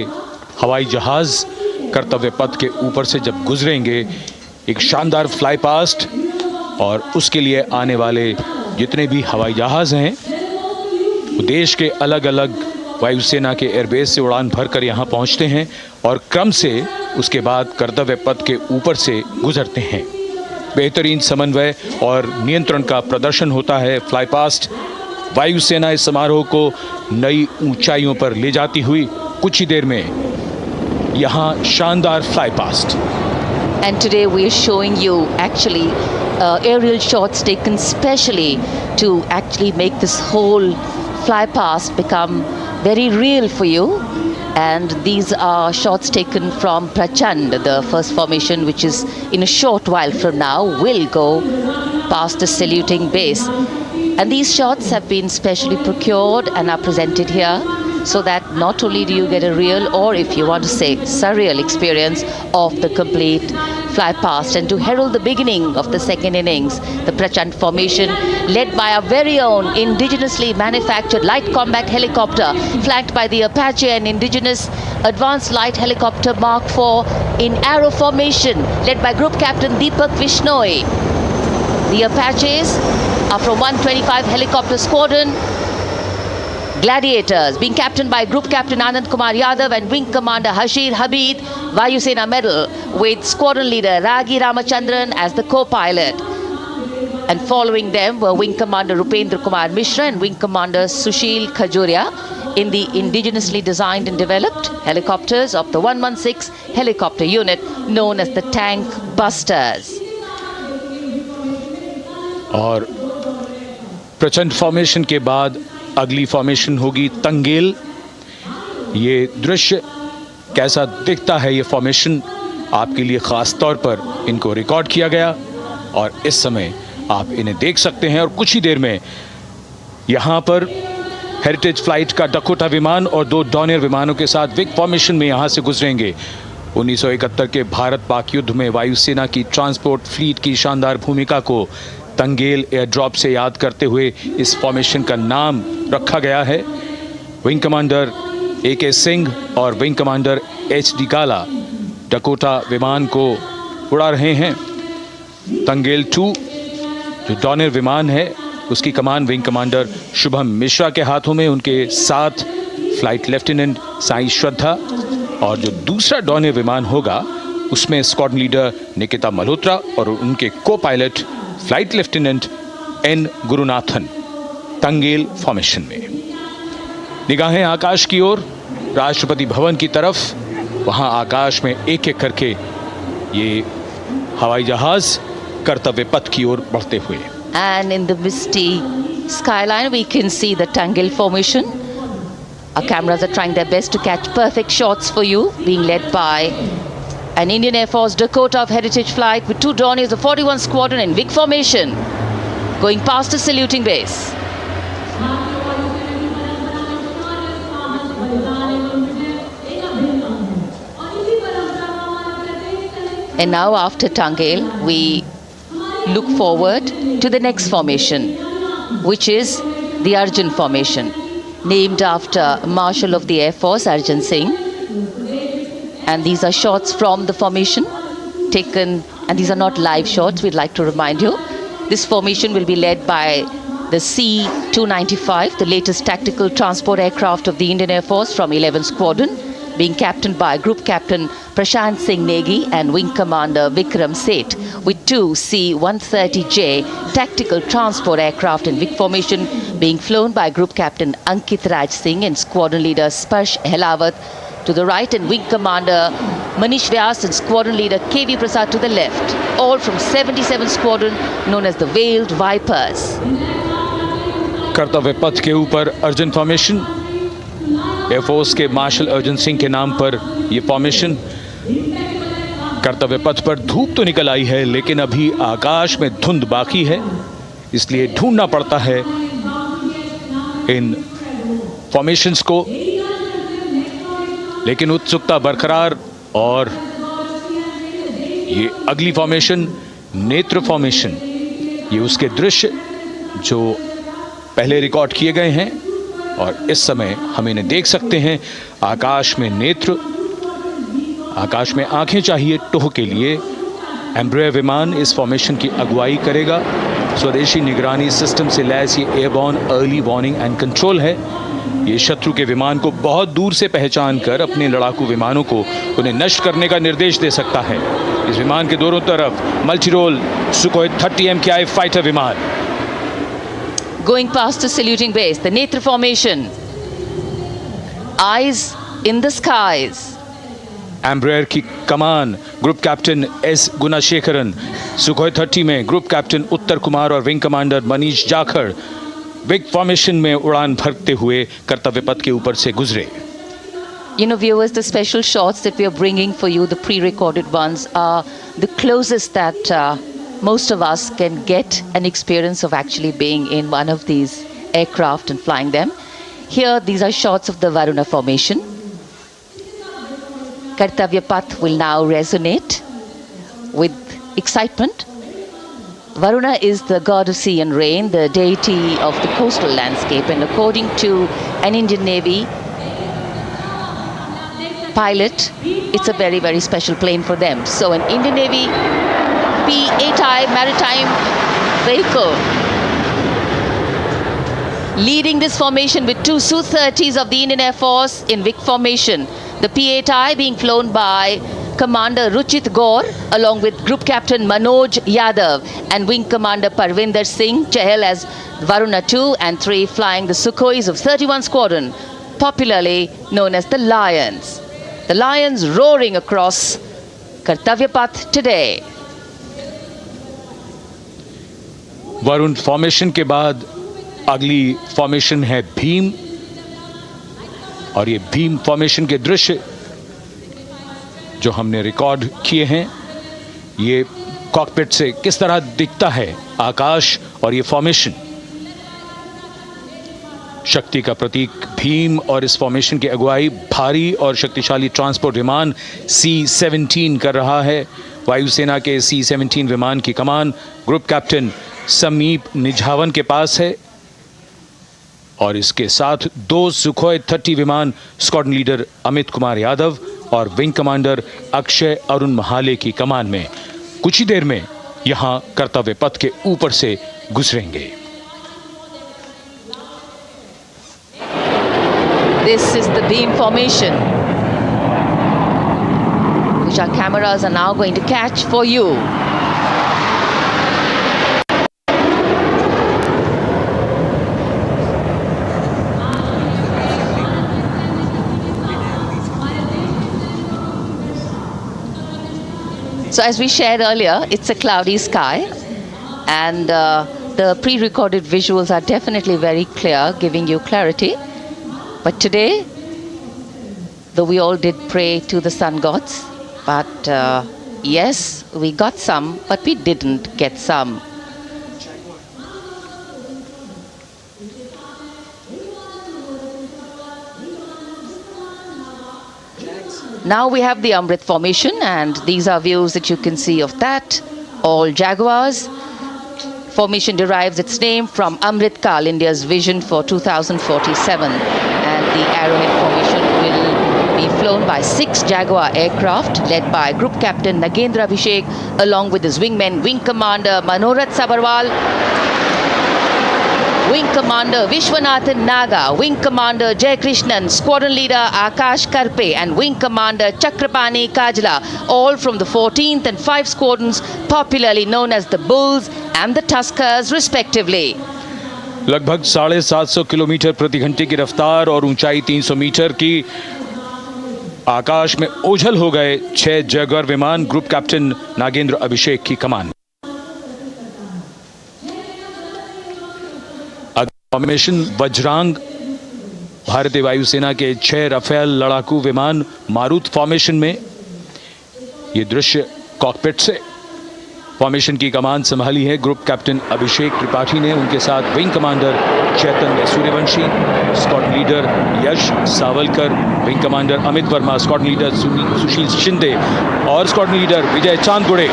S2: हवाई जहाज़ कर्तव्य पथ के ऊपर से जब गुजरेंगे, एक शानदार फ्लाई पास्ट और उसके लिए आने वाले जितने भी हवाई जहाज़ हैं वो देश के अलग अलग वायुसेना के एयरबेस से उड़ान भरकर यहाँ पहुँचते हैं और क्रम से उसके बाद कर्तव्य पथ के ऊपर से गुजरते हैं। बेहतरीन समन्वय और नियंत्रण का प्रदर्शन होता है। फ्लाई पास्ट वायुसेना इस समारोह को नई ऊंचाइयों पर ले जाती हुई कुछ ही देर में यहाँ शानदार fly past.
S1: And today we are showing you actually aerial shots taken specially to actually make this whole fly past become very real for you. And these are shots taken from Prachand, the first formation, which is in a short while from now will go past the saluting base. And these shots have been specially procured and are presented here so that not only do you get a real, or if you want to say surreal experience of the complete fly past, and to herald the beginning of the second innings, the Prachand formation led by our very own indigenously manufactured light combat helicopter, flanked by the Apache and indigenous advanced light helicopter Mark IV in arrow formation, led by Group Captain Deepak Vishnoi. The Apaches are from 125 Helicopter Squadron Gladiators, being captained by Group Captain Anand Kumar Yadav and Wing Commander Hashir Habib, Vayusena Medal, with Squadron Leader Ragi Ramachandran as the co-pilot. And following them were Wing Commander Rupendra Kumar Mishra and Wing Commander Sushil Khajuria in the indigenously designed and developed helicopters of the 116 helicopter unit known as the Tank Busters.
S2: और प्रचंड formation के बाद अगली formation होगी तंगेल। ये दृश्य कैसा दिखता है, ये फॉर्मेशन आपके लिए ख़ास तौर पर इनको रिकॉर्ड किया गया और इस समय आप इन्हें देख सकते हैं। और कुछ ही देर में यहाँ पर हेरिटेज फ्लाइट का डकोटा विमान और 2 डॉनियर विमानों के साथ विग फॉर्मेशन में यहाँ से गुजरेंगे। 1971 के भारत पाक युद्ध में वायुसेना की ट्रांसपोर्ट फ्लीट की शानदार भूमिका को तंगेल एयर ड्रॉप से याद करते हुए इस फॉर्मेशन का नाम रखा गया है। विंग कमांडर AK सिंह और विंग कमांडर HD काला डकोटा विमान को उड़ा रहे हैं। तंगेल 2 जो डॉनियर विमान है उसकी कमान विंग कमांडर शुभम मिश्रा के हाथों में, उनके साथ फ्लाइट लेफ्टिनेंट साई श्रद्धा, और जो दूसरा डॉनियर विमान होगा उसमें स्क्वाड्रन लीडर निकिता मल्होत्रा और उनके को pilot flight lieutenant N Gurunathan. Tangail formation में निगाहें आकाश की ओर, राष्ट्रपति भवन की तरफ। वहां आकाश में एक एक करके ये हवाई जहाज कर्तव्य पथ की ओर बढ़ते हुए।
S1: And in the misty skyline we can see the Tangel formation. Our cameras are trying their best to catch perfect shots for you, being led by an Indian Air Force Dakota of Heritage Flight with 2 Dorniers of 41 Squadron in big formation, going past the saluting base. And now after Tangel, we look forward to the next formation, which is the Arjun formation, named after Marshal of the Air Force Arjun Singh. And these are shots from the formation taken, and these are not live shots, we'd like to remind you. This formation will be led by the C-295, the latest tactical transport aircraft of the Indian Air Force from 11 Squadron, being captained by Group Captain Prashant Singh Negi and Wing Commander Vikram Seth, with 2 C-130J tactical transport aircraft in big formation being flown by Group Captain Ankit Raj Singh and Squadron Leader Sparsh Helawat to the right, and Wing Commander Manish Vyas and Squadron Leader KV Prasad to the left, all from 77 Squadron known as the Veiled Vipers.
S2: कर्तव्य पथ के ऊपर Arjun formation, air force के martial Arjun Singh के नाम पर यह formation. कर्तव्य पथ पर धूप तो निकल आई है, लेकिन अभी आकाश में धुंध बाकी है, इसलिए ढूंढना पड़ता है इन फॉर्मेशंस को। लेकिन उत्सुकता बरकरार, और ये अगली फॉर्मेशन नेत्र फॉर्मेशन, ये उसके दृश्य जो पहले रिकॉर्ड किए गए हैं और इस समय हम इन्हें देख सकते हैं। आकाश में नेत्र, आकाश में आंखें चाहिए टोह के लिए। एम्ब्रेयर विमान इस फॉर्मेशन की अगुवाई करेगा। स्वदेशी निगरानी सिस्टम से लैस ये airborne early warning and control है। ये शत्रु के विमान को बहुत दूर से पहचान कर अपने लड़ाकू विमानों को उन्हें नष्ट करने का निर्देश दे सकता है। इस विमान के दोनों तरफ multi role Sukhoi 30 MKI fighter विमान।
S1: Going past the saluting base, the Netra formation, eyes in the skies.
S2: Embraer की कमान ग्रुप कैप्टन S गुणाशेखरन, सुखोई 30 में ग्रुप कैप्टन उत्तर कुमार और wing commander Manish Jakhar big formation में उड़ान भरते हुए कर्तव्य पथ के ऊपर से गुजरे।
S1: Viewers, the special shots that we are bringing for you, the pre-recorded ones, are the closest that most of us can get an experience of actually being in one of these aircraft and flying them. Here, these are shots of the Varuna formation. Kartavya Path will now resonate with excitement. Varuna is the god of sea and rain, the deity of the coastal landscape, and according to an Indian Navy pilot, it's a very, very special plane for them. So an Indian Navy P-8I maritime vehicle leading this formation with two Su-30s of the Indian Air Force in Vic formation. The P-8I being flown by Commander Ruchit Gaur along with Group Captain Manoj Yadav and Wing Commander Parvinder Singh Chahal as Varuna 2 and 3 flying the Sukhois of 31 Squadron, popularly known as the Lions. The Lions roaring across Kartavya Path today.
S2: Varun formation के बाद अगली formation है भीम, और ये Bhim formation के दृश्य जो हमने रिकॉर्ड किए हैं, ये कॉकपिट से किस तरह दिखता है आकाश और ये फॉर्मेशन, शक्ति का प्रतीक भीम। और इस फॉर्मेशन की अगुवाई भारी और शक्तिशाली ट्रांसपोर्ट विमान C-17 कर रहा है। वायुसेना के C-17 विमान की कमान ग्रुप कैप्टन समीप निझावन के पास है, और इसके साथ 2 सुखोई 30 विमान स्क्वाड्रन लीडर अमित कुमार यादव और विंग कमांडर अक्षय अरुण महाले की कमान में कुछ ही देर में यहां कर्तव्य पथ के ऊपर से गुजरेंगे।
S1: This is the beam formation, which our cameras are now going to catch for you. So as we shared earlier, it's a cloudy sky, and the pre-recorded visuals are definitely very clear, giving you clarity. But today, though we all did pray to the sun gods, but yes, we got some, but we didn't get some. Now we have the Amrit formation, and these are views that you can see of that. All Jaguars. Formation derives its name from Amrit Kal, India's vision for 2047. And the Arrowhead formation will be flown by 6 Jaguar aircraft led by Group Captain Nagendra Abhishek along with his wingmen, Wing Commander Manorat Sabarwal, Wing Commander Vishwanathan Naga, Wing Commander Jay Krishnan, Squadron Leader Akash Karpe and Wing Commander Chakrapani Kajla, all from the 14th and 5 squadrons popularly known as the Bulls and the Tuskers respectively.
S2: लगभग 750 kilometre प्रति घंटे की रफ्तार और ऊंचाई 300 metre की, आकाश में ओझल हो गए 6 जैगुआर विमान ग्रुप कैप्टन नागेंद्र अभिषेक की कमान। फॉर्मेशन वज्रांग, भारतीय वायुसेना के 6 राफेल लड़ाकू विमान मारुत फॉर्मेशन में। ये दृश्य कॉकपिट से। फॉर्मेशन की कमान संभाली है ग्रुप कैप्टन अभिषेक त्रिपाठी ने, उनके साथ wing commander Chaitanya Suryavanshi, squadron leader Yash Savalkar, wing commander Amit Verma, squadron leader Sushil Shinde और squadron leader Vijay Chandgude.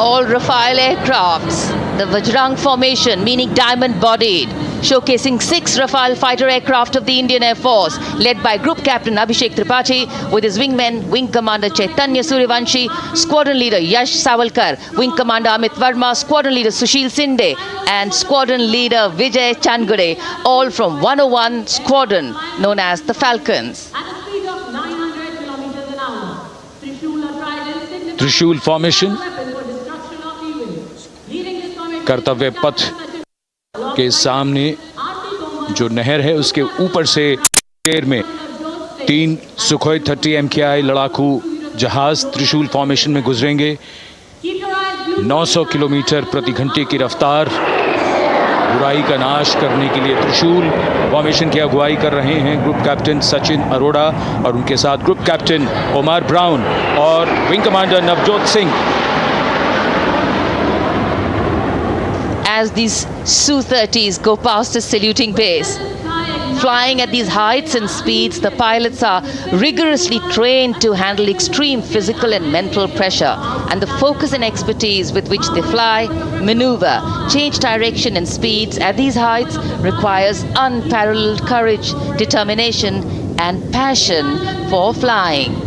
S1: All Rafale aircrafts, the Vajrang formation, meaning diamond-bodied, showcasing 6 Rafale fighter aircraft of the Indian Air Force, led by Group Captain Abhishek Tripathi, with his wingmen, Wing Commander Chaitanya Suryavanshi, Squadron Leader Yash Savalkar, Wing Commander Amit Verma, Squadron Leader Sushil Sinde, and Squadron Leader Vijay Chandgure, all from 101 Squadron, known as the Falcons.
S2: त्रिशूल formation, कर्तव्य पथ के सामने जो नहर है उसके ऊपर से देर में 3 सुखोई 30 MKI लड़ाकू जहाज त्रिशूल फॉर्मेशन में गुजरेंगे। 900 किलोमीटर प्रति घंटे की रफ्तार बुराई का नाश करने के लिए त्रिशूल फॉर्मेशन की अगुवाई कर रहे हैं ग्रुप कैप्टन सचिन अरोड़ा और उनके साथ ग्रुप कैप्टन ओमार ब्राउन और wing commander Navjot Singh.
S1: As these Su-30s go past the saluting base, flying at these heights and speeds, the pilots are rigorously trained to handle extreme physical and mental pressure, and the focus and expertise with which they fly, maneuver, change direction and speeds at these heights requires unparalleled courage, determination and passion for flying.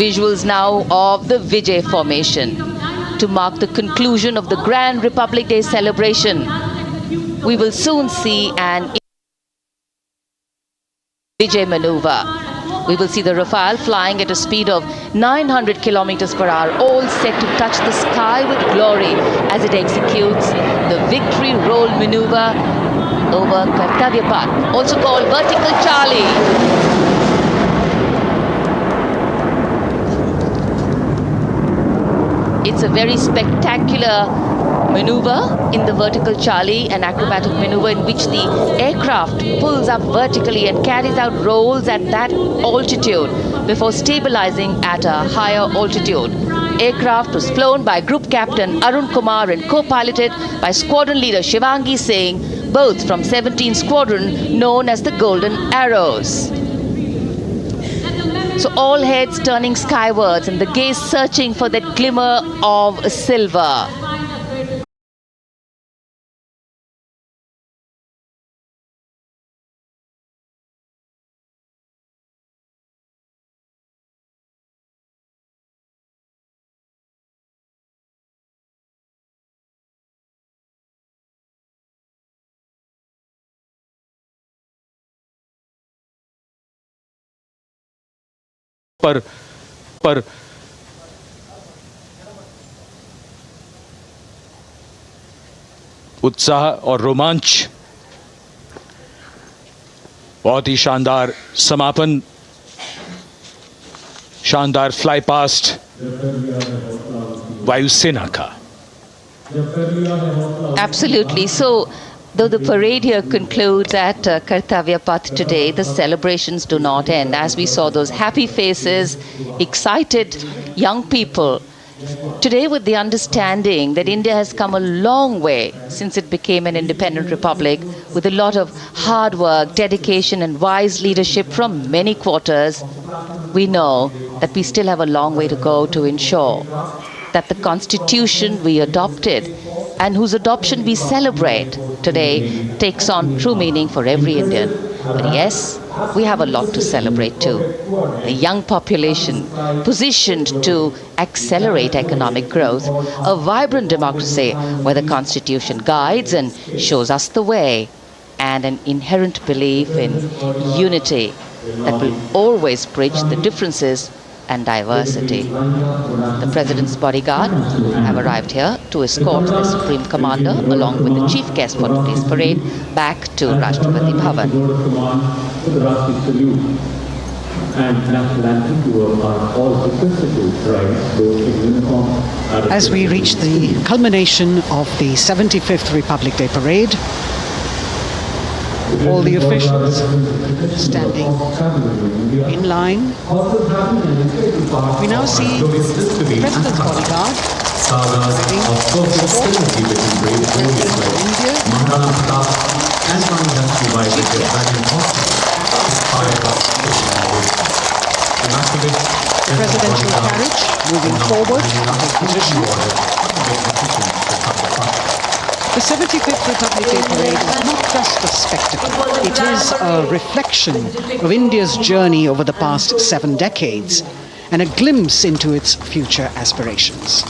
S1: Visuals now of the Vijay formation to mark the conclusion of the Grand Republic Day celebration. We will soon see an Vijay maneuver. We will see the Rafale flying at a speed of 900 kilometers per hour, all set to touch the sky with glory as it executes the victory roll maneuver over Kartavya Path, also called Vertical Charlie. It's a very spectacular maneuver in the Vertical Charlie, an acrobatic maneuver in which the aircraft pulls up vertically and carries out rolls at that altitude before stabilizing at a higher altitude. Aircraft was flown by Group Captain Arun Kumar and co-piloted by Squadron Leader Shivangi Singh, both from 17th Squadron known as the Golden Arrows. So all heads turning skywards and the gaze searching for that glimmer of silver.
S2: पर उत्साह और रोमांच, बहुत ही शानदार समापन, शानदार fly past वायुसेना का।
S1: Absolutely. So, though the parade here concludes at Kartavya Path today, the celebrations do not end. As we saw those happy faces, excited young people, today with the understanding that India has come a long way since it became an independent republic, with a lot of hard work, dedication and wise leadership from many quarters, we know that we still have a long way to go to ensure that the constitution we adopted and whose adoption we celebrate today takes on true meaning for every Indian. But yes, we have a lot to celebrate too. A young population positioned to accelerate economic growth, a vibrant democracy where the constitution guides and shows us the way, and an inherent belief in unity that will always bridge the differences and diversity. The President's bodyguard have arrived here to escort the Supreme Commander along with the chief guest for today's parade back to Rashtrapati Bhavan.
S3: As we reach the culmination of the 75th Republic Day Parade, all the officials standing in line. We now see the President's bodyguard the presidential carriage moving forward to position. The 75th Republic Day Parade is not just a spectacle. It is a reflection of India's journey over the past 7 decades and a glimpse into its future aspirations.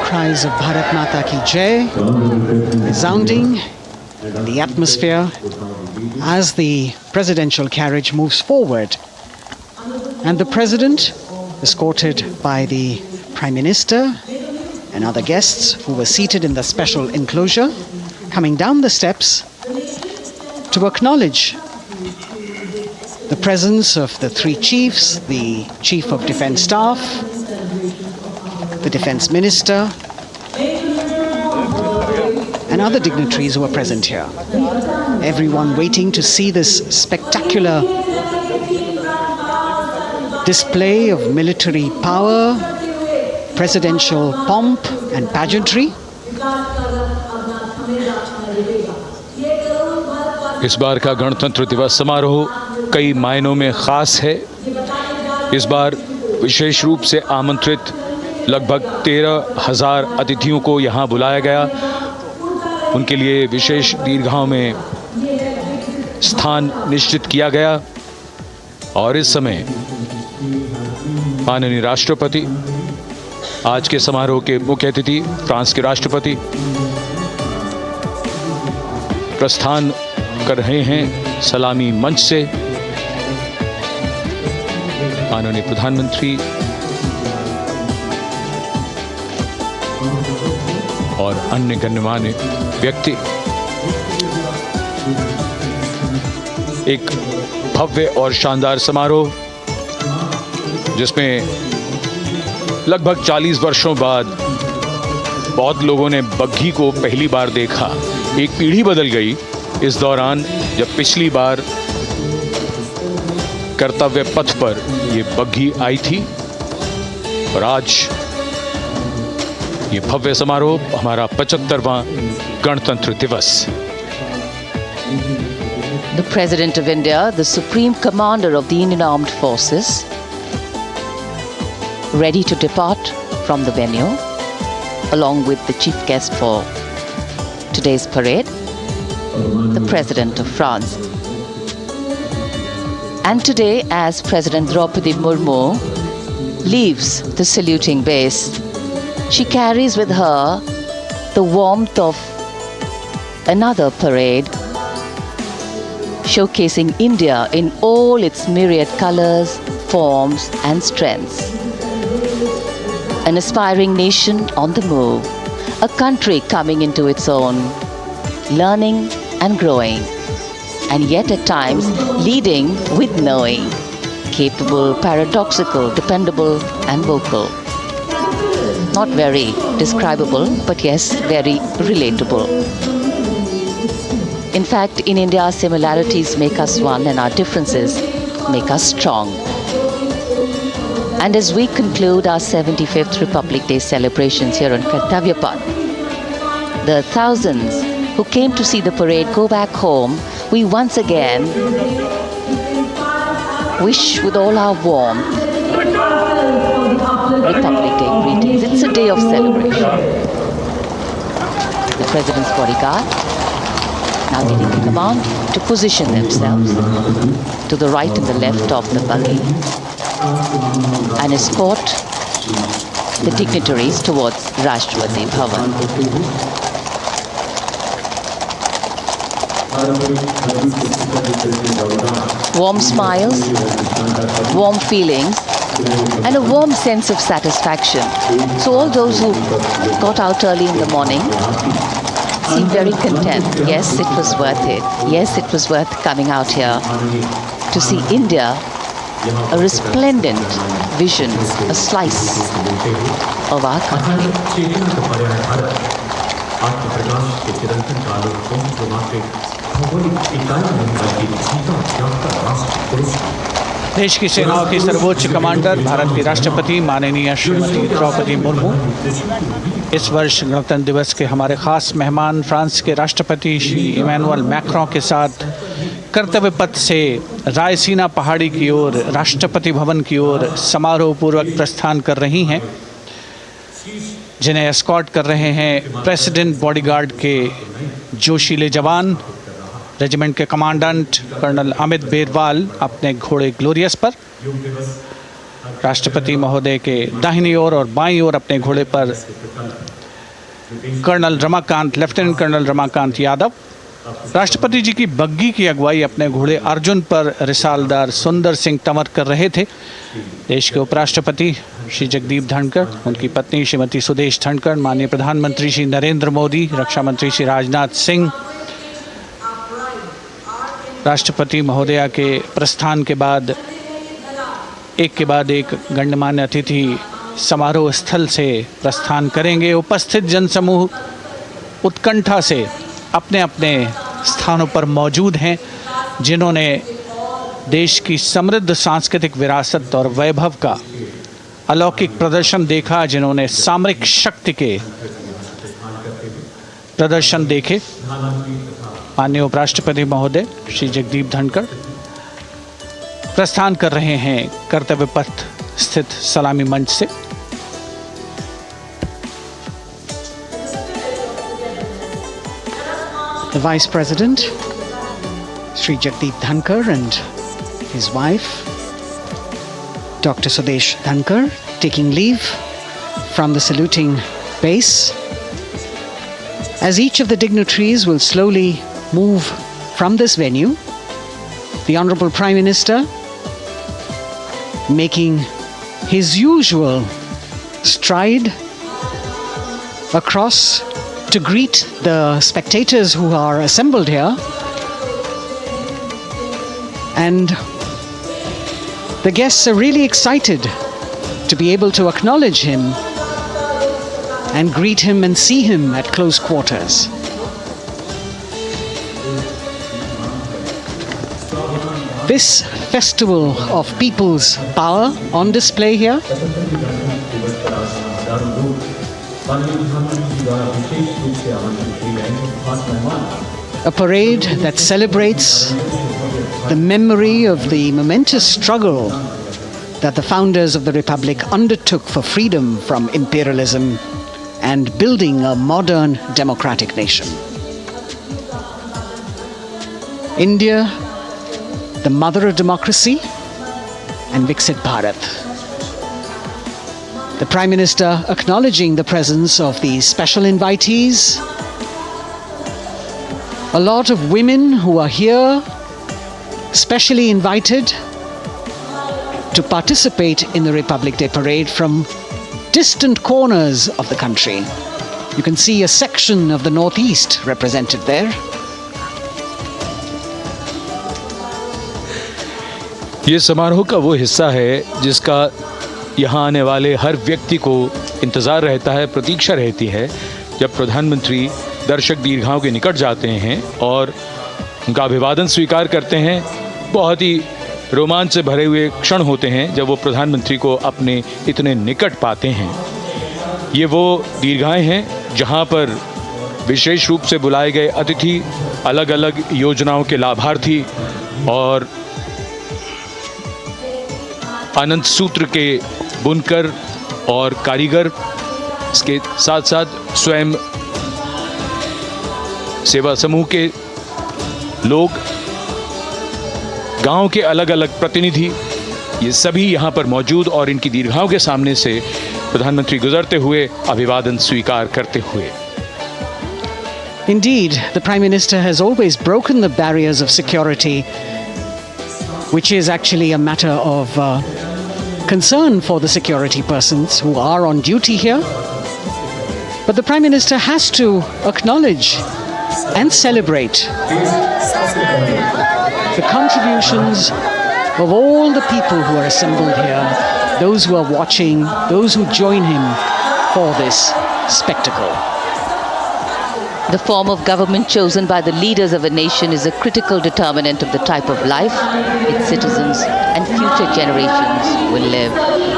S3: cries of Bharat Mata Ki Jai resounding in the atmosphere as the presidential carriage moves forward. And the President, escorted by the Prime Minister and other guests who were seated in the special enclosure, coming down the steps to acknowledge the presence of the three chiefs, the Chief of Defence Staff, the Defence Minister, and other dignitaries who are present here. Everyone waiting to see this spectacular display of military power, presidential pomp and pageantry.
S2: इस बार का गणतंत्र दिवस समारोह कई मायनों में खास है। इस बार विशेष रूप से आमंत्रित लगभग 13,000 अतिथियों को यहाँ बुलाया गया। उनके लिए विशेष दीर्घाओं में स्थान निश्चित किया गया और इस समय माननीय राष्ट्रपति, आज के समारोह के मुख्य अतिथि फ्रांस के राष्ट्रपति प्रस्थान कर रहे हैं सलामी मंच से। माननीय प्रधानमंत्री और अन्य गण्यमान्य व्यक्ति एक भव्य और शानदार समारोह जिसमें लगभग 40 वर्षों बाद बहुत लोगों ने बग्घी को पहली बार देखा। एक पीढ़ी बदल गई इस दौरान, जब पिछली बार कर्तव्य पथ पर ये बग्घी आई थी और आज ये भव्य समारोह हमारा 75वां गणतंत्र दिवस।
S1: The President of India, the Supreme Commander of the Indian Armed Forces, ready to depart from the venue, along with the chief guest for today's parade, the President of France. And today, as President Draupadi Murmu leaves the saluting base, she carries with her the warmth of another parade, showcasing India in all its myriad colors, forms and strengths. An aspiring nation on the move, a country coming into its own, learning and growing, and yet at times leading with knowing, capable, paradoxical, dependable and vocal. Not very describable, but yes, very relatable. In fact, in India, similarities make us one and our differences make us strong. And as we conclude our 75th Republic Day celebrations here on Kartavya Path, the thousands who came to see the parade go back home, we once again wish with all our warmth Republic Day greetings. It's a day of celebration. The President's bodyguard now getting the command to position themselves to the right and the left of the buggy and escort the dignitaries towards Rashtrapati Bhavan. Warm smiles, warm feelings, and a warm sense of satisfaction. So all those who got out early in the morning seem very content. Yes, it was worth it. Yes, it was worth coming out here to see India, a resplendent vision, a slice of our country.
S4: देश की सेनाओं की सर्वोच्च commander Bharat की राष्ट्रपति माननीय श्रीमती द्रौपदी मुर्मू इस वर्ष गणतंत्र दिवस के हमारे खास मेहमान फ्रांस के राष्ट्रपति श्री इमैनुअल मैक्रों के साथ कर्तव्य पथ से रायसीना पहाड़ी की ओर राष्ट्रपति भवन की ओर समारोह पूर्वक प्रस्थान कर रही हैं, जिन्हें एस्कॉर्ट कर रहे हैं प्रेसिडेंट बॉडीगार्ड के जोशीले जवान, रेजिमेंट के कमांडेंट कर्नल अमित बेरवाल अपने घोड़े ग्लोरियस पर, राष्ट्रपति महोदय के दाहिनी ओर और बाईं ओर अपने घोड़े पर colonel Ramakant, lieutenant colonel Ramakant Yadav. राष्ट्रपति जी की बग्गी की अगुवाई अपने घोड़े अर्जुन पर रिसालदार सुंदर सिंह तंवर कर रहे थे। देश के उपराष्ट्रपति श्री जगदीप धनखड़, उनकी पत्नी श्रीमती सुदेश धनखड़, माननीय प्रधानमंत्री श्री नरेंद्र मोदी, रक्षा मंत्री श्री राजनाथ सिंह, राष्ट्रपति महोदया के प्रस्थान के बाद एक गण्यमान्य अतिथि समारोह स्थल से प्रस्थान करेंगे। उपस्थित जनसमूह उत्कंठा से अपने अपने स्थानों पर मौजूद हैं, जिन्होंने देश की समृद्ध सांस्कृतिक विरासत और वैभव का अलौकिक प्रदर्शन देखा, जिन्होंने सामरिक शक्ति के प्रदर्शन देखे। माननीय उपराष्ट्रपति महोदय श्री जगदीप धनखड़ प्रस्थान कर रहे हैं कर्तव्य पथ स्थित सलामी मंच से।
S3: The Vice President, Sri Jagdeep Dhankar, and his wife, Dr. Sudesh Dhankar, taking leave from the saluting base. As each of the dignitaries will slowly move from this venue, the Honorable Prime Minister, making his usual stride across to greet the spectators who are assembled here, and the guests are really excited to be able to acknowledge him and greet him and see him at close quarters. This festival of people's power on display here a parade that celebrates the memory of the momentous struggle that the founders of the Republic undertook for freedom from imperialism and building a modern democratic nation. India, the mother of democracy, and Viksit Bharat. The Prime Minister acknowledging the presence of these special invitees, a lot of women who are here, specially invited to participate in the Republic Day Parade from distant corners of the country. You can see a section of the Northeast represented there.
S2: ये समारोह का वो हिस्सा है जिसका यहाँ आने वाले हर व्यक्ति को इंतज़ार रहता है, प्रतीक्षा रहती है, जब प्रधानमंत्री दर्शक दीर्घाओं के निकट जाते हैं और उनका अभिवादन स्वीकार करते हैं। बहुत ही रोमांच से भरे हुए क्षण होते हैं जब वो प्रधानमंत्री को अपने इतने निकट पाते हैं। ये वो दीर्घाएं हैं जहाँ पर विशेष रूप से बुलाए गए अतिथि, अलग अलग योजनाओं के लाभार्थी और आनंद सूत्र के बुनकर और कारीगर, इसके साथ साथ स्वयं सेवा समूह के लोग, गांव के अलग अलग प्रतिनिधि, ये सभी यहाँ पर मौजूद और इनकी दीर्घाओं के सामने से प्रधानमंत्री गुजरते हुए अभिवादन स्वीकार करते हुए।
S3: Indeed, the Prime Minister has always broken the barriers of security, which is actually a matter of concern for the security persons who are on duty here. But the Prime Minister has to acknowledge and celebrate the contributions of all the people who are assembled here, those who are watching, those who join him for this spectacle.
S1: The form of government chosen by the leaders of a nation is a critical determinant of the type of life its citizens and future generations will live.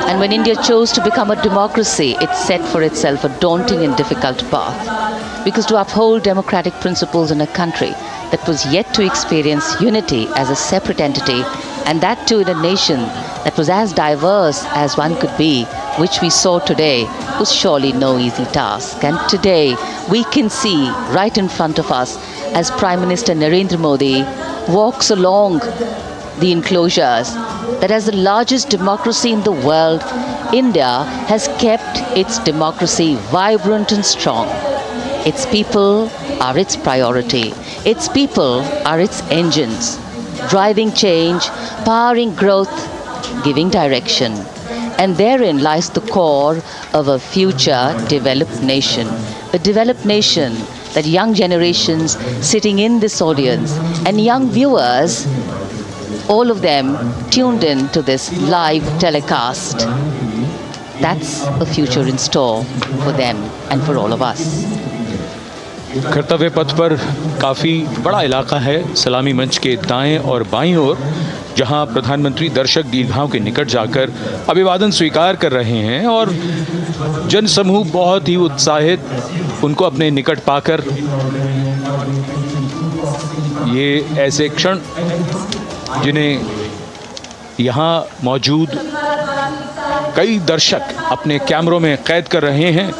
S1: And when India chose to become a democracy, it set for itself a daunting and difficult path. Because to uphold democratic principles in a country that was yet to experience unity as a separate entity, and that too in a nation that was as diverse as one could be, which we saw today, was surely no easy task. And today we can see right in front of us as Prime Minister Narendra Modi walks along the enclosures that as the largest democracy in the world, India has kept its democracy vibrant and strong. Its people are its priority. Its people are its engines, driving change, powering growth, giving direction. And therein lies the core of a future developed nation. A developed nation that young generations sitting in this audience and young viewers, all of them tuned in to this live telecast. That's a future in store for them and for all of us.
S2: कर्तव्य पथ पर काफ़ी बड़ा इलाका है, सलामी मंच के दाएं और बाईं ओर, जहां प्रधानमंत्री दर्शक दीर्घाओं के निकट जाकर अभिवादन स्वीकार कर रहे हैं और जनसमूह बहुत ही उत्साहित उनको अपने निकट पाकर ये ऐसे क्षण जिन्हें यहाँ मौजूद कई दर्शक अपने कैमरों में कैद कर रहे हैं,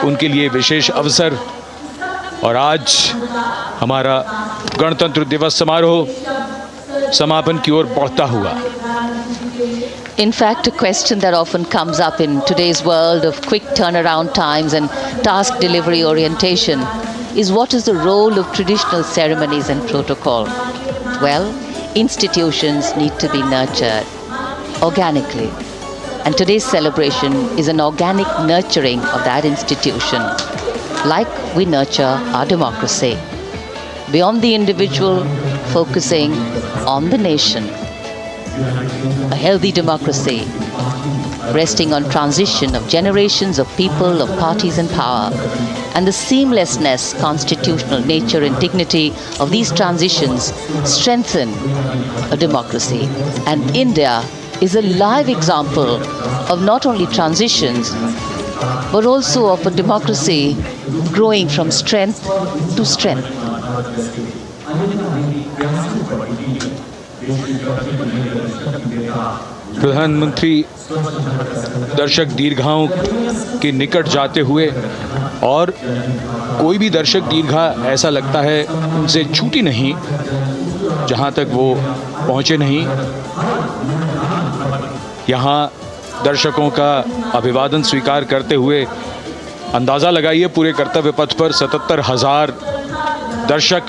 S2: उनके लिए विशेष अवसर। और आज हमारा गणतंत्र दिवस समारोह समापन की ओर बढ़ता हुआ।
S1: In fact, a question that often comes up in today's world of quick turnaround times and task delivery orientation is what is the role of traditional ceremonies and protocol? Well, institutions need to be nurtured organically. And today's celebration is an organic nurturing of that institution, like we nurture our democracy. Beyond the individual, focusing on the nation. A healthy democracy, resting on transition of generations of people, of parties in power, and the seamlessness, constitutional nature and dignity of these transitions strengthen a democracy. And India is a live example of not only transitions, but also of a democracy growing from strength to strength.
S2: प्रधानमंत्री दर्शक दीर्घाओं के निकट जाते हुए, और कोई भी दर्शक दीर्घा ऐसा लगता है उनसे छूटी नहीं जहां तक वो पहुंचे नहीं। यहाँ दर्शकों का अभिवादन स्वीकार करते हुए अंदाज़ा लगाइए, पूरे कर्तव्य पथ पर 77,000 दर्शक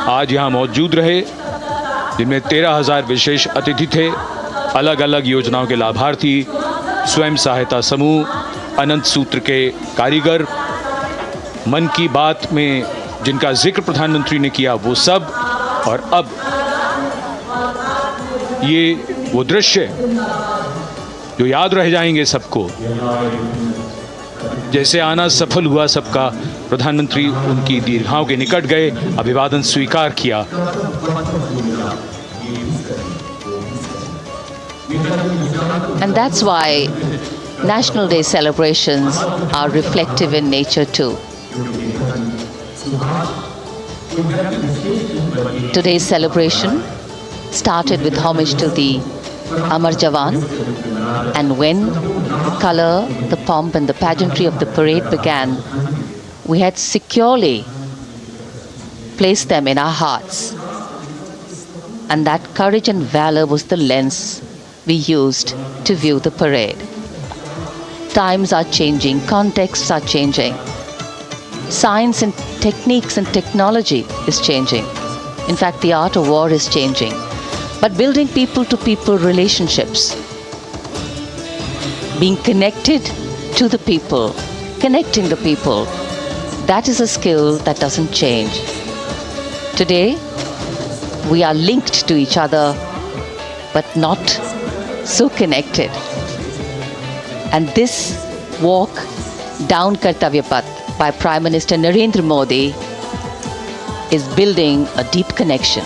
S2: आज यहाँ मौजूद रहे, जिनमें 13,000 विशेष अतिथि थे, अलग अलग योजनाओं के लाभार्थी, स्वयं सहायता समूह, अनंत सूत्र के कारीगर, मन की बात में जिनका जिक्र प्रधानमंत्री ने किया वो सब। और अब ये वो दृश्य जो याद रह जाएंगे सबको, जैसे आना सफल हुआ सबका, प्रधानमंत्री उनकी दीर्घाओं के निकट गए, अभिवादन स्वीकार किया।
S1: And that's why National Day celebrations are reflective in nature too. Today's celebration started with homage to the Amar Jawan, and when the color, the pomp and the pageantry of the parade began, we had securely placed them in our hearts. And that courage and valor was the lens we used to view the parade. Times are changing, contexts are changing. Science and techniques and technology is changing. In fact, the art of war is changing. But building people-to-people relationships, being connected to the people, connecting the people, that is a skill that doesn't change. Today, we are linked to each other, but not so connected. And this walk down Kartavya Path by Prime Minister Narendra Modi is building a deep connection.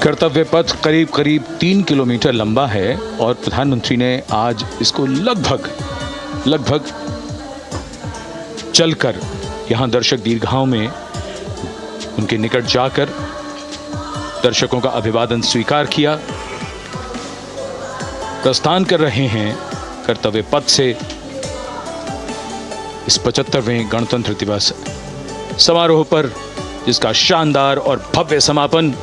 S2: कर्तव्य पथ करीब करीब 3 kilometre लंबा है और प्रधानमंत्री ने आज इसको लगभग चलकर यहाँ दर्शक दीर्घाओं में उनके निकट जाकर दर्शकों का अभिवादन स्वीकार किया। प्रस्थान कर रहे हैं कर्तव्य पथ से इस 75वें गणतंत्र दिवस समारोह पर, जिसका शानदार और भव्य समापन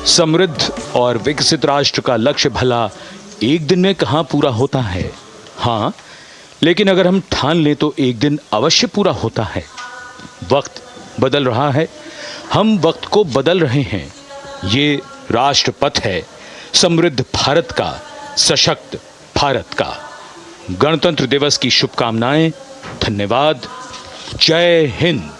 S2: समृद्ध और विकसित राष्ट्र का लक्ष्य भला एक दिन में कहाँ पूरा होता है। हाँ, लेकिन अगर हम ठान लें तो एक दिन अवश्य पूरा होता है। वक्त बदल रहा है, हम वक्त को बदल रहे हैं। ये राष्ट्रपथ है समृद्ध भारत का, सशक्त भारत का। गणतंत्र दिवस की शुभकामनाएं। धन्यवाद। जय हिंद।